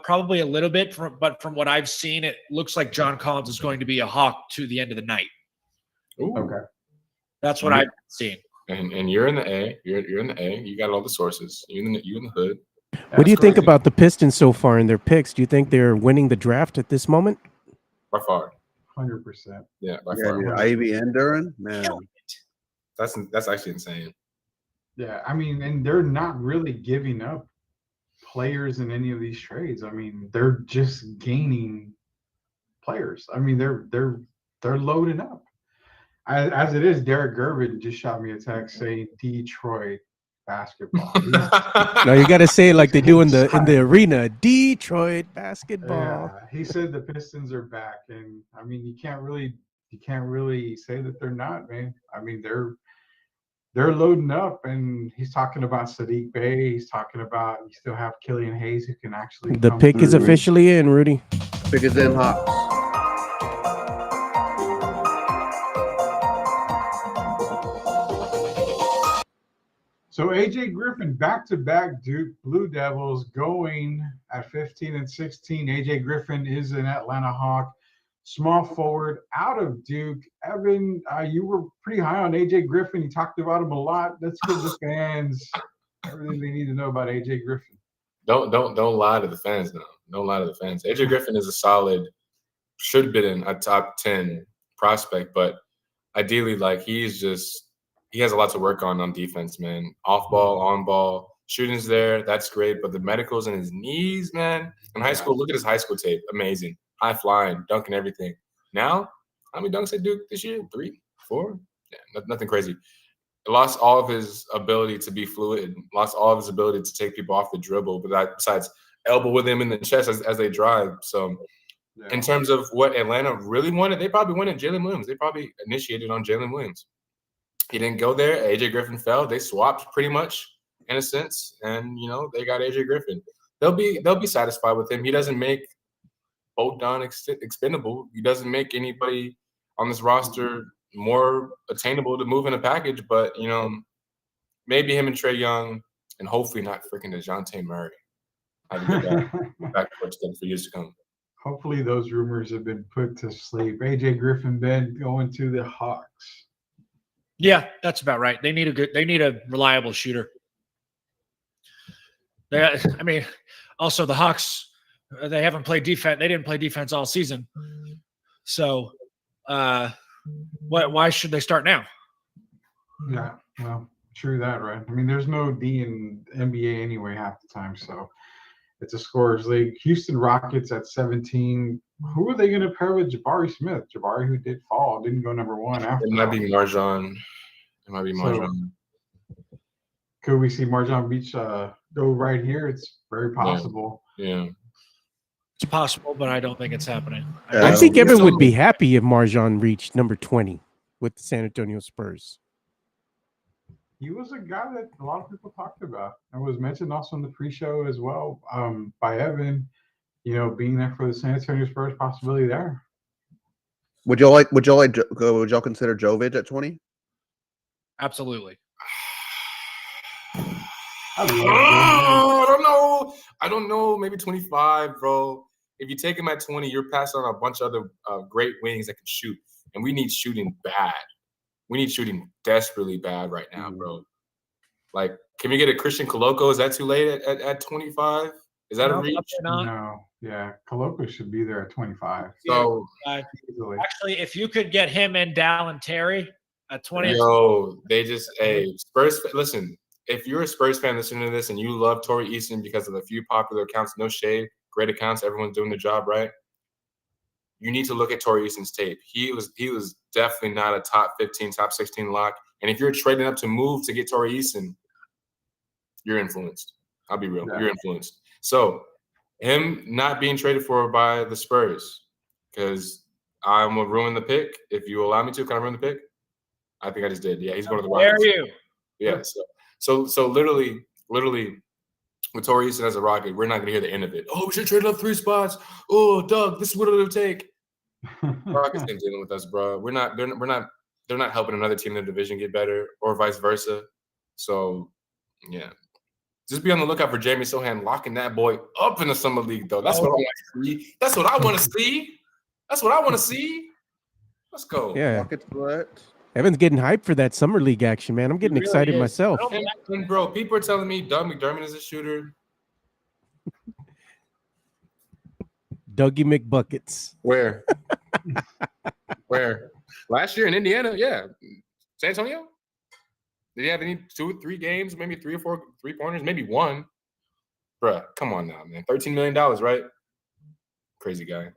Probably a little bit, but from what I've seen, it looks like John Collins is going to be a Hawk to the end of the night. Ooh. Okay. That's what I've seen. And you're in the A. You're in the A. You got all the sources. You in the hood. What do you think crazy. about the Pistons so far in their picks? Do you think they're winning the draft at this moment? By far. 100%. Yeah, by Yeah, far. dude, Ivy and Duran, man. That's actually insane. Yeah, I mean, and they're not really giving up players in any of these trades. I mean, they're just gaining players. I mean, they're loading up. As it is, Derek Gervin just shot me a text saying Detroit basketball. No, you got to say it like they do in the arena. Detroit basketball. Yeah, he said the Pistons are back, and I mean, you can't really say that they're not, man. I mean, they're loading up, and he's talking about Sadiq Bey. He's talking about you still have Killian Hayes who can actually. The come pick is through. officially in, Rudy. Pick is in, Hawks. So AJ Griffin back-to-back Duke Blue Devils going at 15 and 16. AJ Griffin is an Atlanta Hawk, small forward out of Duke. Evan, you were pretty high on AJ Griffin. You talked about him a lot. Let's give the fans everything they need to know about AJ Griffin. Don't lie to the fans now. Don't lie to the fans. AJ Griffin is a solid, should have been a top 10 prospect, but ideally, like he has a lot to work on defense, man. Off ball, on ball, shooting's there. That's great. But the medicals in his knees, man. In high school, look at his high school tape. Amazing. High flying, dunking everything. Now, how many dunks at Duke this year? 3, 4? Yeah, nothing crazy. Lost all of his ability to be fluid. Lost all of his ability to take people off the dribble. But besides elbow with him in the chest as they drive. So in terms of what Atlanta really wanted, they probably wanted Jalen Williams. They probably initiated on Jalen Williams. He didn't go there. AJ Griffin fell. They swapped pretty much in a sense, and they got AJ Griffin. They'll be satisfied with him. He doesn't make Bogdan expendable. He doesn't make anybody on this roster more attainable to move in a package. But maybe him and Trae Young, and hopefully not freaking DeJounte Murray. I can get that back for years to come. Hopefully those rumors have been put to sleep. AJ Griffin going to the Hawks. Yeah, that's about right. They need a reliable shooter. Also the Hawks, they haven't played defense. They didn't play defense all season. So, why should they start now? Yeah, well, true that, right? I mean, there's no D in NBA anyway half the time, so it's a scorers league. Houston Rockets at 17. Who are they going to pair with Jabari Smith? Jabari, who did fall, didn't go number 1 after. It might be Marjon. So, could we see Marjon Beach go right here? It's very possible. Yeah. It's possible, but I don't think it's happening. I think Evan would be happy if Marjon reached number 20 with the San Antonio Spurs. He was a guy that a lot of people talked about. And was mentioned also in the pre-show as well by Evan, being there for the San Antonio Spurs possibility there. Would y'all consider Jovic at 20? Absolutely. I don't know. Maybe 25, bro. If you take him at 20, you're passing on a bunch of other great wings that can shoot. And we need shooting bad. We need shooting desperately bad right now, bro. Like, can we get a Christian Coloco? Is that too late at 25? Is that a reach? No. Yeah, Coloco should be there at 25. So actually, if you could get him and Dallin Terry at 20. Spurs. Listen, if you're a Spurs fan listening to this and you love Torrey Eason because of the few popular accounts, no shade, great accounts, everyone's doing their job right. You need to look at Torrey Eason's tape. He was definitely not a top 15, top 16 lock. And if you're trading up to move to get Torrey Eason, you're influenced. I'll be real. Yeah. You're influenced. So him not being traded for by the Spurs, because I'm gonna ruin the pick. If you allow me to, can I ruin the pick? I think I just did. Yeah, he's going to the Dare Rockets. you? Yeah. So literally, with Torrey Eason as a Rocket, we're not gonna hear the end of it. Oh, we should trade up 3 spots. Oh, Doug, this is what it'll take. Rockets ain't dealing with us, bro. They're not helping another team in the division get better, or vice versa. So, yeah. Just be on the lookout for Jeremy Sochan locking that boy up in the summer league, though. That's what I want to see. That's what I want to see. That's what I want to see. Let's go. Yeah. Rockets threat. Evan's getting hyped for that summer league action, man. I'm getting He really excited is. myself. And bro, people are telling me Doug McDermott is a shooter. Dougie McBuckets. Where? Where? Last year in Indiana, yeah. San Antonio? Did he have any 2 or 3 games, maybe 3 or 4 3-pointers, maybe 1? Bruh, come on now, man. $13 million, right? Crazy guy.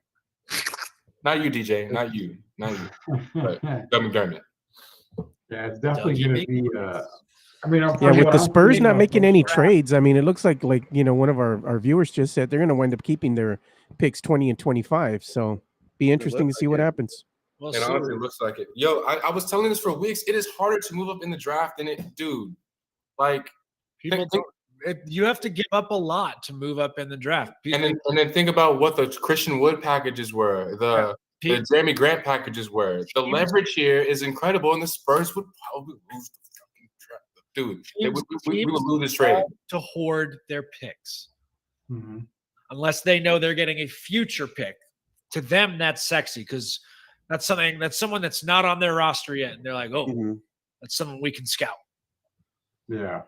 Not you, DJ. Not you. Not you. But Doug McDermott. Yeah, it's definitely going to be. I mean, Yeah, with the Spurs not making any trades, I mean, it looks like one of our viewers just said they're going to wind up keeping their picks 20 and 25. So be interesting to see what happens. Well, It honestly looks like it. Yo, I was telling this for weeks. It is harder to move up in the draft than it, dude. Like, you have to give up a lot to move up in the draft. and then think about what the Christian Wood packages were, the Jeremy Grant packages were. The leverage here is incredible, and the Spurs would probably lose the fucking draft. Dude, we would lose this trade. To hoard their picks. Mm-hmm. Unless they know they're getting a future pick. To them, that's sexy because that's someone that's not on their roster yet. And they're like, oh, that's someone we can scout. Yeah.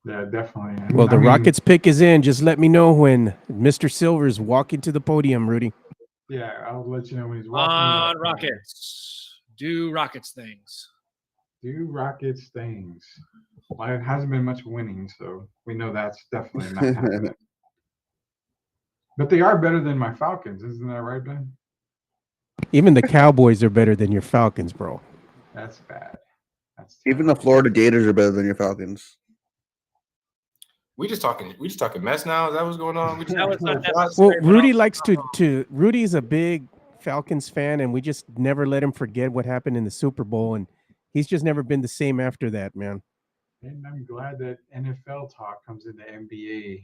Yeah, definitely. Well, the Rockets pick is in. Just let me know when Mr. Silver's walking to the podium, Rudy. Yeah, I'll let you know when he's walking. On Rockets. Do Rockets things. Do Rockets things. Well, it hasn't been much winning, so we know that's definitely not happening. But they are better than my Falcons, isn't that right, Ben? Even the Cowboys are better than your Falcons, bro. That's bad. That's Even the Florida Gators are better than your Falcons. We just talking mess now. Is that what's going on? Well, Rudy likes to. Rudy's a big Falcons fan, and we just never let him forget what happened in the Super Bowl, and he's just never been the same after that, man. And I'm glad that NFL talk comes into NBA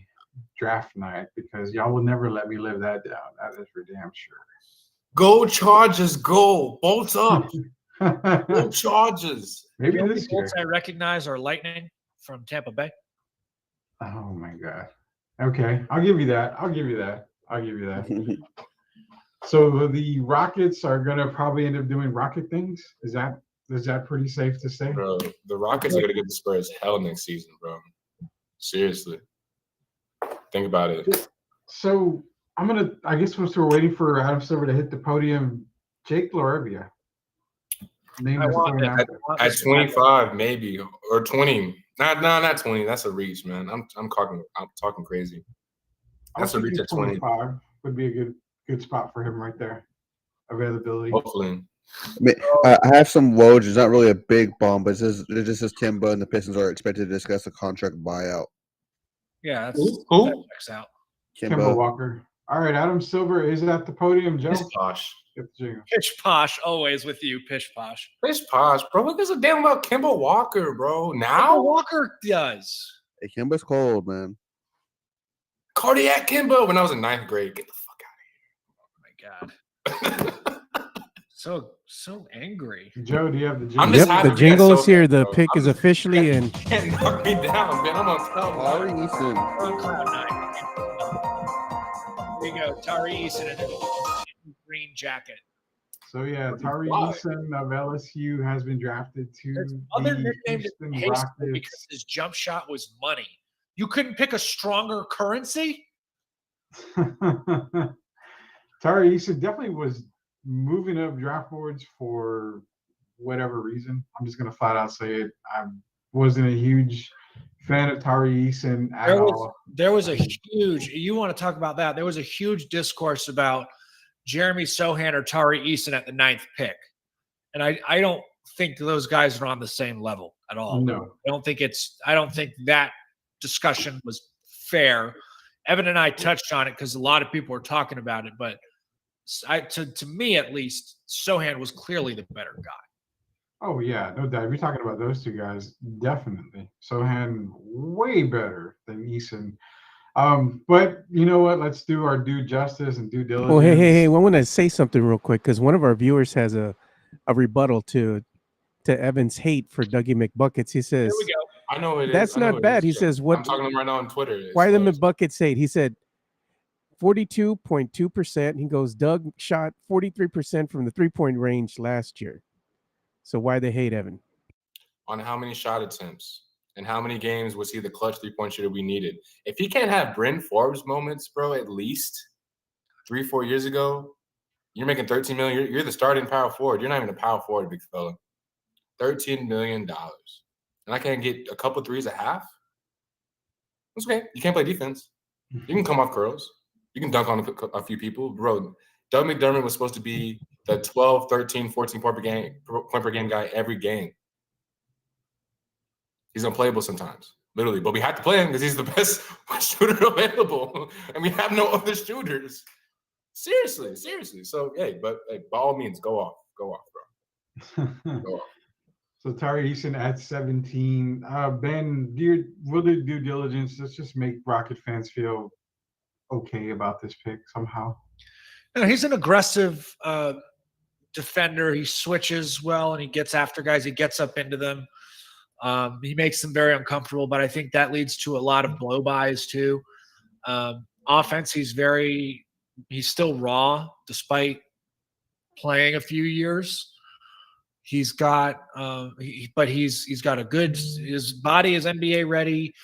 draft night because y'all will never let me live that down. That is for damn sure. Go Chargers, go. Bolts up. Go Chargers. Maybe this year. Bolts I recognize are Lightning from Tampa Bay. Oh my God. Okay. I'll give you that. So the Rockets are gonna probably end up doing Rocket things. Is that pretty safe to say? Bro, the Rockets are gonna give the Spurs hell next season, bro. Seriously. Think about it. So I guess once we're waiting for Adam Silver to hit the podium, Jake Laravia. At 25, maybe, or 20. Not 20. That's a reach, man. I'm talking crazy. That's a reach at 20. Would be a good spot for him right there. Availability. Hopefully. I have some Woj. It's not really a big bomb, but it just says Timba and the Pistons are expected to discuss a contract buyout. Yeah, who? That checks out. Kemba Walker. All right, Adam Silver is at the podium. Joe. Pish Posh. Pish Posh, always with you, Pish Posh. Pish Posh, bro. What gives a damn about Kemba Walker, bro? Now? Kemba Walker does. Hey, Kemba's cold, man. Cardiac Kemba when I was in 9th grade. Get the fuck out of here. Oh, my God. So angry. Joe, do you have the jingle? Yep, the jingle is here. The pick is officially in. Can't knock me down, man. I'm on top. Tari Eason. There you go, Tari Eason in a green jacket. So yeah, Tari Eason of LSU has been drafted to the Houston Rockets because his jump shot was money. You couldn't pick a stronger currency? Tari Eason definitely was moving up draft boards for whatever reason. I'm just going to flat out say it. I wasn't a huge fan of Tari Eason at all. There was a huge – you want to talk about that. There was a huge discourse about Jeremy Sochan or Tari Eason at the 9th pick. And I don't think those guys are on the same level at all. No. I don't think that discussion was fair. Evan and I touched on it because a lot of people were talking about it, but to me at least, Sochan was clearly the better guy. Oh yeah, no doubt. If you're talking about those two guys, definitely. Sochan way better than Eason. But you know what? Let's do our due justice and due diligence. Oh, hey! I want to say something real quick because one of our viewers has a rebuttal to Evan's hate for Dougie McBuckets. He says, Here we go. I know it is. That's I know not it bad. is, He Joe. says, "What? I'm talking to him right now on Twitter. Why the McBuckets hate?" He said, 42.2%. He goes, Doug shot 43% from the 3-point range last year. So why they hate Evan? On how many shot attempts and how many games was he the clutch 3-point shooter we needed? If he can't have Bryn Forbes moments, bro, at least 3-4 years ago, you're making $13 million. You're the starting power forward. You're not even a power forward, big fella. $13 million. And I can't get a couple threes a half? That's okay. You can't play defense. You can come off curls. You can dunk on a few people. Bro, Doug McDermott was supposed to be the 12, 13, 14 point per game guy every game. He's unplayable sometimes, literally. But we have to play him because he's the best shooter available. And we have no other shooters. Seriously. So, hey, by all means, go off, bro. Go off. So Tari Eason at 17. Ben, will do due diligence. Let's just make Rocket fans feel okay about this pick somehow. He's an aggressive defender. He switches well and he gets after guys. He gets up into them. He makes them very uncomfortable, but I think that leads to a lot of blow-bys too. Offense, he's still raw despite playing a few years. He's got, he's got his body is NBA ready.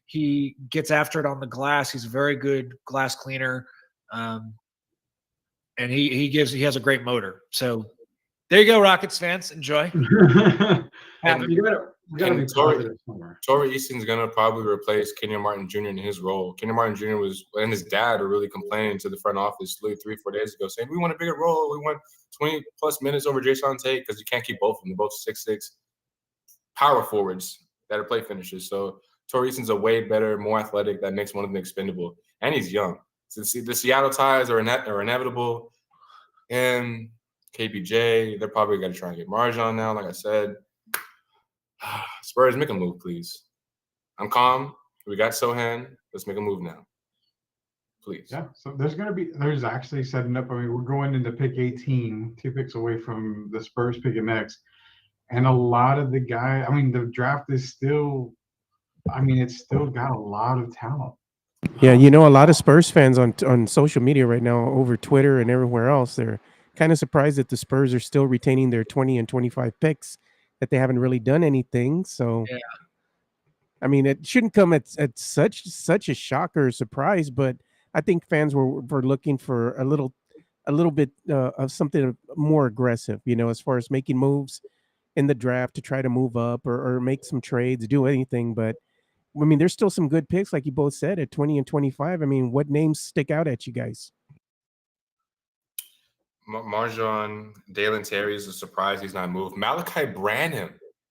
He gets after it on the glass. He's a very good glass cleaner. And he has a great motor. So there you go, Rockets fans. Enjoy. You gotta be positive somewhere. Torrey Easton's gonna probably replace Kenyon Martin Jr. in his role. Kenyon Martin Jr. and his dad were really complaining to the front office 3-4 days ago, saying we want a bigger role. We want 20 plus minutes over Jason Tate because you can't keep both of them. They're both 6'6" power forwards that are play finishers. So Torrey Easton's a way better, more athletic. That makes one of them expendable, and he's young. So the Seattle ties are inevitable. And KPJ, they're probably gonna try and get Marjan now. Like I said. Spurs, make a move, please. I'm calm. We got Sochan. Let's make a move now. Please. Yeah, so there's actually setting up. I mean, we're going into pick 18, 2 picks away from the Spurs picking next. And a lot of the the draft is still, it's still got a lot of talent. Yeah, a lot of Spurs fans on social media right now, over Twitter and everywhere else, they're kind of surprised that the Spurs are still retaining their 20 and 25 picks, that they haven't really done anything. So, yeah. It shouldn't come at such a shocker or surprise, but I think fans were looking for a little bit of something more aggressive, as far as making moves in the draft to try to move up or make some trades, do anything. But there's still some good picks, like you both said, at 20 and 25. What names stick out at you guys? Marjan, Dalen Terry is a surprise he's not moved. Malachi Branham.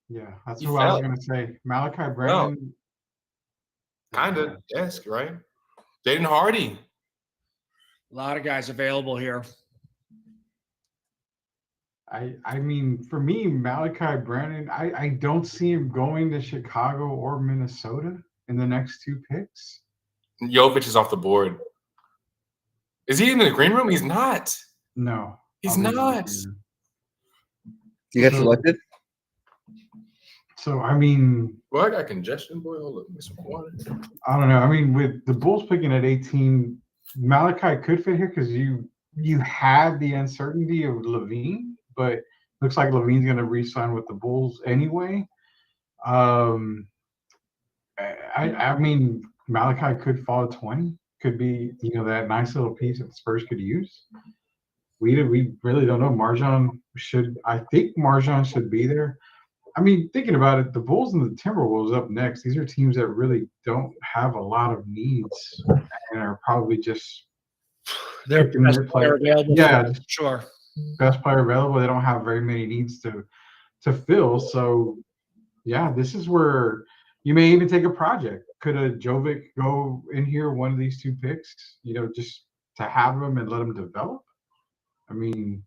Yeah, that's who I was going to say. Malachi Branham. Kind of, yes, right? Jaden Hardy. A lot of guys available here. For me, Malachi Branham, I don't see him going to Chicago or Minnesota in the next 2 picks. Jovic is off the board. Is he in the green room? He's not. No. He's not. You got selected? So, well, I got congestion, boy. Hold up. Get some water. I don't know. With the Bulls picking at 18, Malachi could fit here because you had the uncertainty of Levine, but looks like Levine's going to re-sign with the Bulls anyway. Malachi could fall to 20. Could be, that nice little piece that the Spurs could use. We really don't know. I think Marjan should be there. Thinking about it, the Bulls and the Timberwolves up next. These are teams that really don't have a lot of needs and are probably just their best player available. Yeah, sure. Best player available. They don't have very many needs to fill. So, yeah, this is where You may even take a project. Could a Jovic go in here, one of these two picks, just to have him and let him develop? I mean,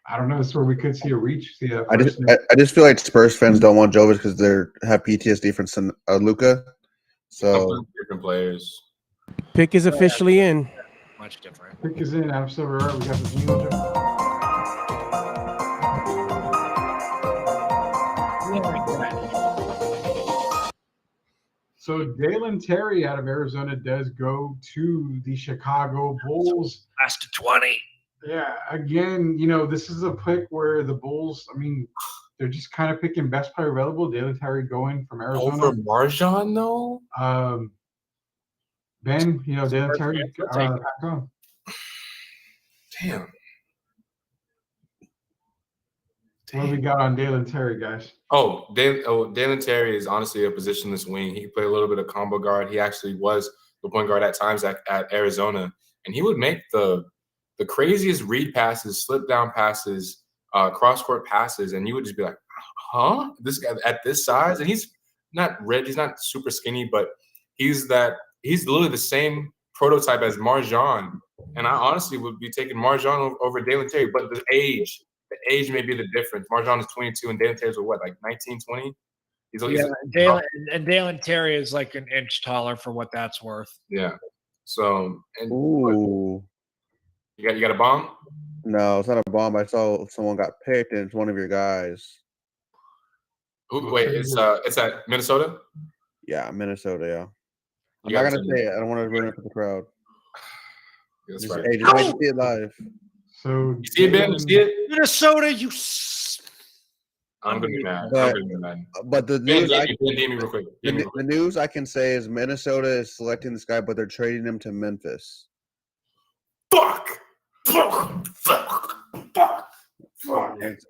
I don't know. This is where we could see a reach. I just feel like Spurs fans don't want Jovic because they have PTSD from Luka. So different players. Pick is officially in. Much different. Pick is in. Adam Silver. We got the jingle. So Dalen Terry out of Arizona does go to the Chicago Bulls. Last to 20. Yeah, again, this is a pick where the Bulls, they're just kind of picking best player available. Dalen Terry going from Arizona. Over MarJon, though? Ben, Dalen Terry. Damn. What do we got on Dalen Terry, guys? Dalen Terry is honestly a positionless wing. He could play a little bit of combo guard. He actually was the point guard at times at Arizona. And he would make the craziest read passes, slip down passes, cross-court passes, and you would just be like, huh? This guy at this size? And he's not red. He's not super skinny, but he's literally the same prototype as MarJon. And I honestly would be taking MarJon over Dalen Terry, but the age may be the difference. MarJon is 22 and Dalen Terry is what, like 19, 20? Dalen Terry is like an inch taller for what that's worth. Yeah. So, ooh. You got a bomb? No, it's not a bomb. I saw someone got picked, and it's one of your guys. Ooh, wait, it's at Minnesota? Yeah, Minnesota, yeah. I'm You not got going to say it. I don't want to ruin it for the crowd. That's Just, right. hey, just wait to see it live. So You see it, Ben? You see it? Minnesota, I'm going to be mad. But the news, the news I can say is Minnesota is selecting this guy, but they're trading him to Memphis. Fuck!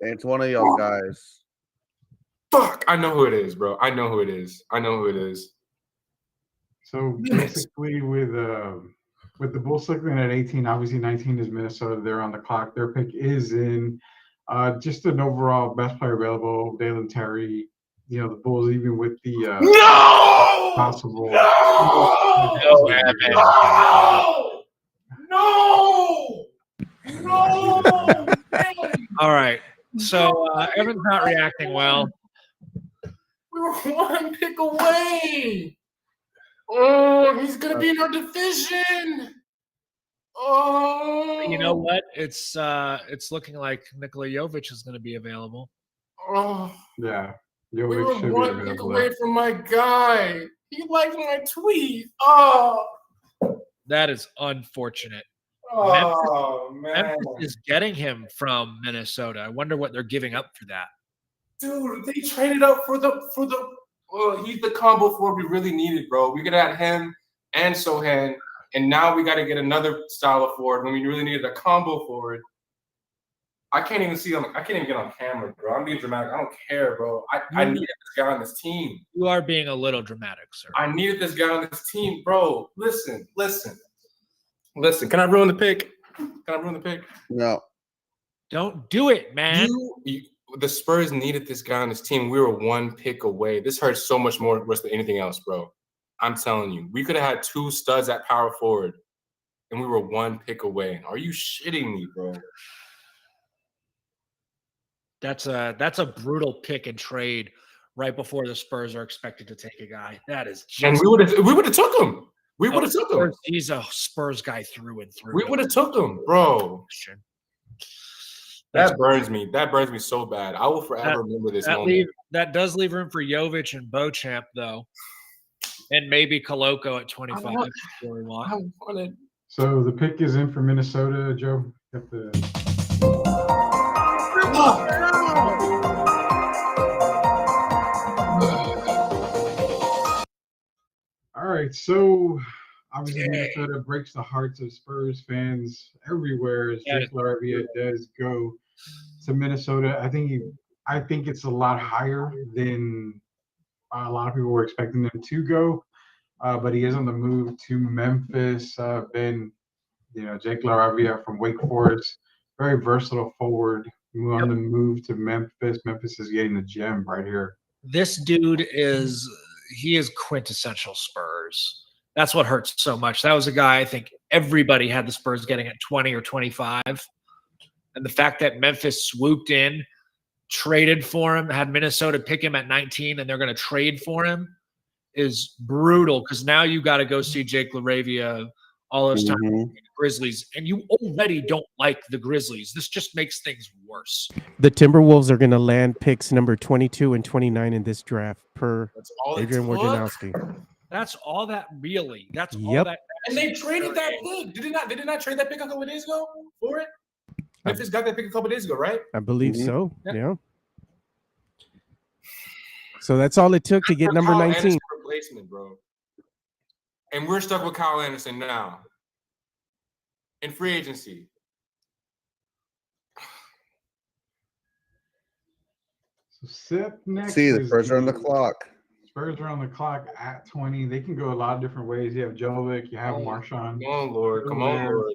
It's one of y'all guys. Fuck! I know who it is, bro. I know who it is. So basically, with the Bulls selecting at 18, obviously 19 is Minnesota. They're on the clock. Their pick is in. Just an overall best player available, Dalen Terry. The Bulls, even with the possible. No! All right. So Evan's not reacting well. We were one pick away. Oh, he's gonna be in our division. Oh, You know what? It's looking like Nikola Jovic is going to be available. Oh, Yeah. we were one pick away from my guy. He liked my tweet. That is unfortunate. Man. Memphis is getting him from Minnesota. I wonder what they're giving up for that. Dude, they traded up for the. He's the combo forward we really needed, bro. We could have had him and Sochan, and now we got to get another style of forward when we really needed a combo forward. I can't even see him. I can't even get on camera, bro. I'm being dramatic. I don't care, bro. I needed this guy on this team. You are being a little dramatic, sir. I needed this guy on this team, bro. Listen. Can I ruin the pick? No. Don't do it, man. The Spurs needed this guy on this team. We were one pick away. This hurts so much more worse than anything else, bro. I'm telling you. We could have had two studs at power forward, and we were one pick away. Are you shitting me, bro? That's a brutal pick and trade right before the Spurs are expected to take a guy. That is just, and we would have took him. We would have took him. He's a Spurs guy through and through. We would have took him, bro. That burns me. That burns me so bad. I will forever remember this moment. That does leave room for Jovic and Beauchamp, though, and maybe Koloko at 25. So the pick is in for Minnesota, Joe. Got All right, so obviously Minnesota breaks the hearts of Spurs fans everywhere as Jake LaRavia does go to Minnesota. I think it's a lot higher than a lot of people were expecting him to go, but he is on the move to Memphis. Jake LaRavia from Wake Forest, very versatile forward. On the move to Memphis. Memphis is getting the gem right here. This dude he is quintessential Spurs. That's what hurts so much. That was a guy I think everybody had the Spurs getting at 20 or 25. And the fact that Memphis swooped in, traded for him, had Minnesota pick him at 19, and they're going to trade for him is brutal because now you got to go see Jake LaRavia all those times with the Grizzlies, and you already don't like the Grizzlies. This just makes things worse. The Timberwolves are going to land picks number 22 and 29 in this draft per That's all Adrian Wojnarowski. That's all that really. That's all Yep. that. And they traded that pick. Did they not trade that pick a couple of days ago for it? Memphis got that pick a couple of days ago, right? I believe so. Yeah. Yeah. So that's all it took to get number Kyle 19. Anderson replacement, bro. And we're stuck with Kyle Anderson now. In free agency. So Seth next. See, the is Spurs are on the clock. Spurs are on the clock at 20. They can go a lot of different ways. You have Jovic, you have Marshawn. Come on, Lord. Come on, Lord.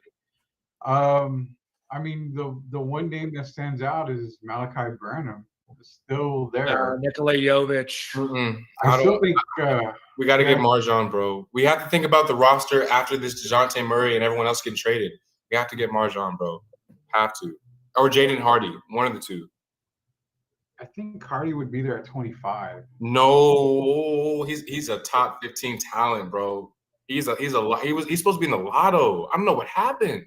I mean, the one name that stands out is Malachi Branham. It's still there. Nikola Jovic. I still think we got to get Marjan, bro. We have to think about the roster after this DeJounte Murray and everyone else getting traded. We have to get Marjan, bro. Have to. Or Jaden Hardy, one of the two. I think Hardy would be there at 25. No, he's a top 15 talent, bro. He's supposed to be in the lotto. I don't know what happened.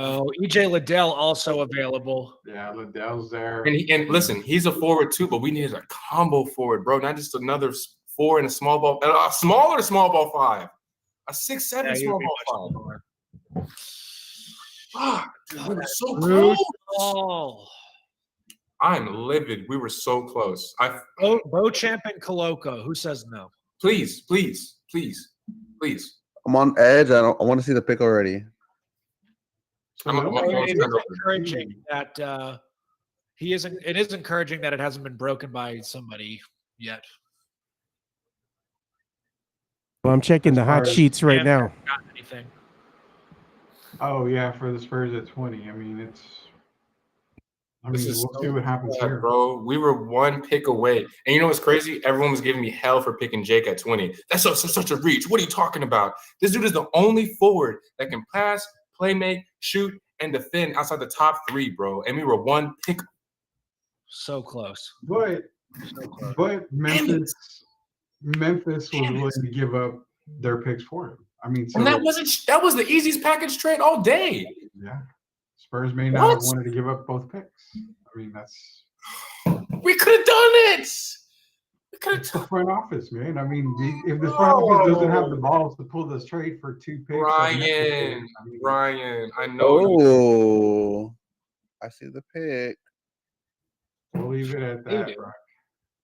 Oh, EJ Liddell also available. Yeah, Liddell's there. And listen, he's a forward too, but we need a combo forward, bro. Not just another 4 and a small ball, a smaller small ball 5, a 6'7" small ball 5. Fuck, dude, we were so close. I'm livid. We were so close. Beauchamp and Coloco. Who says no? Please. I'm on edge. I want to see the pick already. It is encouraging that it is encouraging that it hasn't been broken by somebody yet. Well, I'm checking the hot sheets right now. Got anything. Oh, yeah, for the Spurs at 20. I mean, we'll see what happens here. Bro. We were one pick away. And you know what's crazy? Everyone was giving me hell for picking Jake at 20. That's such a reach. What are you talking about? This dude is the only forward that can pass, play make, shoot, and defend outside the top 3, bro. And we were one pick. So close. But Memphis was willing to give up their picks for him. I mean, so, and that was the easiest package trade all day. Yeah. Spurs may not have wanted to give up both picks. I mean, that's we could have done it. It's the front office, man. I mean, if the front office doesn't have the balls to pull this trade for 2 picks, Ryan, I know. Oh, I see the pick. We'll leave it at that, Brock,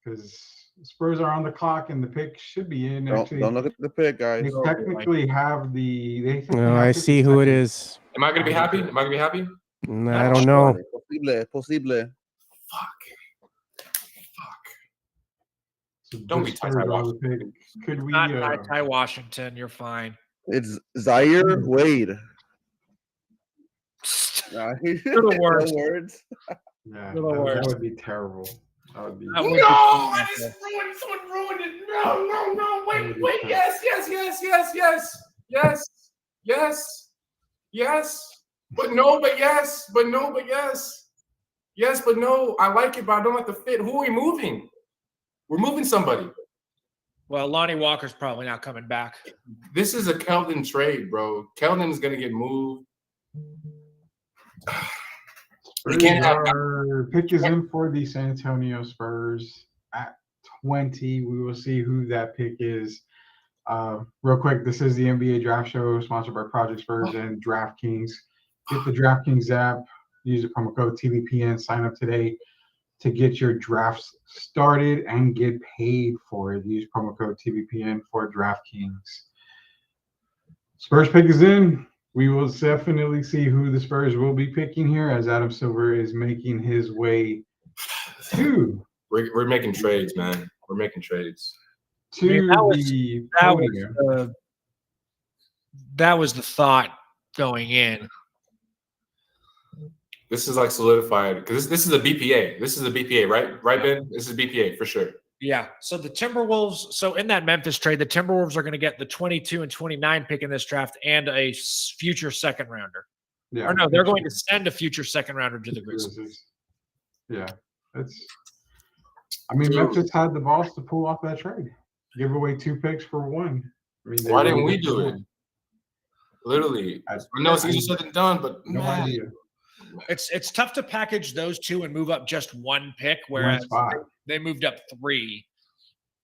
because Spurs are on the clock and the pick should be in. Actually, don't look at the pick, guys. They technically have the. I see who it is. Am I gonna be happy? I don't know. Possible. Fuck. So don't be Ty Washington. Could we? Not Ty Washington. You're fine. It's Zaire Wade. You're the worst. Words. Yeah, that would be terrible. That would be. I just ruined. Someone ruined it. No. Wait. Yes. But no. Yes, but no. I like it, but I don't like the fit. Who are we moving? We're moving somebody. Well, Lonnie Walker's probably not coming back. This is a Keldon trade, bro. Keldon is going to get moved. Pick is in for the San Antonio Spurs at 20. We will see who that pick is. Real quick, this is the NBA Draft Show sponsored by Project Spurs and DraftKings. Get the DraftKings app. Use the promo code TVPN. Sign up today to get your drafts started and get paid for it. Use promo code TVPN for DraftKings. Spurs pick is in. We will definitely see who the Spurs will be picking here as Adam Silver is making his way to. We're making trades, man. We're making trades. That was the thought going in. This is like solidified because this is a BPA. This is a BPA, right? Right, Ben? This is BPA for sure. Yeah. So the Timberwolves. So in that Memphis trade, the Timberwolves are going to get the 22 and 29 pick in this draft and a future second rounder. Yeah. Or no, they're going to send a future second rounder to the Grizzlies. Yeah. I mean, Memphis had the balls to pull off that trade. Give away 2 picks for 1. I mean, why didn't we do it? Literally. I know it's easier said than done, but no idea. It's tough to package those 2 and move up just 1 pick, whereas they moved up 3.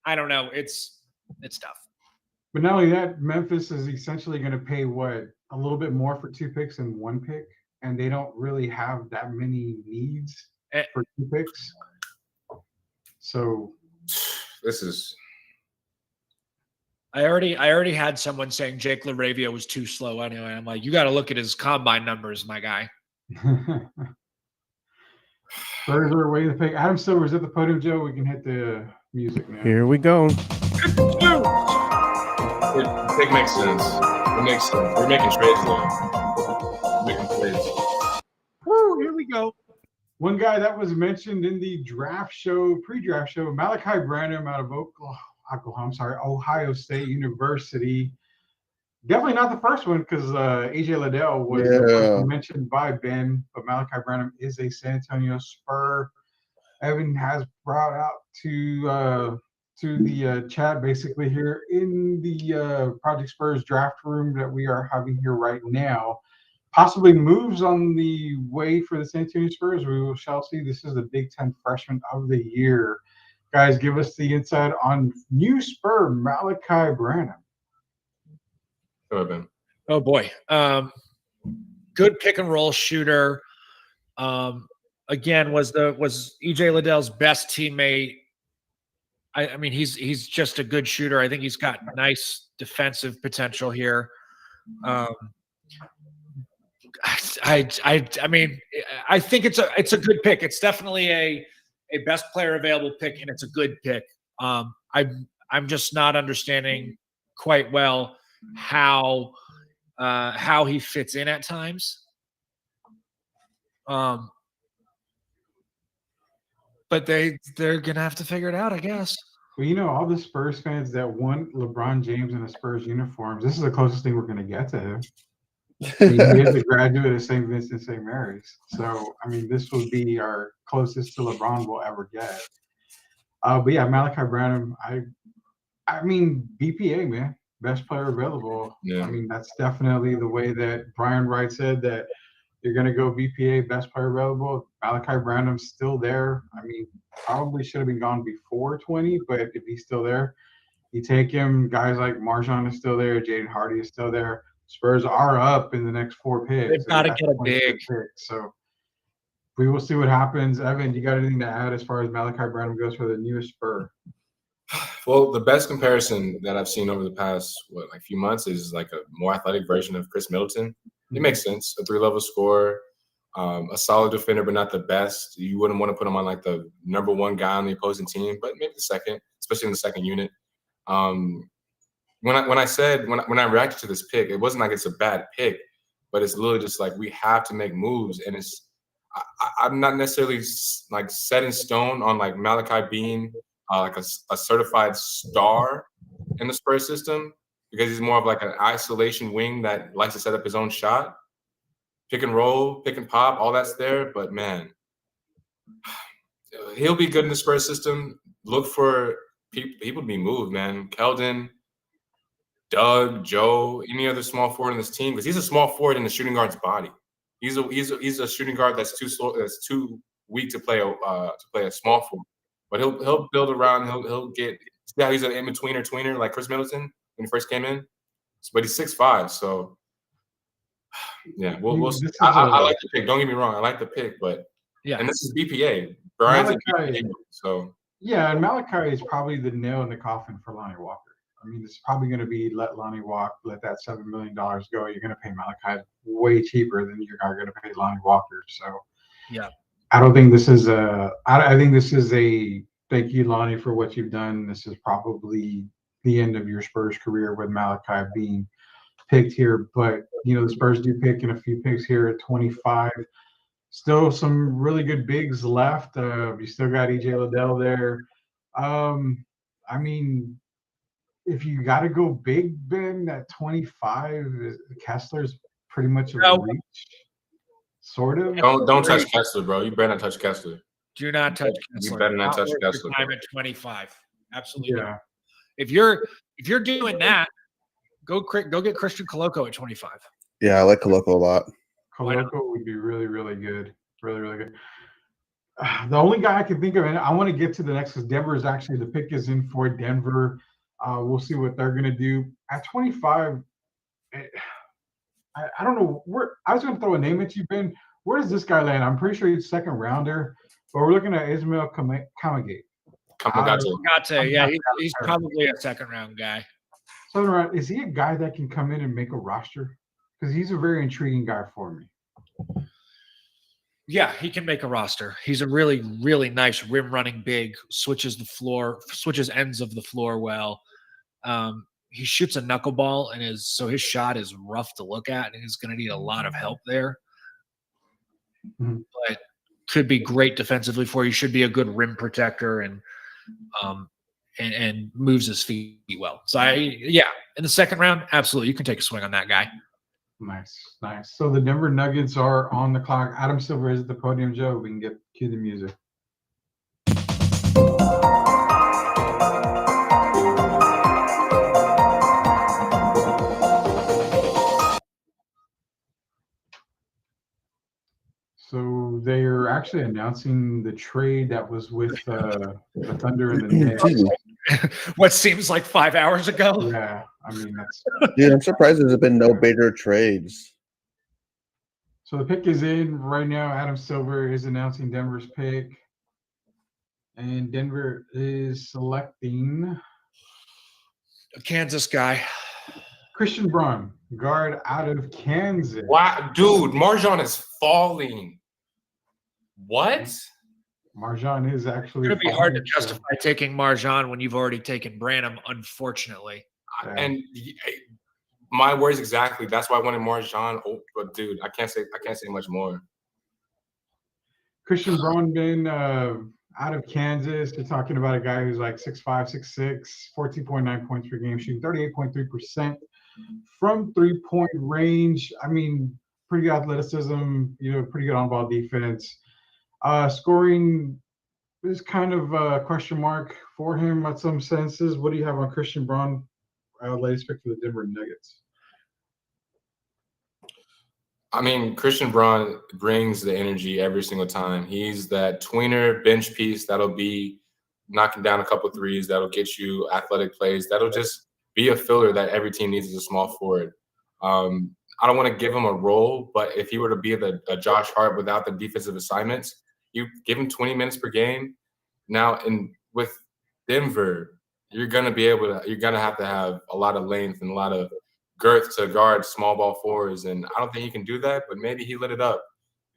I don't know. It's tough. But not only that, Memphis is essentially going to pay a little bit more for 2 picks and 1 pick, and they don't really have that many needs for 2 picks. So this is. I already had someone saying Jake LaRavia was too slow anyway. I'm like, you got to look at his combine numbers, my guy. Spurs are waiting to pick. Adam Silver's at the podium, Joe. We can hit the music now. Here we go. It makes sense. It makes sense. We're making trades now. Making trades. Woo, here we go. One guy that was mentioned in the pre-draft show, Malachi Branham out of Ohio State University. Definitely not the first one because AJ Liddell was the first one mentioned by Ben, but Malachi Branham is a San Antonio Spur. Evan has brought out to the chat basically here in the Project Spurs draft room that we are having here right now. Possibly moves on the way for the San Antonio Spurs. We shall see. This is the Big Ten Freshman of the Year. Guys, give us the insight on new Spur Malachi Branham. Go ahead, Ben. Oh boy, good pick and roll shooter. Again, was EJ Liddell's best teammate. I mean, he's just a good shooter. I think he's got nice defensive potential here. I mean, I think it's a good pick. It's definitely a best player available pick, and it's a good pick. I'm just not understanding quite well how he fits in at times. But they're gonna have to figure it out, I guess. Well, you know, all the Spurs fans that want LeBron James in a Spurs uniforms, this is the closest thing we're gonna get to him. He is a graduate of St. Vincent St. Mary's. So, I mean, this will be our closest to LeBron we'll ever get. But yeah, Malachi Branham, I mean, BPA, man, best player available. Yeah. I mean, that's definitely the way that Brian Wright said that you're going to go BPA, best player available. Malachi Branham's still there. I mean, probably should have been gone before 20, but if he's still there, you take him. Guys like Marjon is still there. Jaden Hardy is still there. Spurs are up in the next 4 picks. They've got to get a big pick. So we will see what happens. Evan, you got anything to add as far as Malachi Branham goes for the newest Spur? Well, the best comparison that I've seen over the past few months is like a more athletic version of Chris Middleton. It makes sense. A 3-level scorer, a solid defender, but not the best. You wouldn't want to put him on like the number 1 guy on the opposing team, but maybe the second, especially in the second unit. When I reacted to this pick, it wasn't like it's a bad pick, but it's literally just like we have to make moves, and I'm not necessarily like set in stone on like Malachi being like a certified star in the Spurs system because he's more of like an isolation wing that likes to set up his own shot, pick and roll, pick and pop, all that's there. But man, he'll be good in the Spurs system. Look for people to be moved, man. Keldon, Doug, Joe, any other small forward in this team, because he's a small forward in the shooting guard's body. He's a shooting guard that's too slow, that's too weak to play a small forward. But he'll build around. He'll get. See how he's an in-betweener tweener like Chris Middleton when he first came in. But he's 6'5", so yeah, we'll see. I like the pick. Don't get me wrong, I like the pick, but yeah, and this is BPA. Brian's BPA, so yeah, and Malachi is probably the nail in the coffin for Lonnie Walker. I mean, it's probably going to be let Lonnie walk, let that $7 million go. You're going to pay Malachi way cheaper than you're going to pay Lonnie Walker. So yeah, I don't think this is I think this is a thank you, Lonnie, for what you've done. This is probably the end of your Spurs career with Malachi being picked here. But, you know, the Spurs do pick in a few picks here at 25. Still some really good bigs left. You still got EJ Liddell there. I mean, if you got to go big, Ben, at 25, Kessler's pretty much a reach, sort of. Don't touch Kessler, bro. You better not touch Kessler. Do not touch Kessler. You better not touch worth Kessler. Your time at 25. Absolutely. Yeah. If you're doing that, go get Christian Coloco at 25. Yeah, I like Coloco a lot. Coloco would be really, really good. Really, really good. The only guy I can think of, and I want to get to the next, because Denver is actually, the pick is in for Denver. We'll see what they're going to do. At 25, I don't know. I was going to throw a name at you, Ben. Where does this guy land? I'm pretty sure he's second rounder, but we're looking at Ismail Kamagate. Kamagate, yeah, he's probably a second round guy. Second round, is he a guy that can come in and make a roster? Because he's a very intriguing guy for me. Yeah, he can make a roster. He's a really, really nice rim running big, switches ends of the floor well. He shoots a knuckleball, and so his shot is rough to look at, and he's going to need a lot of help there. Mm-hmm. But could be great defensively for you. Should be a good rim protector and moves his feet well. So in the second round, absolutely, you can take a swing on that guy. Nice. So the Denver Nuggets are on the clock. Adam Silver is at the podium, Joe. We can cue the music. So they are actually announcing the trade that was with the Thunder and the Knicks. What seems like 5 hours ago. Yeah, I mean that's. Dude, I'm surprised there's been no bigger trades. So the pick is in right now. Adam Silver is announcing Denver's pick, and Denver is selecting a Kansas guy, Christian Braun, guard out of Kansas. Wow, dude, Marjan is falling. What? Marjan is actually. It's going to be hard to justify taking Marjan when you've already taken Branham, unfortunately. Yeah. And my words exactly. That's why I wanted Marjan. Oh, but dude, I can't say much more. Christian Braun been out of Kansas. They're talking about a guy who's like 6'5", 6'6", 14.9 points per game, shooting 38.3% from three-point range. I mean, pretty good athleticism, pretty good on-ball defense. Scoring is kind of a question mark for him at some senses. What do you have on Christian Braun, latest pick for the Denver Nuggets? I mean, Christian Braun brings the energy every single time. He's that tweener bench piece that'll be knocking down a couple threes, that'll get you athletic plays, that'll just be a filler that every team needs as a small forward. I don't want to give him a role, but if he were to be a Josh Hart without the defensive assignments, you give him 20 minutes per game. Now, with Denver, you're gonna have to have a lot of length and a lot of girth to guard small ball fours, and I don't think he can do that. But maybe he lit it up.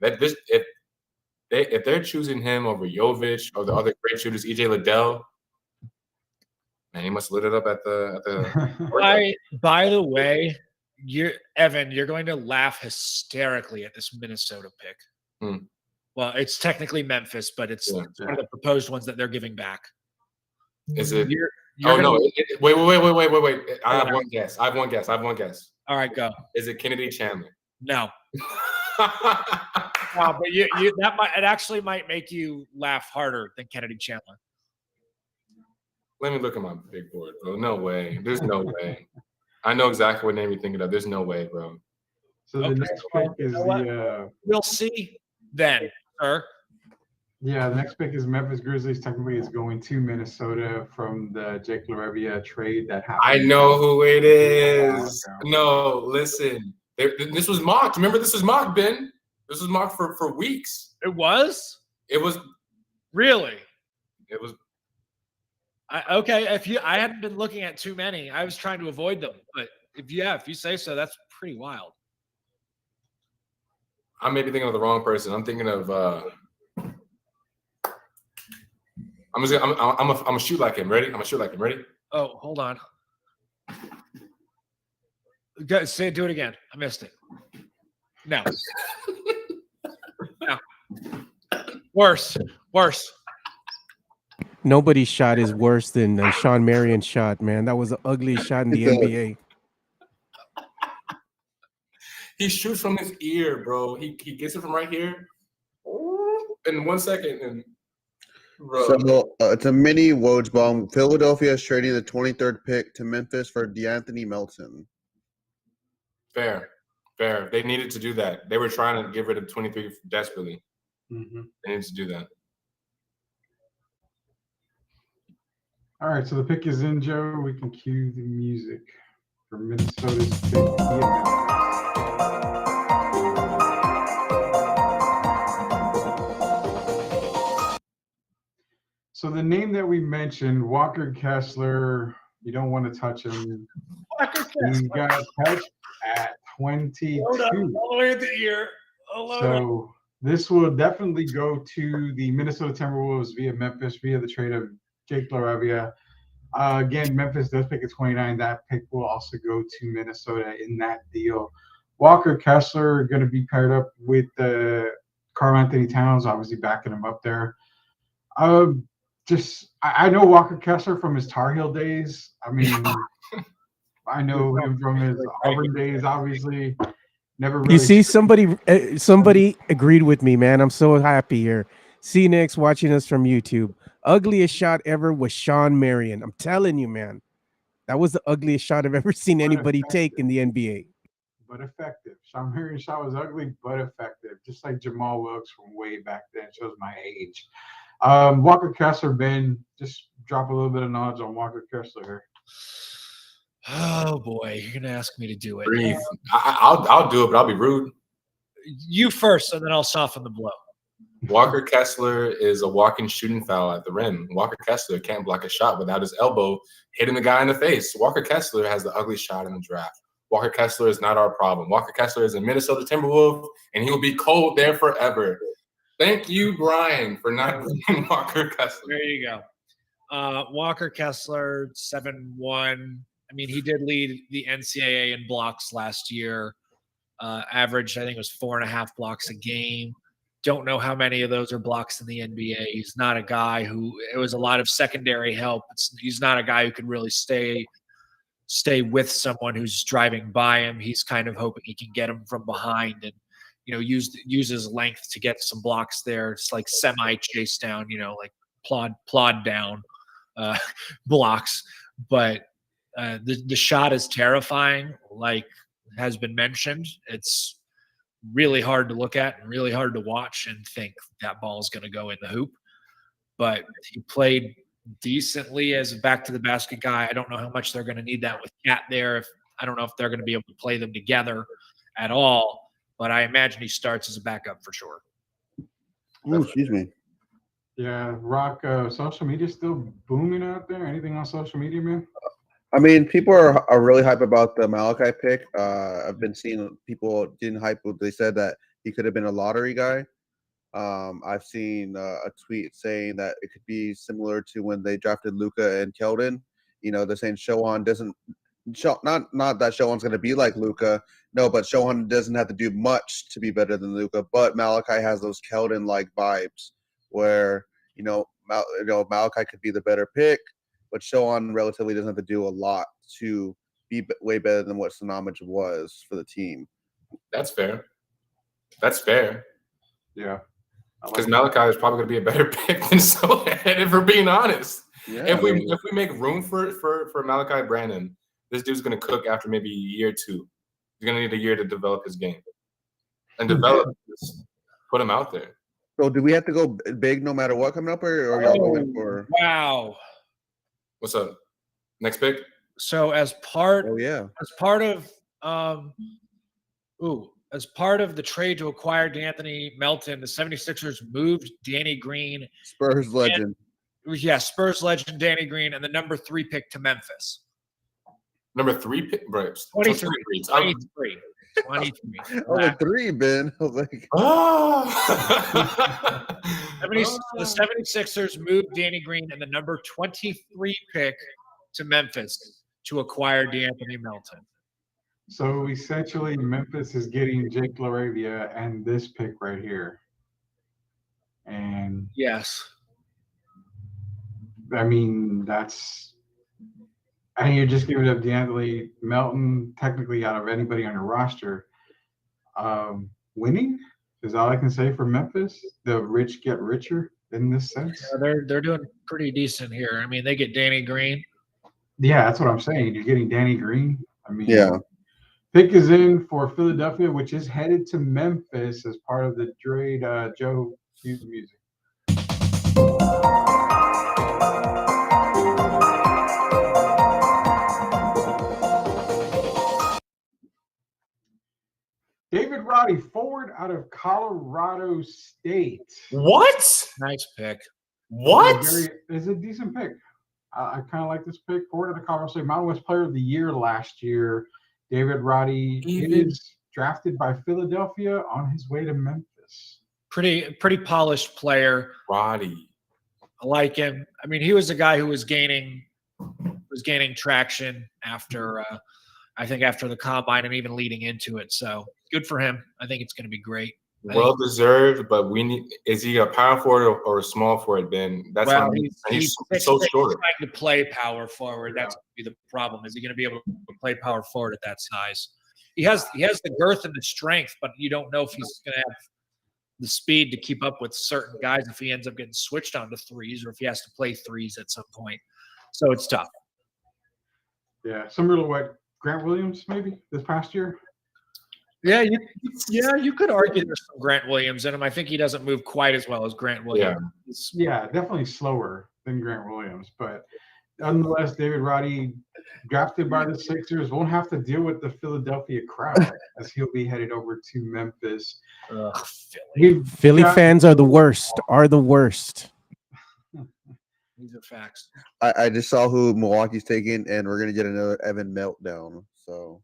If they're choosing him over Jovic or the other great shooters, EJ Liddell, man, he must have lit it up at the. By the way, Evan, you're going to laugh hysterically at this Minnesota pick. Well, it's technically Memphis, but it's one of the proposed ones that they're giving back. Is it? No. Wait. I have one guess. All right, go. Is it Kennedy Chandler? No. No, but it actually might make you laugh harder than Kennedy Chandler. Let me look at my big board, bro. No way. There's no way. I know exactly what name you're thinking of. There's no way, bro. So the next pick is we'll see then, sir. Yeah, the next pick is Memphis Grizzlies. Technically, it's going to Minnesota from the Jake LaRavia trade that happened. I know who it is. No, listen. This was mocked. Remember, this was mocked, Ben. This was mocked for weeks. It was? It was. Really? It was. Okay, I hadn't been looking at too many. I was trying to avoid them. But if you say so, that's pretty wild. I may be thinking of the wrong person. I'm thinking of I'm gonna shoot like him. Ready? I'm gonna shoot like him. Ready? Oh, hold on. Do it again. I missed it. No. No. Worse. Nobody's shot is worse than Sean Marion's shot, man. That was the ugliest shot in the NBA. He shoots from his ear, bro. He gets it from right here in 1 second. And bro. So it's a mini Woj bomb. Philadelphia is trading the 23rd pick to Memphis for DeAnthony Melton. Fair. They needed to do that. They were trying to get rid of 23 desperately. Mm-hmm. They needed to do that. All right, so the pick is in, Joe. We can cue the music for Minnesota's pick. So the name that we mentioned, Walker Kessler, you don't want to touch him. Walker He Kessler. got touched at 22. Hold up, all the way at the ear. So this will definitely go to the Minnesota Timberwolves via Memphis via the trade of Jake LaRavia. Again, Memphis does pick at 29. That pick will also go to Minnesota in that deal. Walker Kessler going to be paired up with Karl Anthony Towns, obviously backing him up there. I know Walker Kessler from his Tar Heel days. I mean, I know him from his Auburn days, obviously. Never really. You see, somebody agreed with me, man. I'm so happy here. C-Nix watching us from YouTube. Ugliest shot ever was Sean Marion. I'm telling you, man. That was the ugliest shot I've ever seen anybody take in the NBA. But effective. Sean Marion's shot was ugly, but effective. Just like Jamal Wilkes from way back then. Shows my age. Walker Kessler, Ben, just drop a little bit of knowledge on Walker Kessler here. Oh boy, you're gonna ask me to do it. Breathe. I'll do it, but I'll be rude. You first, and then I'll soften the blow. Walker Kessler is a walking shooting foul at the rim. Walker Kessler can't block a shot without his elbow hitting the guy in the face. Walker Kessler has the ugly shot in the draft. Walker Kessler is not our problem. Walker Kessler is a Minnesota Timberwolf, and he will be cold there forever. Thank you, Brian, for not bringing Walker Kessler. There you go. Walker Kessler, 7'1". I mean, he did lead the NCAA in blocks last year. Averaged, I think it was 4.5 blocks a game. Don't know how many of those are blocks in the NBA. He's not a guy who – it was a lot of secondary help. He's not a guy who can really stay with someone who's driving by him. He's kind of hoping he can get him from behind and, use his length to get some blocks there. It's like semi-chase down, like plod down blocks. But the shot is terrifying, like has been mentioned. It's really hard to look at and really hard to watch and think that ball is going to go in the hoop. But he played decently as a back-to-the-basket guy. I don't know how much they're going to need that with Cat there. I don't know if they're going to be able to play them together at all. But I imagine he starts as a backup for sure. Oh, excuse me. Yeah, Rock, social media still booming out there? Anything on social media, man? I mean, people are really hype about the Malachi pick. I've been seeing people didn't hype. They said that he could have been a lottery guy. I've seen a tweet saying that it could be similar to when they drafted Luka and Keldon. They're saying Sochan doesn't not that Sochan's going to be like Luka. No, but Sochan doesn't have to do much to be better than Luka. But Malachi has those Keldon-like vibes where Malachi could be the better pick. But Sochan relatively doesn't have to do a lot to be way better than what Sanamich was for the team. That's fair. Yeah. Because Malachi is probably going to be a better pick than Sochan, if we're being honest. Yeah, if we make room for Malachi Brandon, this dude's going to cook after maybe a year or two. He's going to need a year to develop his game. And put him out there. So do we have to go big no matter what coming up, or y'all going for? Wow. What's up? Next pick? So as part of the trade to acquire DeAnthony Melton, the 76ers moved Danny Green. Spurs legend. Spurs legend Danny Green and the number 3 pick to Memphis. Number 3 pick? Right. 23. Oh, the 3, Ben. I was like, The 76ers moved Danny Green and the number 23 pick to Memphis to acquire DeAnthony Melton. So essentially, Memphis is getting Jake LaRavia and this pick right here. And yes, I mean, and you're just giving up DeAnthony Melton, technically out of anybody on your roster. Winning is all I can say for Memphis. The rich get richer in this sense. Yeah, they're doing pretty decent here. I mean, they get Danny Green. Yeah, that's what I'm saying. You're getting Danny Green. I mean, Yeah. pick is in for Philadelphia, which is headed to Memphis as part of the trade. Joe, cue the music. David Roddy, forward out of Colorado State. What? Nice pick. What? It's a decent pick. I kind of like this pick. Forward out of Colorado State, Mountain West Player of the Year last year. David Roddy is drafted by Philadelphia on his way to Memphis. Pretty polished player. Roddy. I like him. I mean, he was a guy who was gaining traction after I think after the combine and even leading into it. So good for him. I think it's going to be great. Well deserved, but is he a power forward or a small forward, Ben? That's well, he's so short. Trying to play power forward. That's going to be the problem. Is he going to be able to play power forward at that size? He has the girth and the strength, but you don't know if he's going to have the speed to keep up with certain guys if he ends up getting switched onto threes or if he has to play threes at some point. So it's tough. Yeah, similar to what Grant Williams maybe this past year. Yeah, you could argue there's some Grant Williams in him. I think he doesn't move quite as well as Grant Williams. Yeah, definitely slower than Grant Williams, but nonetheless, David Roddy, drafted by the Sixers, won't have to deal with the Philadelphia crowd as he'll be headed over to Memphis. Philly fans are the worst. These are facts. I just saw who Milwaukee's taking, and we're gonna get another Evan meltdown. So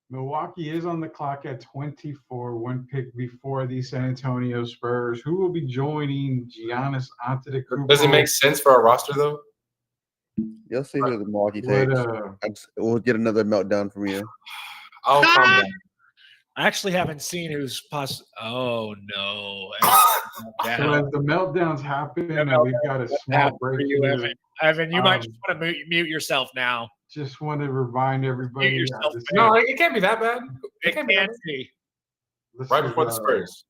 Milwaukee is on the clock at 24, one pick before the San Antonio Spurs, who will be joining Giannis Antetokounmpo. Does it make sense for our roster though? you'll see who the Milwaukee takes. We'll get another meltdown from you. I'll calm down. I actually haven't seen who's possible. Oh no! So as the meltdowns happen, we've got a small break for you, Evan. Evan, you might just want to mute yourself now. Just want to remind everybody. No, it can't be that bad. It can't be. Right before the Spurs.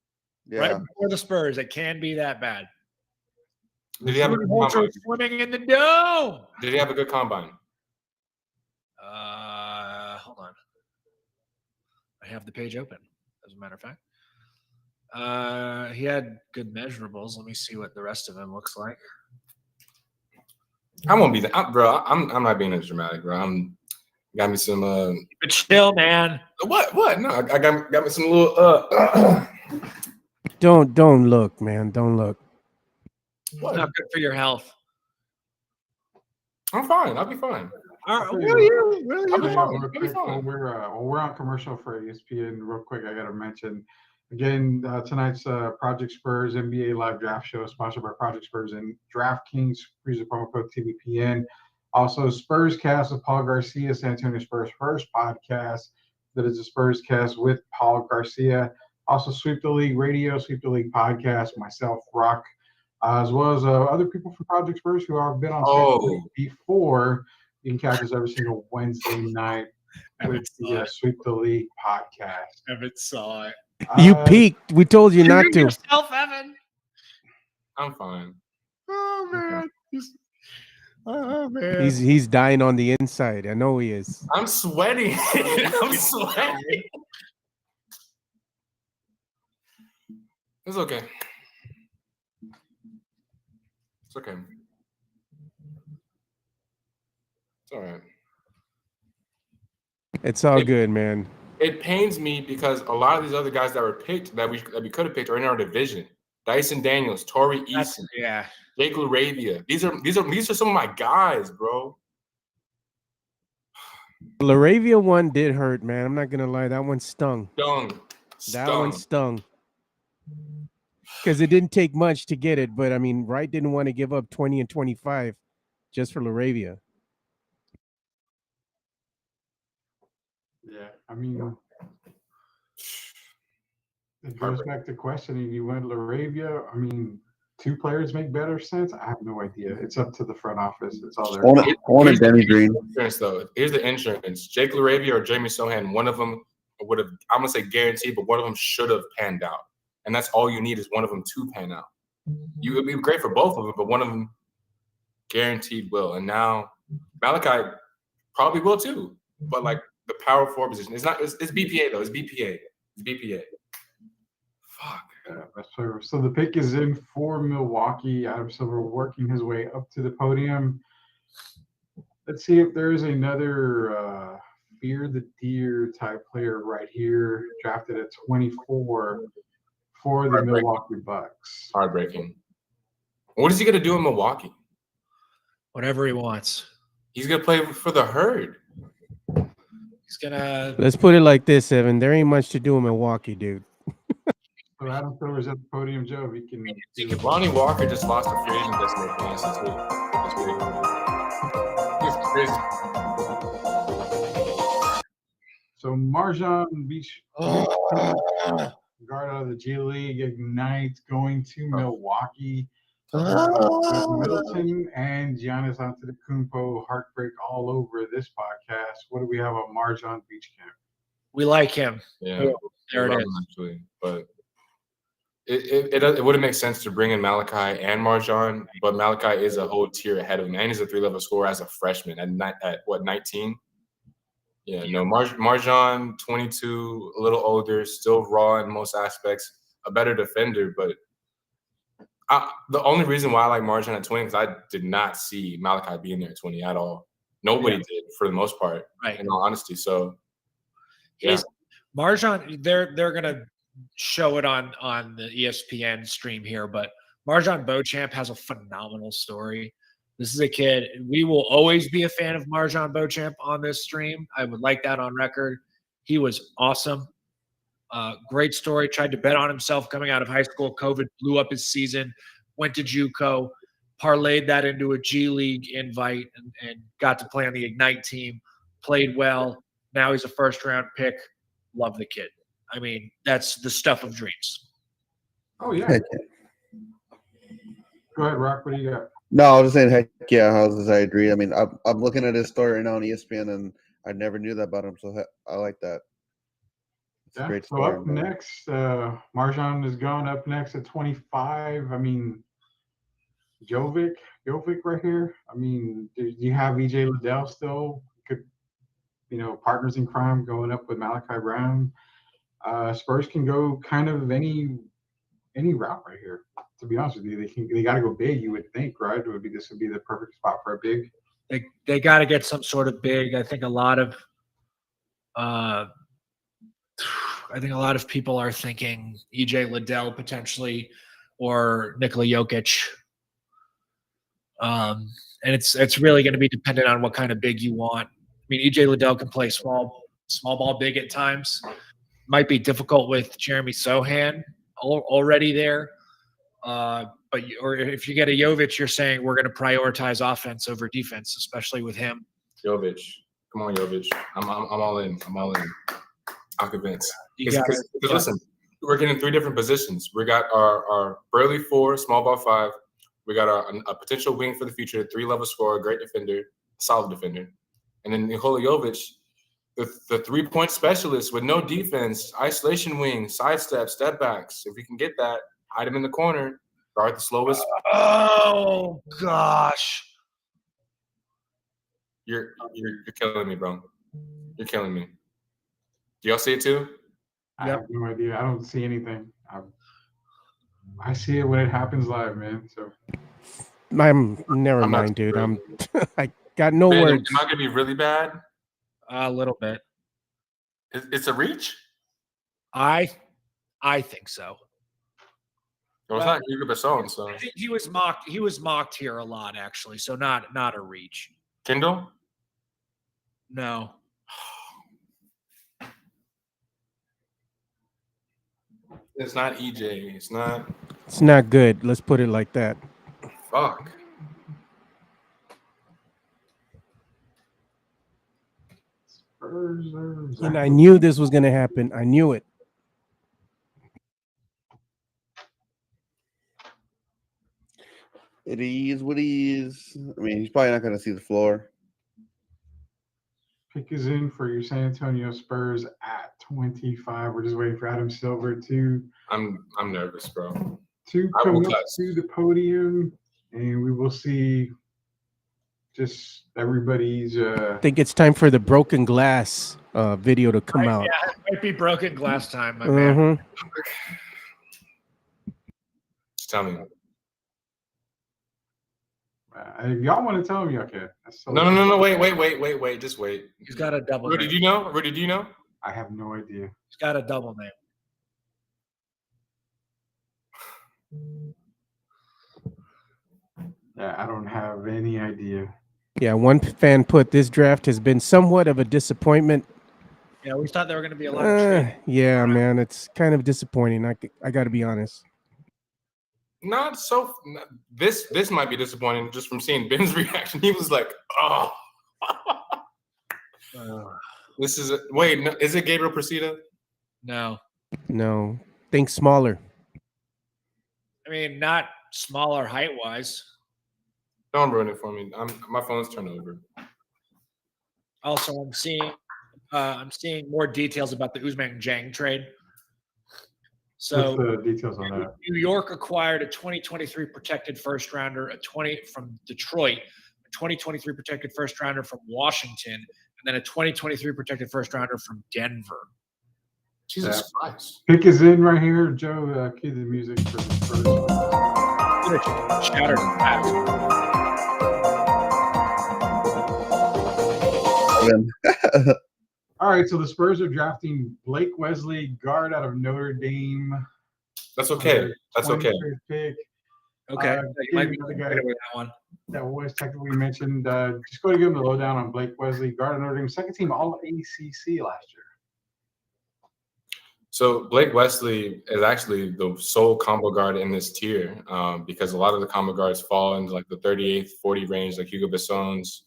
Yeah. Right before the Spurs, it can be that bad. Did he have a good combine? Swimming in the dome. Did he have a good combine? Hold on. I have the page open, as a matter of fact. He had good measurables. Let me see what the rest of him looks like. I won't be that, bro. I'm not being as dramatic, bro. Got me some. But chill, man. What? No, I got me some little. Don't look, man. Don't look. It's not good for your health. I'm fine. I'll be fine. Really? I'll be fine. We're on commercial for ESPN. Real quick, I got to mention again tonight's Project Spurs NBA live draft show is sponsored by Project Spurs and DraftKings. Use the promo code TBPN. Also, Spurs Cast with Paul Garcia, San Antonio Spurs first podcast. That is the Spurs Cast with Paul Garcia. Also, Sweep the League Radio, Sweep the League podcast. Myself, Rock, as well as other people from Project Spurs who have been on before. You can catch us every single Wednesday night with the Sweep the League podcast. Evan saw it. You peaked. We told you not to. Yourself, Evan. I'm fine. Oh man. Oh man. He's dying on the inside. I know he is. I'm sweating. I'm sweating. It's okay. It's okay. It's all right. It's all good, man. It pains me because a lot of these other guys that were picked that we could have picked are in our division. Dyson Daniels, Torrey Eason, Jake LaRavia. These are some of my guys, bro. LaRavia one did hurt, man. I'm not gonna lie. That one stung. That one stung. Because it didn't take much to get it, but I mean, Wright didn't want to give up 20 and 25 just for LaRavia. Yeah, I mean, it goes back to questioning. You went LaRavia. I mean, two players make better sense? I have no idea. It's up to the front office. It's all I there. want a Danny Green. Insurance, though. Here's the insurance. Jake LaRavia or Jamie Sohan, one of them would have, I'm going to say guaranteed, but one of them should have panned out. And that's all you need is one of them to pan out. You would be great for both of them, but one of them guaranteed will. And now Malachi probably will too. But like the power forward position, it's BPA though. It's BPA. It's BPA. Fuck. Yeah, that's fair. So the pick is in for Milwaukee. Adam Silver working his way up to the podium. Let's see if there is another Fear the Deer type player right here, drafted at 24 for the Milwaukee Bucks. Heartbreaking. What is he going to do in Milwaukee? Whatever he wants. He's going to play for the Herd. He's gonna. Let's put it like this, Evan. There ain't much to do in Milwaukee, dude. So Adam Silver's at the podium, Joe. He can. Lonnie Walker just lost a free agent destination last week. That's pretty cool. It's crazy. So Marjan Beach, guard out of the G League, Ignite, going to Milwaukee. Middleton and Giannis Antetokounmpo, heartbreak all over this podcast. What do we have on Marjan Beach Camp? We like him. Yeah, there it is. Actually, but it wouldn't make sense to bring in Malachi and Marjan, but Malachi is a whole tier ahead of him, and he's a 3-level scorer as a freshman at what 19. Yeah, no, Marjan 22, a little older, still raw in most aspects, a better defender, but. The only reason why I like Marjan at 20 is I did not see Malachi being there at 20 at all. Nobody did for the most part, right? In all honesty. So, yeah. Marjan, they're gonna show it on the ESPN stream here, but Marjan Beauchamp has a phenomenal story. This is a kid. We will always be a fan of Marjan Beauchamp on this stream. I would like that on record. He was awesome. Great story. Tried to bet on himself coming out of high school. COVID blew up his season. Went to JUCO, parlayed that into a G League invite, and got to play on the Ignite team. Played well. Now he's a first-round pick. Love the kid. I mean, that's the stuff of dreams. Oh yeah. Go ahead, Rock. What do you got? No, I was just saying, heck yeah. I agree. I mean, I'm looking at his story right now on ESPN, and I never knew that about him, so I like that. Yeah, great so story, up man. next, Marjan is going up next at 25. I mean, Jovic right here. I mean, you have EJ Liddell still, partners in crime going up with Malachi Brown. Spurs can go kind of any route right here. To be honest with you, they got to go big. You would think, right? This would be the perfect spot for a big. They got to get some sort of big. I think a lot of people are thinking EJ Liddell potentially or Nikola Jokic. And it's really going to be dependent on what kind of big you want. I mean, EJ Liddell can play small ball big at times. Might be difficult with Jeremy Sohan already there. Or if you get a Jovic, you're saying we're going to prioritize offense over defense, especially with him. Jovic. Come on, Jovic. I'm all in. I'm convinced. Because listen, we're getting 3 different positions. We got our burly 4, small ball 5. We got a potential wing for the future, 3-level scorer, great defender, solid defender. And then Nikola Jovic, the 3-point specialist with no defense, isolation wing, sidestep, step backs. If we can get that, hide him in the corner, guard the slowest. Oh gosh. You're killing me, bro. You're killing me. Do y'all see it too? I have no idea. I don't see anything. I see it when it happens live, man. So Never mind, dude. I got no words. Am I gonna be really bad? A little bit. It's a reach? I think so. Well, it's not Hugo Besson, so I think he was mocked here a lot, actually. So not a reach. Kendall? No. It's not EJ. It's not good. Let's put it like that. Fuck. And I knew this was going to happen. I knew it. It is what it is. I mean, he's probably not going to see the floor. Pick is in for your San Antonio Spurs at 25. We're just waiting for Adam Silver to I'm nervous, bro. come up to the podium, and we will see just everybody's. I think it's time for the broken glass video to come out. Yeah, it might be broken glass time, my man. Just tell me. If y'all want to tell me, okay. No. Wait. Just wait. He's got a double Rudy, name. do you know? Rudy, do you know? I have no idea. He's got a double name. Yeah, I don't have any idea. Yeah, one fan put this draft has been somewhat of a disappointment. Yeah, we thought there were going to be a lot of trade. Yeah, man, it's kind of disappointing. I got to be honest. Not so. This might be disappointing just from seeing Ben's reaction. He was like, "Oh, this is wait. No, is it Gabriel Procida? No. Think smaller. I mean, not smaller height-wise. Don't ruin it for me. My phone's turned over. Also, I'm seeing more details about the Ousmane Dieng trade. So, what's the details on that? New York acquired a 2023 protected first rounder, from Detroit, a 2023 protected first rounder from Washington, and then a 2023 protected first rounder from Denver. Jesus Christ! Pick is in right here, Joe. Cue the music for the Spurs. Shattered fast. All right, so the Spurs are drafting Blake Wesley, guard out of Notre Dame. That's okay. That's okay. Pick. Okay, you might be the guy with that one. That was technically mentioned. Just go to give him the lowdown on Blake Wesley, guard of Notre Dame, second team All ACC last year. So Blake Wesley is actually the sole combo guard in this tier because a lot of the combo guards fall into like the 38th, 40 range, like Hugo Bessons,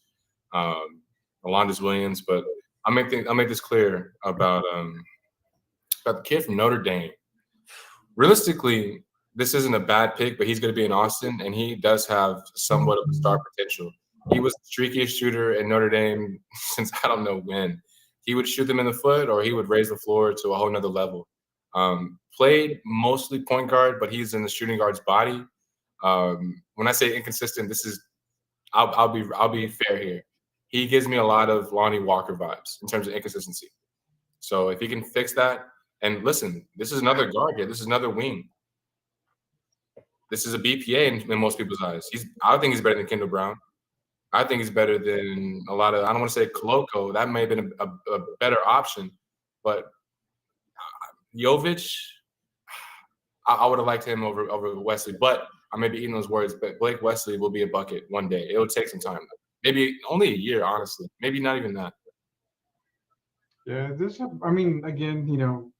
Alondas Williams. But I'll make this clear about the kid from Notre Dame. Realistically, this isn't a bad pick, but he's going to be in Austin, and he does have somewhat of a star potential. He was the streakiest shooter in Notre Dame since I don't know when. He would shoot them in the foot, or he would raise the floor to a whole nother level. Played mostly point guard, but he's in the shooting guard's body. When I say inconsistent, I'll be fair here. He gives me a lot of Lonnie Walker vibes in terms of inconsistency. So if he can fix that, and listen, this is another guard here. This is another wing. This is a BPA in most people's eyes. I think he's better than Kendall Brown. I think he's better than a lot of, I don't want to say Koloko. That may have been a better option. But Jovic, I would have liked him over Wesley. But I may be eating those words, but Blake Wesley will be a bucket one day. It will take some time. Maybe only a year, honestly. Maybe not even that. Yeah, again,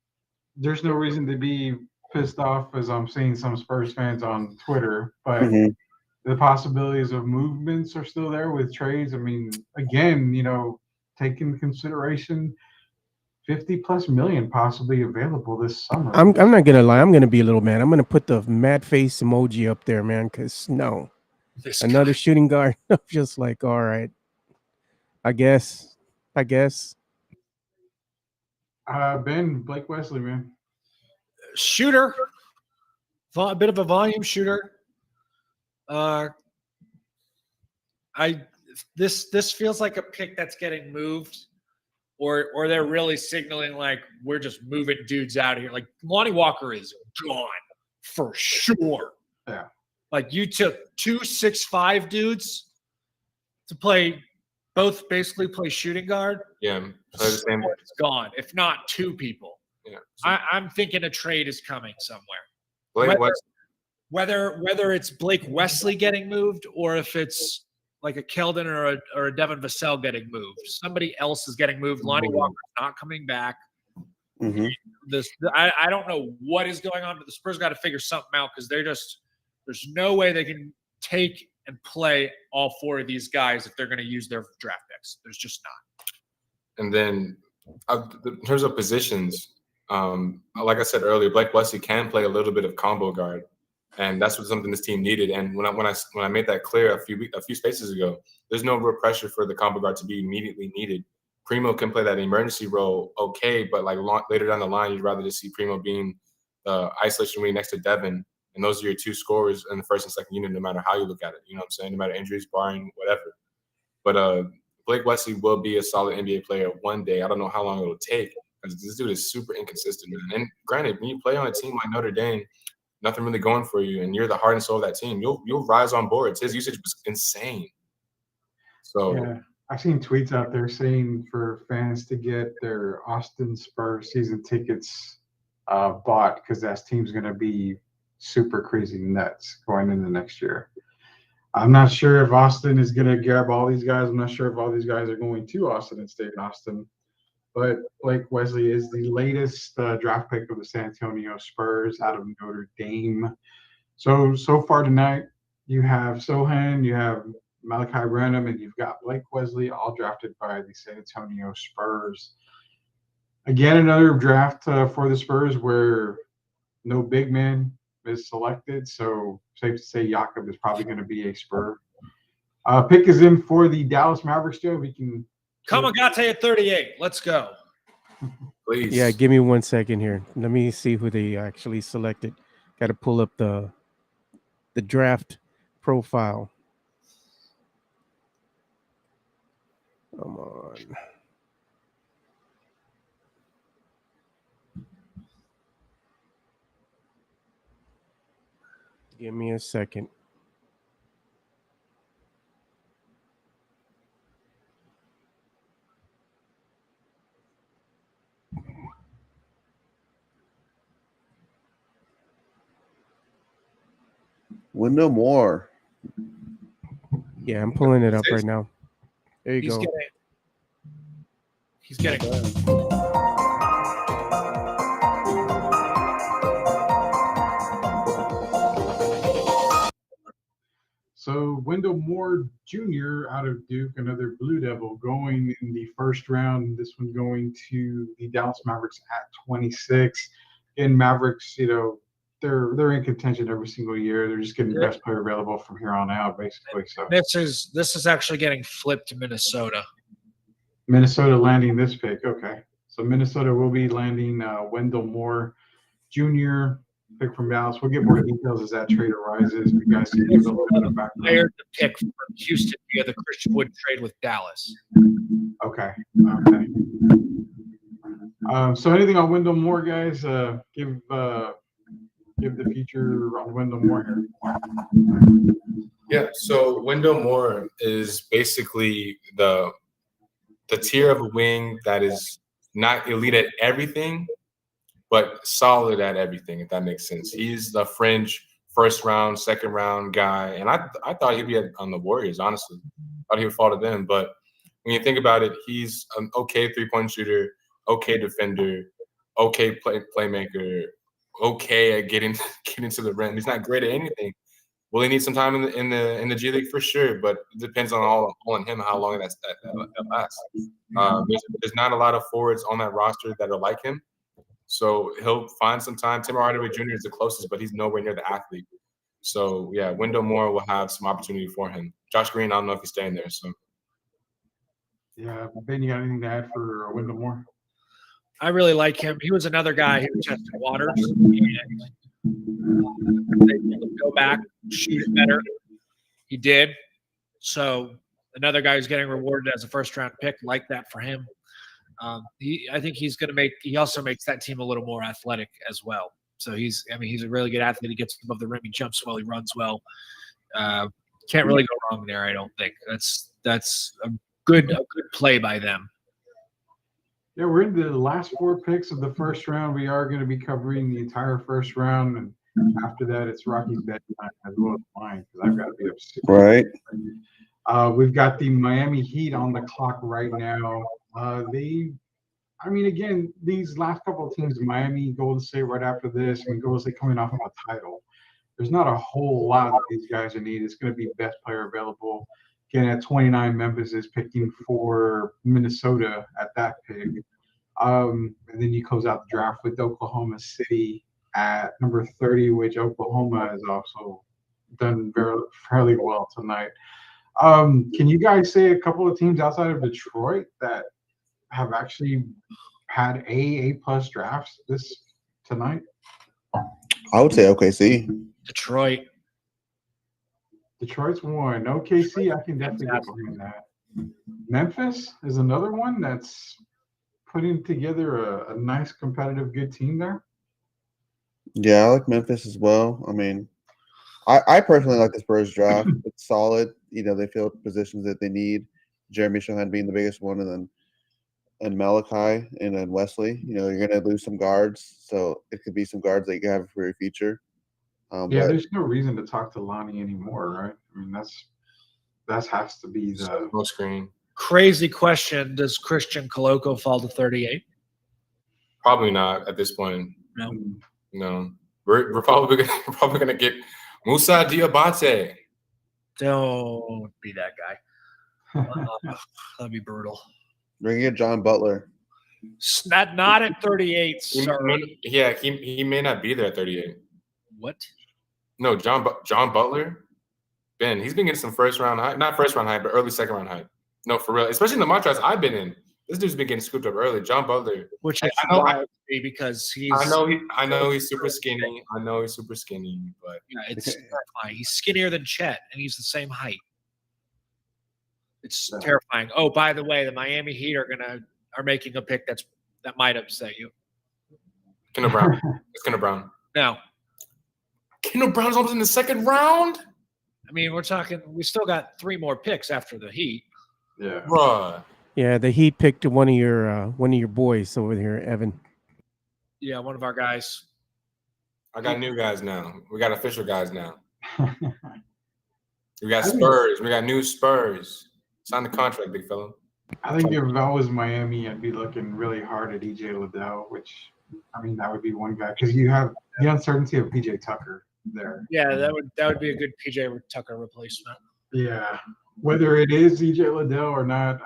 there's no reason to be pissed off as I'm seeing some Spurs fans on Twitter, but the possibilities of movements are still there with trades. I mean, again, take into consideration $50+ million possibly available this summer. I'm not gonna lie, I'm gonna be a little mad. I'm gonna put the mad face emoji up there, man, because another shooting guard. I'm just like, all right. I guess. Ben, Blake Wesley, man. Shooter, a bit of a volume shooter. This feels like a pick that's getting moved, or they're really signaling like we're just moving dudes out of here. Like Lonnie Walker is gone for sure. Yeah, like you took 2 6'5" dudes to basically play shooting guard. Yeah, play the same way. It's gone, if not 2 people. Yeah, I'm thinking a trade is coming somewhere. Whether it's Blake Wesley getting moved or if it's like a Keldon or a Devin Vassell getting moved, somebody else is getting moved. Lonnie Walker's not coming back. I don't know what is going on, but the Spurs got to figure something out because there's no way they can take and play all 4 of these guys if they're going to use their draft picks. There's just not. And then in terms of positions, like I said earlier, Blake Wesley can play a little bit of combo guard. And that's what something this team needed. And when I made that clear a few spaces ago, there's no real pressure for the combo guard to be immediately needed. Primo can play that emergency role, okay, but like later down the line, you'd rather just see Primo being the isolation wing next to Devin, and those are your two scorers in the first and second unit, no matter how you look at it. You know what I'm saying? No matter injuries, barring whatever. But Blake Wesley will be a solid NBA player one day. I don't know how long it'll take because this dude is super inconsistent, man. And granted, when you play on a team like Notre Dame, nothing really going for you, and you're the heart and soul of that team, you'll rise on boards. His usage was insane. So yeah, I've seen tweets out there saying for fans to get their Austin Spurs season tickets bought because that team's going to be super crazy nuts going into next year. I'm not sure if Austin is going to grab all these guys. I'm not sure if all these guys are going to Austin and stay in Austin. But Blake Wesley is the latest draft pick of the San Antonio Spurs out of Notre Dame. So far tonight, you have Sochan, you have Malachi Branham, and you've got Blake Wesley, all drafted by the San Antonio Spurs. Again, another draft for the Spurs where no big man is selected. So safe to say Jakob is probably going to be a Spur. Pick is in for the Dallas Mavericks, Joe. We can Kamagate at 38. Let's go. please. Yeah, give me 1 second here. Let me see who they actually selected. Got to pull up the draft profile. Come on. Give me a second. Wendell Moore. Yeah, I'm pulling it up right now. There you go. He's getting. So Wendell Moore Jr. out of Duke, another Blue Devil, going in the first round. This one going to the Dallas Mavericks at 26. And Mavericks, they're in contention every single year. They're just getting the best player available from here on out, basically. So This is actually getting flipped to Minnesota. Minnesota landing this pick. Okay. So Minnesota will be landing Wendell Moore Jr., pick from Dallas. We'll get more details as that trade arises. You guys can give a little bit of background. Player to pick from Houston via the Christian Wood trade with Dallas. Okay. So anything on Wendell Moore, guys? Give the future on Wendell Moore here. Yeah, so Wendell Moore is basically the tier of a wing that is not elite at everything, but solid at everything, if that makes sense. He's the fringe first round, second round guy. And I thought he'd be on the Warriors, honestly. Thought he would fall to them. But when you think about it, he's an okay three-point shooter, okay defender, okay playmaker, okay at getting to the rim. He's not great at anything. Will he need some time in the G League? For sure, but it depends on all on him how long that lasts. There's not a lot of forwards on that roster that are like him. So he'll find some time. Tim Hardaway Jr. is the closest, but he's nowhere near the athlete. So, yeah, Wendell Moore will have some opportunity for him. Josh Green, I don't know if he's staying there. So, yeah, Ben, you got anything to add for Wendell Moore? I really like him. He was another guy who tested waters. And they go back, shoot it better. He did. So another guy who's getting rewarded as a first-round pick, like that for him. I think he's going to make – he also makes that team a little more athletic as well. So he's a really good athlete. He gets above the rim. He jumps well. He runs well. Can't really go wrong there, I don't think. That's a good play by them. Yeah, we're into the last four picks of the first round. We are going to be covering the entire first round. And after that, it's Rocky's bedtime as well as mine because I've got to be up super. Right. We've got the Miami Heat on the clock right now. Again, these last couple of teams, Miami, Golden State right after this, Golden State coming off of a title. There's not a whole lot that these guys are needed. It's going to be best player available. Again, at 29, Memphis is picking for Minnesota at that pick. And then you close out the draft with Oklahoma City at number 30, which Oklahoma has also done fairly well tonight. Can you guys say a couple of teams outside of Detroit that have actually had A+ drafts tonight? I would say OKC. Detroit. Detroit's one. OKC, I can definitely get behind that. Memphis is another one that's putting together a nice competitive good team there. Yeah, I like Memphis as well. I mean, I personally like the Spurs draft. It's solid. You know, they fill positions that they need. Jeremy Sochan being the biggest one, and Malachi and then Wesley. You know, you're going to lose some guards, so it could be some guards that you can have for your future. Yeah, there's no reason to talk to Lonnie anymore, right? I mean, that has to be the no screen. Crazy question. Does Christian Koloko fall to 38? Probably not at this point. No. We're probably gonna get Musa Diabate. Don't be that guy. That'd be brutal. Bring in John Butler. Not at 38, sir. He may not be there at 38. What? No, John Butler. Ben, he's been getting some first-round hype. Not first-round hype, but early second-round hype. No, for real. Especially in the mock drafts I've been in. This dude's been getting scooped up early. John Butler. Which is wild because he's. I know he's super skinny. But yeah, it's terrifying. He's skinnier than Chet, and he's the same height. It's terrifying. Oh, by the way, the Miami Heat are making a pick that might upset you. Kendall Brown. It's Kendall Brown. No. Kendall Brown's almost in the second round. I mean, we still got 3 more picks after the Heat. Yeah. Bruh. Yeah, the Heat picked one of your boys over here, Evan. Yeah, one of our guys. I got new guys now. We got official guys now. We got Spurs. We got new Spurs. Sign the contract, big fella. I think if I was Miami, I'd be looking really hard at EJ Liddell, which, I mean, that would be one guy because you have the uncertainty of PJ Tucker there. Yeah, that would be a good PJ Tucker replacement. Yeah, whether it is EJ Liddell or not,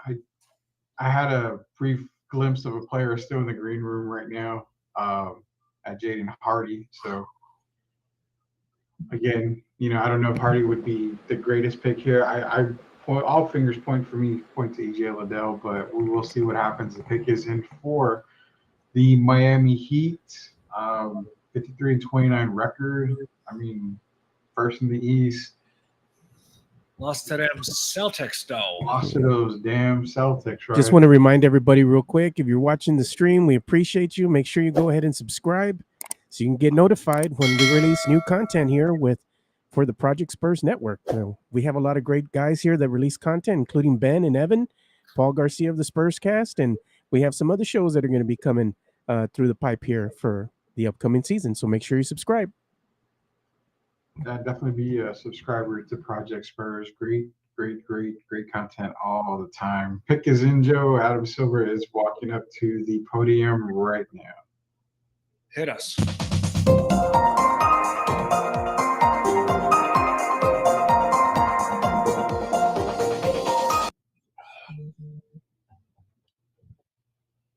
I had a brief glimpse of a player still in the green room right now at Jaden Hardy. So again, I don't know if Hardy would be the greatest pick here. All fingers point to EJ Liddell, but we will see what happens. The pick is in for the Miami Heat, 53-29 record. I mean, first in the East. Lost to them Celtics, though. Lost to those damn Celtics, right? Just want to remind everybody real quick, if you're watching the stream, we appreciate you. Make sure you go ahead and subscribe so you can get notified when we release new content here for the Project Spurs Network. We have a lot of great guys here that release content, including Ben and Evan, Paul Garcia of the Spurs Cast, and we have some other shows that are going to be coming through the pipe here for the upcoming season. So make sure you subscribe. Definitely be a subscriber to Project Spurs. Great content all the time. Pick is in, Joe. Adam Silver is walking up to the podium right now. Hit us.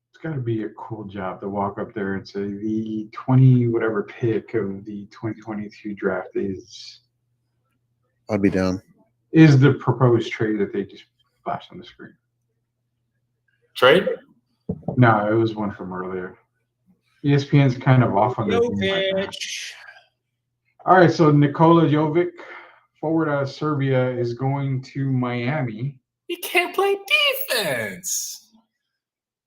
It's got to be a cool job to walk up there and say the 20 whatever pick of the 2022 draft is. I'd be down. Is the proposed trade that they just flashed on the screen? Trade? No, it was one from earlier. ESPN's kind of off on this. All right, so Nikola Jovic, forward out of Serbia, is going to Miami. He can't play defense.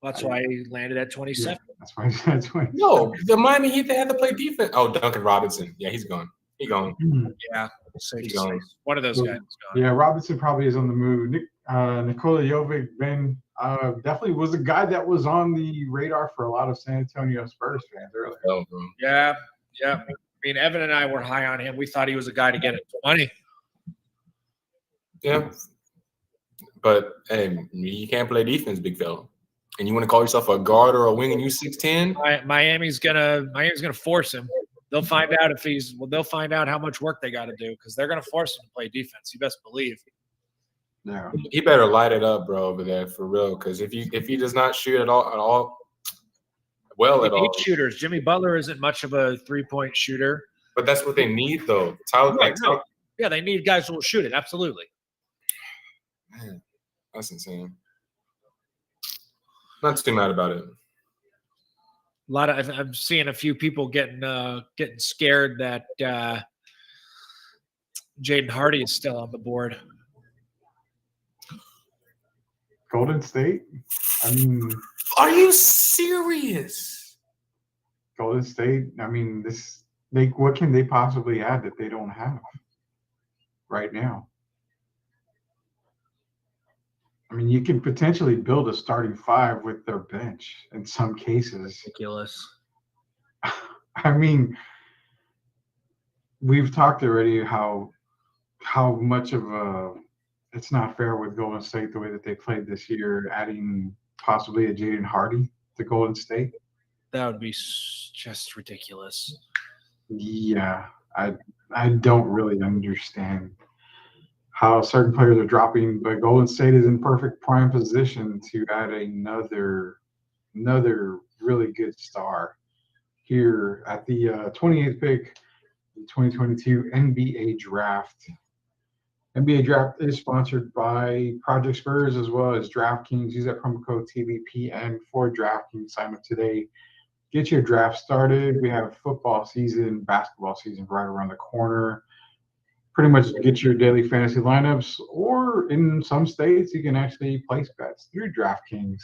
That's why he landed at 27. Yeah, that's why he's at 20. No, the Miami Heat, they had to play defense. Oh, Duncan Robinson. Yeah, he's gone. He's gone. Yeah, He's gone. one of those guys is gone. Yeah, Robinson probably is on the move. Nikola Jovic, Ben, definitely was a guy that was on the radar for a lot of San Antonio Spurs fans earlier. Oh, bro. Yeah. I mean, Evan and I were high on him. We thought he was a guy to get at 20. Yeah. But, hey, you can't play defense, big fella. And you want to call yourself a guard or a wing and you 6'10"? Miami's gonna force him. They'll find out they'll find out how much work they got to do because they're gonna force him to play defense. You best believe. Yeah. He better light it up, bro, over there for real. Because if he does not shoot at all, well They at all. need shooters. Jimmy Butler isn't much of a three-point shooter. But that's what they need, though. Right. Yeah, they need guys who will shoot it. Absolutely. Man, that's insane. Not too mad about it. I'm seeing a few people getting scared that Jaden Hardy is still on the board. Golden State. I mean, are you serious? Golden State. I mean, what can they possibly add that they don't have right now? I mean, you can potentially build a starting five with their bench in some cases. Ridiculous. I mean, we've talked already how much of a it's not fair with Golden State the way that they played this year, adding possibly a Jaden Hardy to Golden State. That would be just ridiculous. Yeah, I don't really understand how certain players are dropping, but Golden State is in perfect prime position to add another really good star here at the 28th pick, the 2022 NBA Draft. NBA Draft is sponsored by Project Spurs as well as DraftKings. Use that promo code TVPN for DraftKings. Sign up today. Get your draft started. We have football season, basketball season right around the corner. Pretty much get your daily fantasy lineups, or in some states, you can actually place bets through DraftKings.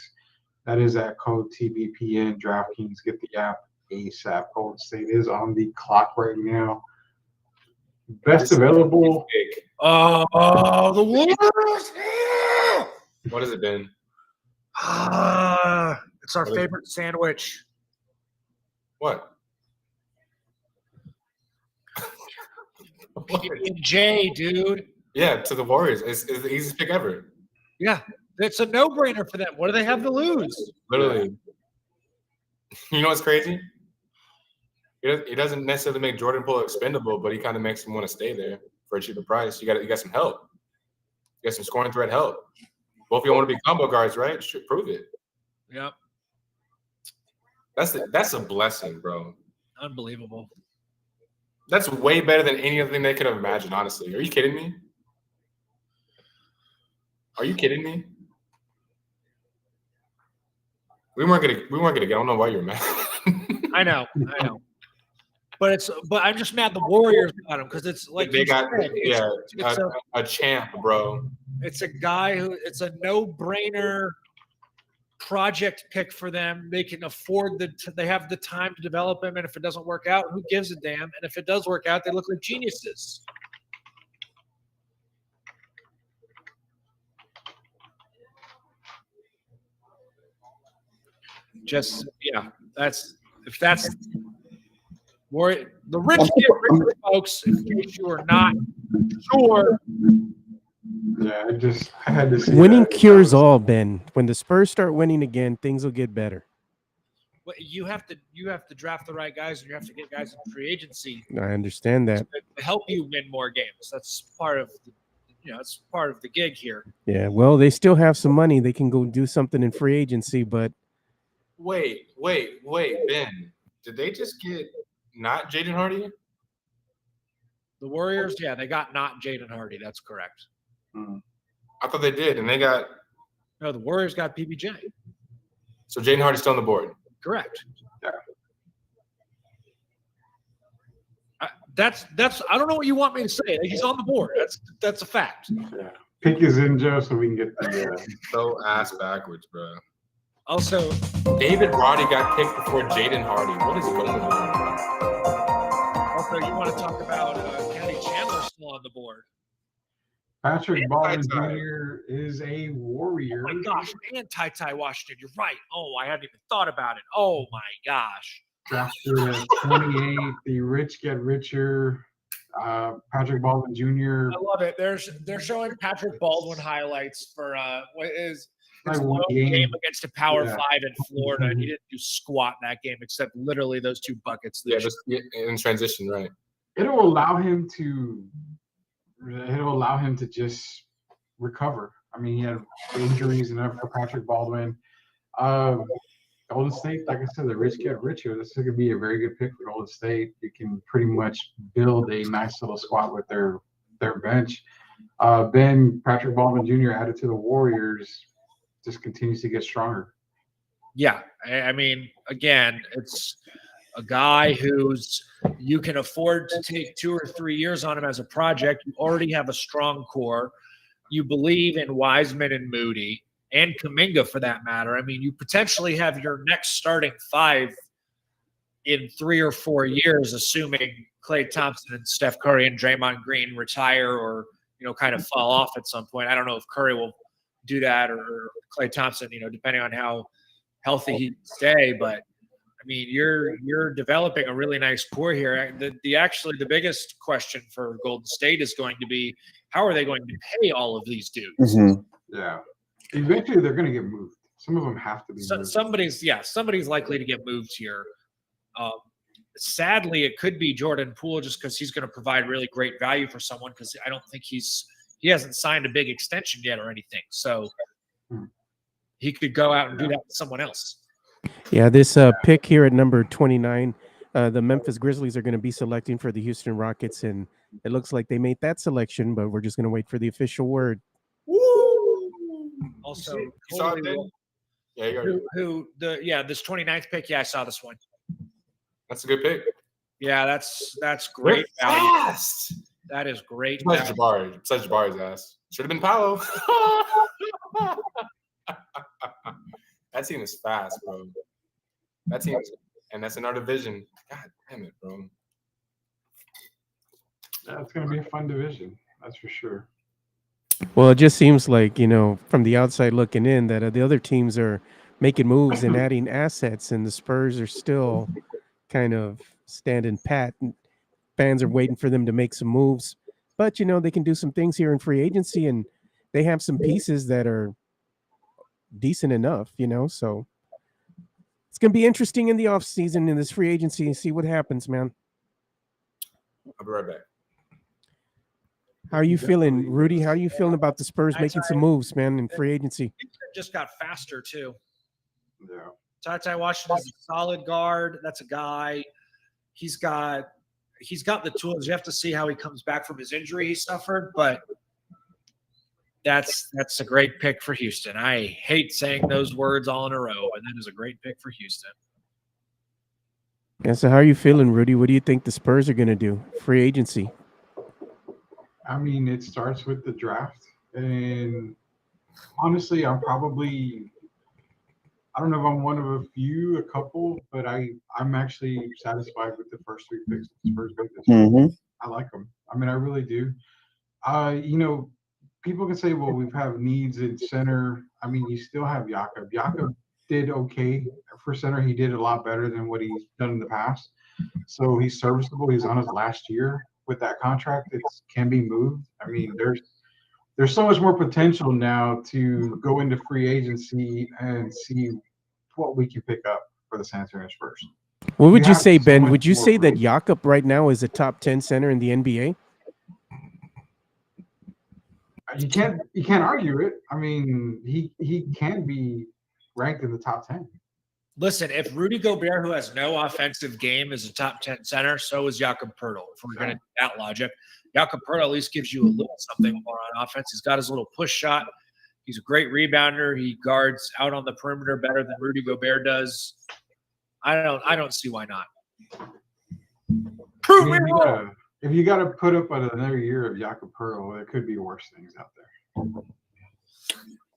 That is at code TVPN. DraftKings, get the app ASAP. Golden State is on the clock right now. Best available. Oh, the Warriors! What has it been? It's our favorite sandwich. What? J, dude. Yeah, to the Warriors. It's the easiest pick ever. Yeah, it's a no-brainer for them. What do they have to lose? Literally. You know what's crazy? It doesn't necessarily make Jordan Poole expendable, but he kind of makes him want to stay there for a cheaper price. You got some help. You got some scoring threat help. Both of you want to be combo guards, right? Should prove it. Yep. That's a blessing, bro. Unbelievable. That's way better than any other thing they could have imagined, honestly. Are you kidding me? Are you kidding me? We weren't gonna get. I don't know why you're mad. I know. But I'm just mad the Warriors got him because it's like they got a champ, bro. It's a guy it's a no-brainer project pick for them. They can afford they have the time to develop him, and if it doesn't work out, who gives a damn? And if it does work out, they look like geniuses. Just that's Warrior. The rich get richer, folks. In case you are not sure. Yeah, I had to see. Winning cures all, Ben. When the Spurs start winning again, things will get better. Well, you have to draft the right guys, and you have to get guys in free agency. I understand that. To help you win more games. That's part of it's part of the gig here. Yeah, well, they still have some money. They can go do something in free agency, but Wait, Ben. Did they just get not Jaden Hardy? The Warriors, yeah, they got not Jaden Hardy. That's correct. I thought they did, and they got. No, the Warriors got PBJ. So Jaden Hardy's still on the board. Correct. Yeah. That's. I don't know what you want me to say. He's on the board. That's a fact. Yeah. Pick is in, Joe, so we can get the. So ass backwards, bro. Also, David Roddy got picked before Jaden Hardy. What is going on? Also, you want to talk about Kenny Chandler still on the board? Patrick Baldwin Jr. is a Warrior. Oh my gosh, and Ty Washington. You're right. Oh, I hadn't even thought about it. Oh my gosh. Drafted at 28. The rich get richer. Patrick Baldwin Jr. I love it. They're showing Patrick Baldwin highlights for what is his one lone game against a Power 5 in Florida. He didn't do squat in that game except literally those 2 buckets. Yeah, just in transition, right? It'll allow him to just recover. I mean, he had injuries enough for Patrick Baldwin. Golden Golden State, like I said, the rich get richer. This is going to be a very good pick for Golden State. You can pretty much build a nice little squad with their bench. Ben Patrick Baldwin Jr. added to the Warriors just continues to get stronger. Yeah, I mean, again, it's a guy who's you can afford to take 2 or 3 years on him as a project. You already have a strong core. You believe in Wiseman and Moody and Kuminga for that matter. I mean, you potentially have your next starting 5 in 3 or 4 years, assuming Klay Thompson and Steph Curry and Draymond Green retire or, kind of fall off at some point. I don't know if Curry will do that or Klay Thompson, depending on how healthy he can stay. But I mean, you're developing a really nice core here. The biggest question for Golden State is going to be, how are they going to pay all of these dudes? Mm-hmm. Yeah. Eventually they're going to get moved. Some of them have to be moved. Somebody's likely to get moved here. Sadly, it could be Jordan Poole just because he's going to provide really great value for someone because I don't think he hasn't signed a big extension yet or anything. So he could go out and do that with someone else. Yeah, this pick here at number 29, the Memphis Grizzlies are going to be selecting for the Houston Rockets, and it looks like they made that selection, but we're just going to wait for the official word. Woo! Also, you saw it then? Yeah, you got it. This 29th pick. Yeah, I saw this one. That's a good pick. Yeah, that's great value. Fast. That is great. Besides Jabari's ass. Should have been Paolo. That team is fast, bro. That team is, and that's in our division. God damn it, bro. Yeah, it's going to be a fun division. That's for sure. Well, it just seems like, from the outside looking in, that the other teams are making moves and adding assets, and the Spurs are still kind of standing pat. Fans are waiting for them to make some moves. But, they can do some things here in free agency, and they have some pieces that are decent enough, so it's going to be interesting in the offseason in this free agency and see what happens, man. I'll be right back. How are you feeling, Rudy? How are you feeling about the Spurs making some moves, man, in free agency? Just got faster, too. Yeah. Ty Washington's a solid guard. That's a guy. He's got the tools. You have to see how he comes back from his injury he suffered, but that's a great pick for Houston. I hate saying those words all in a row, and that is a great pick for Houston. Yeah, so how are you feeling, Rudy? What do you think the Spurs are going to do? Free agency. I mean, it starts with the draft. And honestly, I don't know if I'm one of a couple, but I'm actually satisfied with the first 3 picks the Spurs made this year. Mm-hmm. I like them. I mean, I really do. People can say, well, we have needs in center. I mean, you still have Jakob. Jakob did okay for center. He did a lot better than what he's done in the past. So he's serviceable. He's on his last year with that contract. It can be moved. I mean, there's so much more potential now to go into free agency and see what we can pick up for the San Antonio Spurs. What would you say, Ben? Would you say that Jakob right now is a top 10 center in the NBA? You can't argue it. I mean, he can be ranked in the top 10. Listen, if Rudy Gobert, who has no offensive game, is a top 10 center, so is Jakob Poeltl. If we're going to do that logic, Jakob Poeltl at least gives you a little something more on offense. He's got his little push shot. He's a great rebounder. He guards out on the perimeter better than Rudy Gobert does. I don't see why not. Prove me wrong. If you got to put up another year of Jakob Poeltl, there could be worse things out there.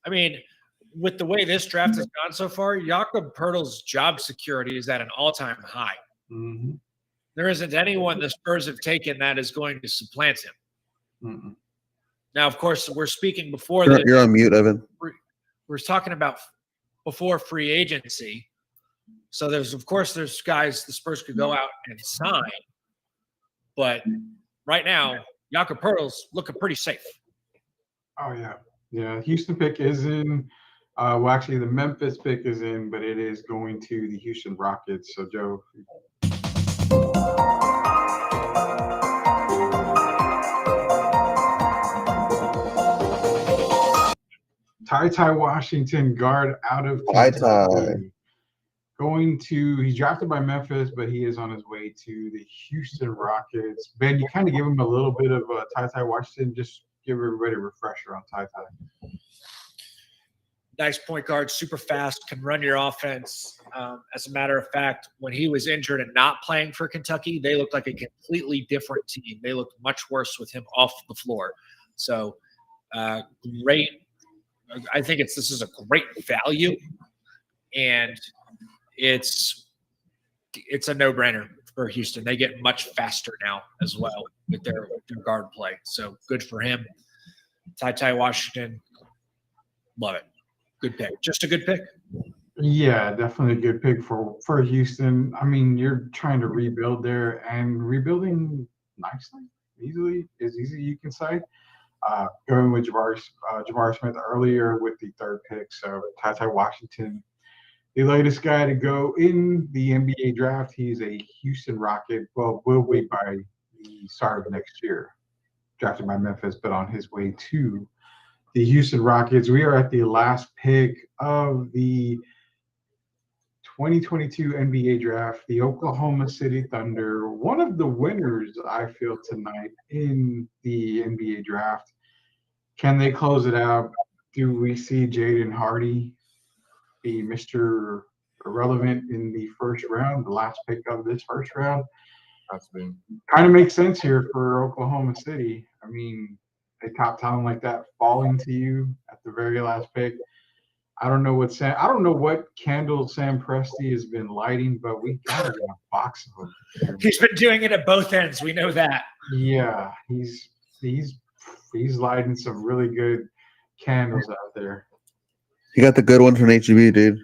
I mean, with the way this draft has gone so far, Jakob Poeltl's job security is at an all-time high. Mm-hmm. There isn't anyone the Spurs have taken that is going to supplant him. Mm-hmm. Now, of course, we're speaking before You're on mute, Evan. We're talking about before free agency. So there's guys the Spurs could go out and sign. But right now, Jakob Poeltl's looking pretty safe. Oh, yeah. Yeah, Houston pick is in. Well, actually, the Memphis pick is in, but it is going to the Houston Rockets. So, Joe. Ty Washington, guard out of Ty. he's drafted by Memphis, but he is on his way to the Houston Rockets. Ben, you kind of give him a little bit of Ty Washington. Just give everybody a refresher on Ty. Nice point guard, super fast, can run your offense. As a matter of fact, when he was injured and not playing for Kentucky, they looked like a completely different team. They looked much worse with him off the floor. So great. I think this is a great value, and it's a no-brainer for Houston. They get much faster now as well with their guard play. So good for him. Ty Washington, love it. Good pick. Just a good pick. Yeah, definitely a good pick for Houston. I mean, you're trying to rebuild there, and rebuilding nicely, easy you can say. Going with Jabari Smith earlier with the third pick. So Ty Washington, the latest guy to go in the NBA draft. He's a Houston Rocket. Well, will be by the start of next year. Drafted by Memphis, but on his way to the Houston Rockets. We are at the last pick of the 2022 NBA draft, the Oklahoma City Thunder. One of the winners, I feel, tonight in the NBA draft. Can they close it out? Do we see Jaden Hardy be Mr. Irrelevant in the first round, the last pick of this first round? Kind of makes sense here for Oklahoma City. I mean, a top talent like that falling to you at the very last pick. I don't know what candle Sam Presti has been lighting, but we gotta get a box of them. He's been doing it at both ends. We know that. Yeah, he's lighting some really good candles out there. You got the good one from HEB, dude.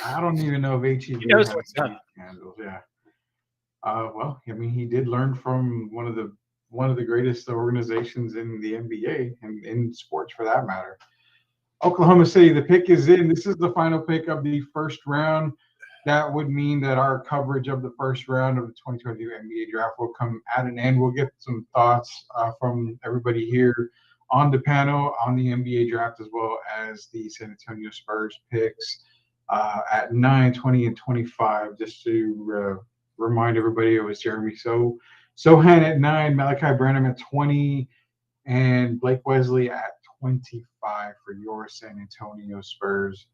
I don't even know if HEB knows has what's up. candles. Yeah. Well, I mean, he did learn from one of the greatest organizations in the NBA and in sports for that matter. Oklahoma City, the pick is in. This is the final pick of the first round. That would mean that our coverage of the first round of the 2022 NBA draft will come at an end. We'll get some thoughts from everybody here on the panel on the NBA draft, as well as the San Antonio Spurs picks at 9, 20, and 25. Just to remind everybody, it was Jeremy Sochan at 9, Malachi Branham at 20, and Blake Wesley at 25 for your San Antonio Spurs.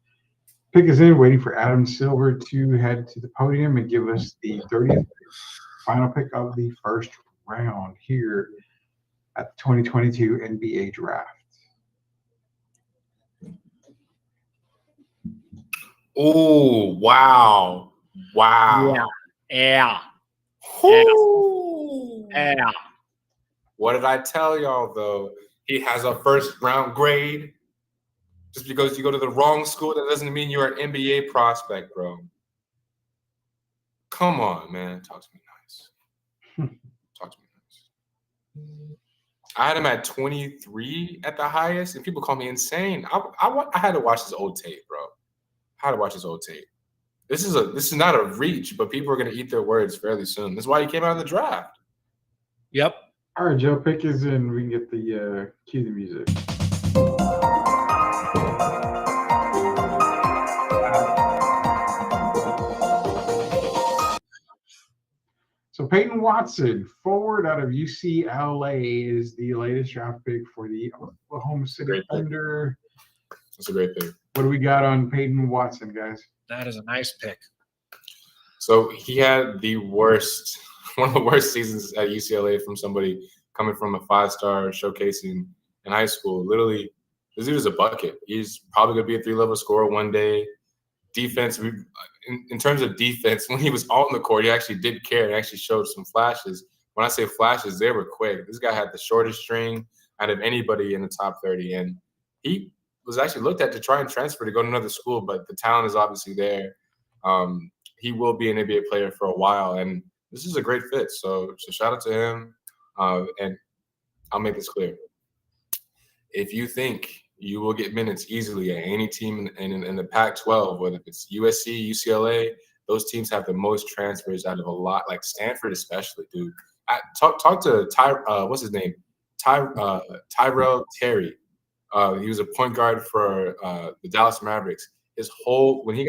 Pick is in, waiting for Adam Silver to head to the podium and give us the 30th final pick of the first round here at the 2022 NBA draft. Oh, wow. Wow. Yeah. What did I tell y'all, though? He has a first round grade. Just because you go to the wrong school, that doesn't mean you're an NBA prospect, bro. Come on, man. Talk to me nice. Talk to me nice. I had him at 23 at the highest, and people call me insane. I had to watch this old tape, bro. I had to watch this old tape. This is not a reach, but people are going to eat their words fairly soon. That's why he came out of the draft. Yep. All right, Joe, pick is in. We can get the cue the music. So Peyton Watson, forward out of UCLA, is the latest draft pick for the Oklahoma City Thunder. That's a great pick. What do we got on Peyton Watson, guys? That is a nice pick. So he had one of the worst seasons at UCLA from somebody coming from a 5-star showcasing in high school. Literally, this dude is a bucket. He's probably going to be a 3-level scorer one day. Defense, in terms of defense, when he was out on the court, he actually did care and actually showed some flashes. When I say flashes, they were quick. This guy had the shortest string out of anybody in the top 30, and he was actually looked at to try and transfer to go to another school, but the talent is obviously there. He will be an NBA player for a while, and this is a great fit. So shout out to him, and I'll make this clear. If you think you will get minutes easily at any team in the Pac-12, whether it's USC, UCLA, those teams have the most transfers out of a lot, like Stanford especially, dude. Talk to what's his name? Tyrell Terry. He was a point guard for the Dallas Mavericks. his whole when he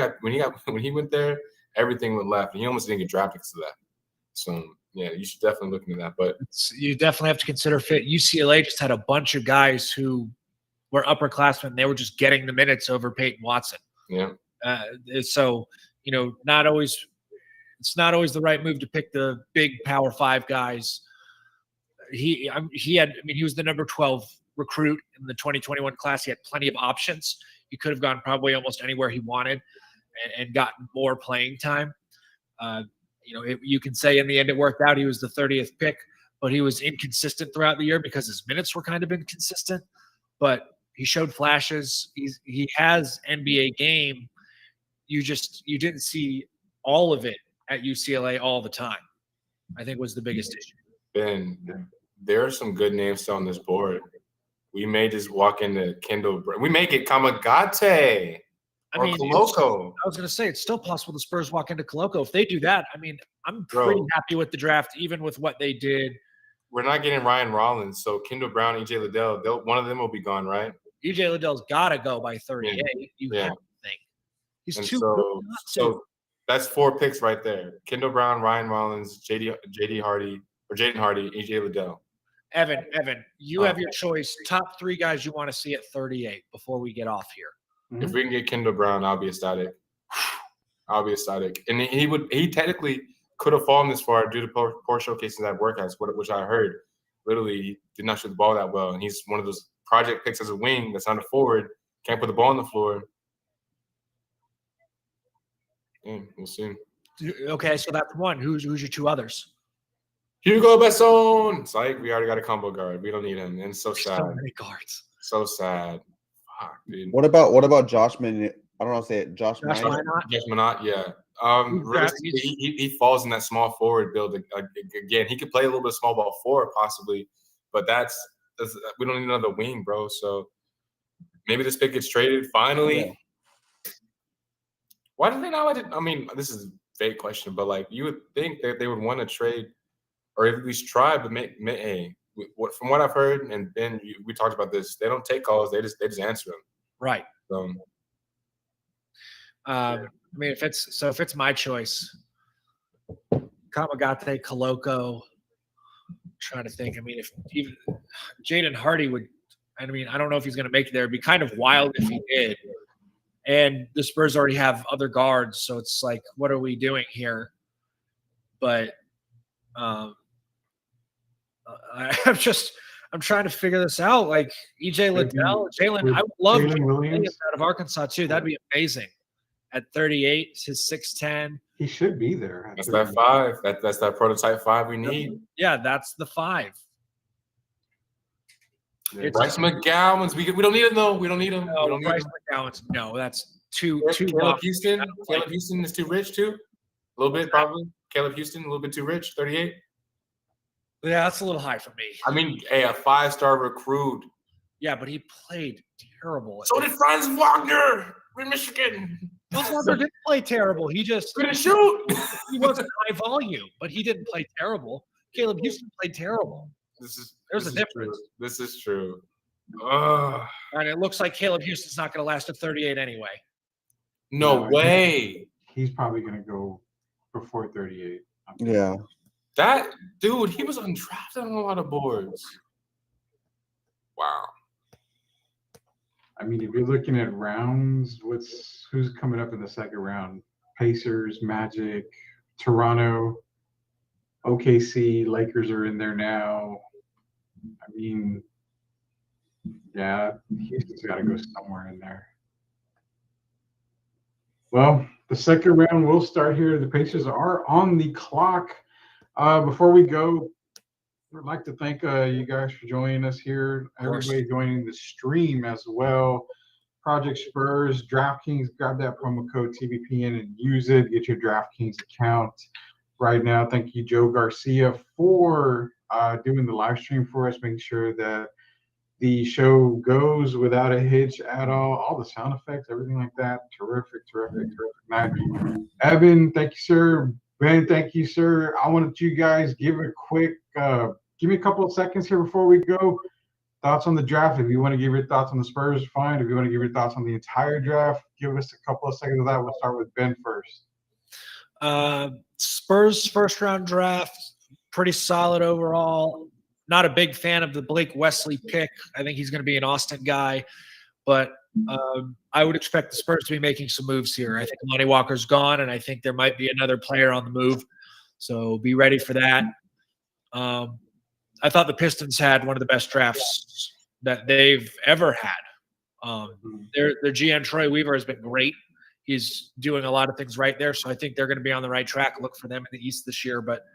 went there, everything went left, and he almost didn't get drafted because of that. So yeah, you should definitely look into that. But you definitely have to consider fit. UCLA just had a bunch of guys who were upperclassmen. They were just getting the minutes over Peyton Watson. yeah, So not always. It's not always the right move to pick the big Power 5 guys. He was the number 12 recruit in the 2021 class. He had plenty of options. He could have gone probably almost anywhere he wanted and gotten more playing time. You can say in the end it worked out. He was the 30th pick, but he was inconsistent throughout the year because his minutes were kind of inconsistent. But he showed flashes. He has NBA game. You didn't see all of it at UCLA all the time, I think was the biggest issue. Ben, there are some good names still on this board. We may just walk into Kendall. We may get Kamagate or Koloko. I was going to say, it's still possible the Spurs walk into Koloko. If they do that, I'm pretty happy with the draft, even with what they did. We're not getting Ryan Rollins, so Kendall Brown, EJ Liddell, one of them will be gone, right? EJ Liddell's got to go by 38. You have to think. He's too good. So that's 4 picks right there. Kendall Brown, Ryan Rollins, Jaden Hardy, EJ Liddell. Evan, you have your choice. Top 3 guys you want to see at 38 before we get off here. If we can get Kendall Brown, I'll be ecstatic. And he technically could have fallen this far due to poor showcases at workouts, which I heard. Literally, he did not shoot the ball that well. And he's one of those project picks as a wing that's not a forward, can't put the ball on the floor. Yeah, we'll see. Okay, so that's one. Who's your 2 others? Hugo Besson. It's like we already got a combo guard. We don't need him. And it's so sad. So many guards. So sad. Fuck, dude. What about Josh Min? I don't know how to say it. Josh Minott. Josh Minott, yeah. He falls in that small forward build again. He could play a little bit of small ball 4 possibly, but that's we don't need another wing, bro. So maybe this pick gets traded finally. Yeah. Why did they not let it? I mean, this is a vague question, but you would think that they would want to trade or at least try, but from what I've heard, and Ben, we talked about this, they don't take calls; they just answer them. Right. So, if it's my choice, Kamagate, Koloko. Trying to think. If even Jaden Hardy would, I don't know if he's going to make it there. It'd be kind of wild if he did. And the Spurs already have other guards, so it's like, what are we doing here? But I'm trying to figure this out. Like EJ Liddell, Jalen, I would love Jalen Williams out of Arkansas too. That'd be amazing. At 38, his 6'10". He should be there. That's that 5. That's that prototype 5 we need. Yeah, that's the 5. Yeah. Bryce McGowan's. We don't need him though. We don't need him. No, Bryce McGowan's. No, that's too. Caleb Houston. Caleb Houston is too rich too. A little bit probably. Caleb Houston a little bit too rich. 38. Yeah, that's a little high for me. A 5-star recruit. Yeah, but he played terrible. So did Franz Wagner in Michigan. Franz Wagner didn't play terrible. He just couldn't shoot. He wasn't high volume, but he didn't play terrible. Caleb Houston played terrible. There's a difference. This is true. And it looks like Caleb Houston's not going to last at 38 anyway. No way. He's probably going to go before 38. Yeah. That dude, he was undrafted on a lot of boards. Wow. If you're looking at rounds, who's coming up in the second round? Pacers, Magic, Toronto, OKC, Lakers are in there now. Yeah, Houston's got to go somewhere in there. Well, the second round will start here. The Pacers are on the clock. Before we go, I'd like to thank you guys for joining us here. Everybody joining the stream as well. Project Spurs, DraftKings, grab that promo code TBPN and use it. Get your DraftKings account right now. Thank you, Joe Garcia, for doing the live stream for us, making sure that the show goes without a hitch at all the sound effects, everything like that. Terrific night. Evan, thank you, sir. Ben, thank you, sir. I wanted you guys give a quick, give me a couple of seconds here before we go. thoughts on the draft. If you want to give your thoughts on the Spurs, fine. If you want to give your thoughts on the entire draft, give us a couple of seconds of that. We'll start with Ben first. Spurs first round draft, pretty solid overall. Not a big fan of the Blake Wesley pick. I think he's going to be an Austin guy, but I would expect the Spurs to be making some moves here. I think Lonnie Walker's gone, and I think there might be another player on the move. So be ready for that. I thought the Pistons had one of the best drafts that they've ever had. Their GM Troy Weaver has been great. He's doing a lot of things right there, so I think they're going to be on the right track. Look for them in the East this year, but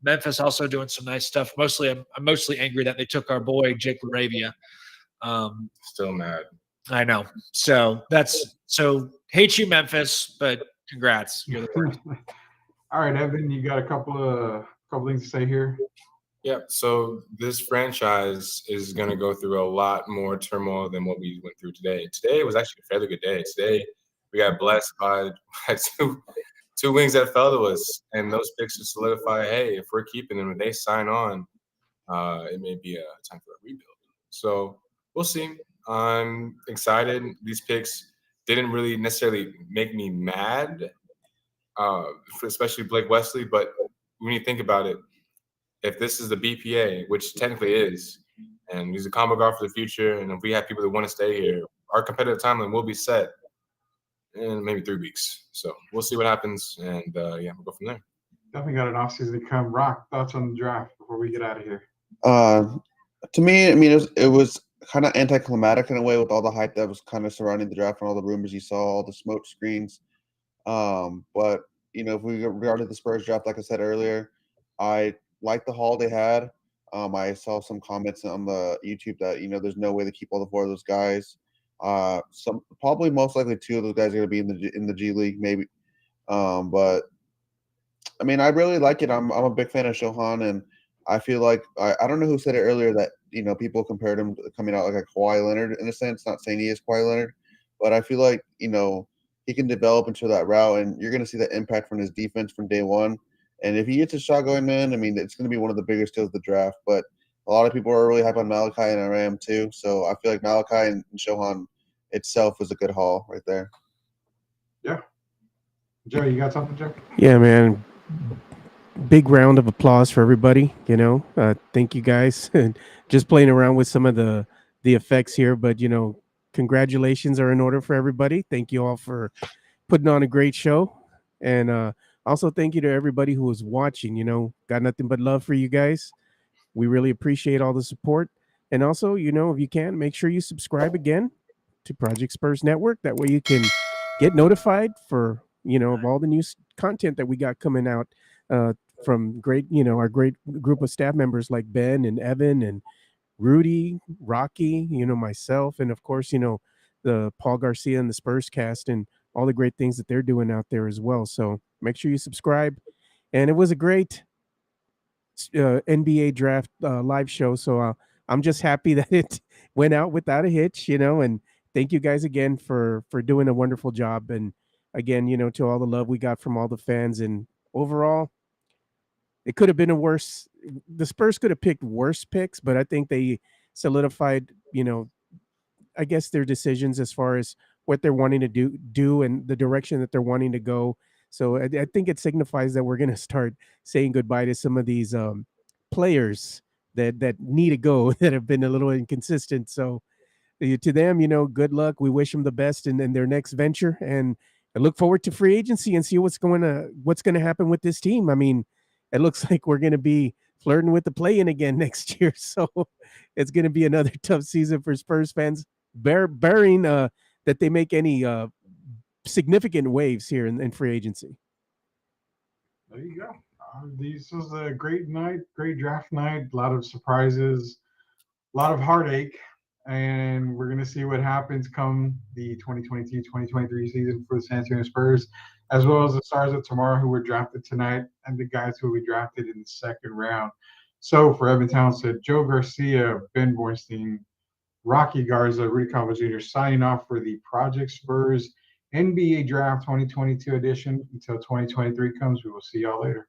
Memphis also doing some nice stuff. I'm mostly angry that they took our boy Jake LaRavia. Still mad. I know. So hate you, Memphis, but congrats. You're the first. All right, Evan, you got a couple things to say here. Yeah, so this franchise is going to go through a lot more turmoil than what we went through today. Today was actually a fairly good day. Today we got blessed by two wings that fell to us, and those picks to solidify, hey, if we're keeping them, if they sign on, it may be a time for a rebuild. So we'll see. I'm excited. These picks didn't really necessarily make me mad, especially Blake Wesley, but when you think about it, if this is the BPA, which technically is, and he's a combo guard for the future, and if we have people that want to stay here, our competitive timeline will be set in maybe 3 weeks. So we'll see what happens, and we'll go from there. Definitely got an offseason to come. Rock, thoughts on the draft before we get out of here? To me, I mean, it was kind of anticlimactic in a way with all the hype that was kind of surrounding the draft and all the rumors you saw, all the smoke screens. But if we regarded the Spurs draft, like I said earlier, I like the haul they had. I saw some comments on the YouTube that there's no way to keep all the 4 of those guys. Probably most likely 2 of those guys are going to be in the G League, maybe. But I mean, I really like it. I'm a big fan of Sochan, and I feel like I don't know who said it earlier that people compared him to coming out like a Kawhi Leonard in a sense. Not saying he is Kawhi Leonard, but I feel like he can develop into that route, and you're going to see that impact from his defense from day one. And if he gets a shot going, man, I mean, it's going to be one of the bigger steals of the draft. But a lot of people are really hyped on Malachi, and I am too. So I feel like Malachi and Sochan itself was a good haul right there. Yeah. Joe, you got something, Joe? Yeah, man. Big round of applause for everybody. Thank you guys. Just playing around with some of the effects here, but congratulations are in order for everybody. Thank you all for putting on a great show, and also thank you to everybody who was watching. Got nothing but love for you guys. We really appreciate all the support, and also if you can, make sure you subscribe again to Project Spurs Network. That way you can get notified for of all the new content that we got coming out from our great group of staff members like Ben and Evan and Rudy, Rocky, myself, and of course, the Paul Garcia and the Spurs cast and all the great things that they're doing out there as well. So make sure you subscribe. And it was a great NBA draft live show. So I'm just happy that it went out without a hitch, and thank you guys again for doing a wonderful job. And again, to all the love we got from all the fans, and overall, it could have been the Spurs could have picked worse picks, but I think they solidified, I guess their decisions as far as what they're wanting to do and the direction that they're wanting to go. So I think it signifies that we're going to start saying goodbye to some of these players that need to go, that have been a little inconsistent. So to them, good luck. We wish them the best in their next venture, and I look forward to free agency and see what's going to happen with this team. I mean, it looks like we're going to be flirting with the play-in again next year. So it's going to be another tough season for Spurs fans, barring that they make any significant waves here in free agency. There you go. This was a great night, great draft night. A lot of surprises, a lot of heartache, and we're going to see what happens come the 2022-2023 season for the San Antonio Spurs, as well as the stars of tomorrow who were drafted tonight and the guys who will be drafted in the second round. So for Evan Townsend, Joe Garcia, Ben Bornstein, Rocky Garza, Rudy Campos Jr. signing off for the Project Spurs NBA Draft 2022 edition. Until 2023 comes, we will see y'all later.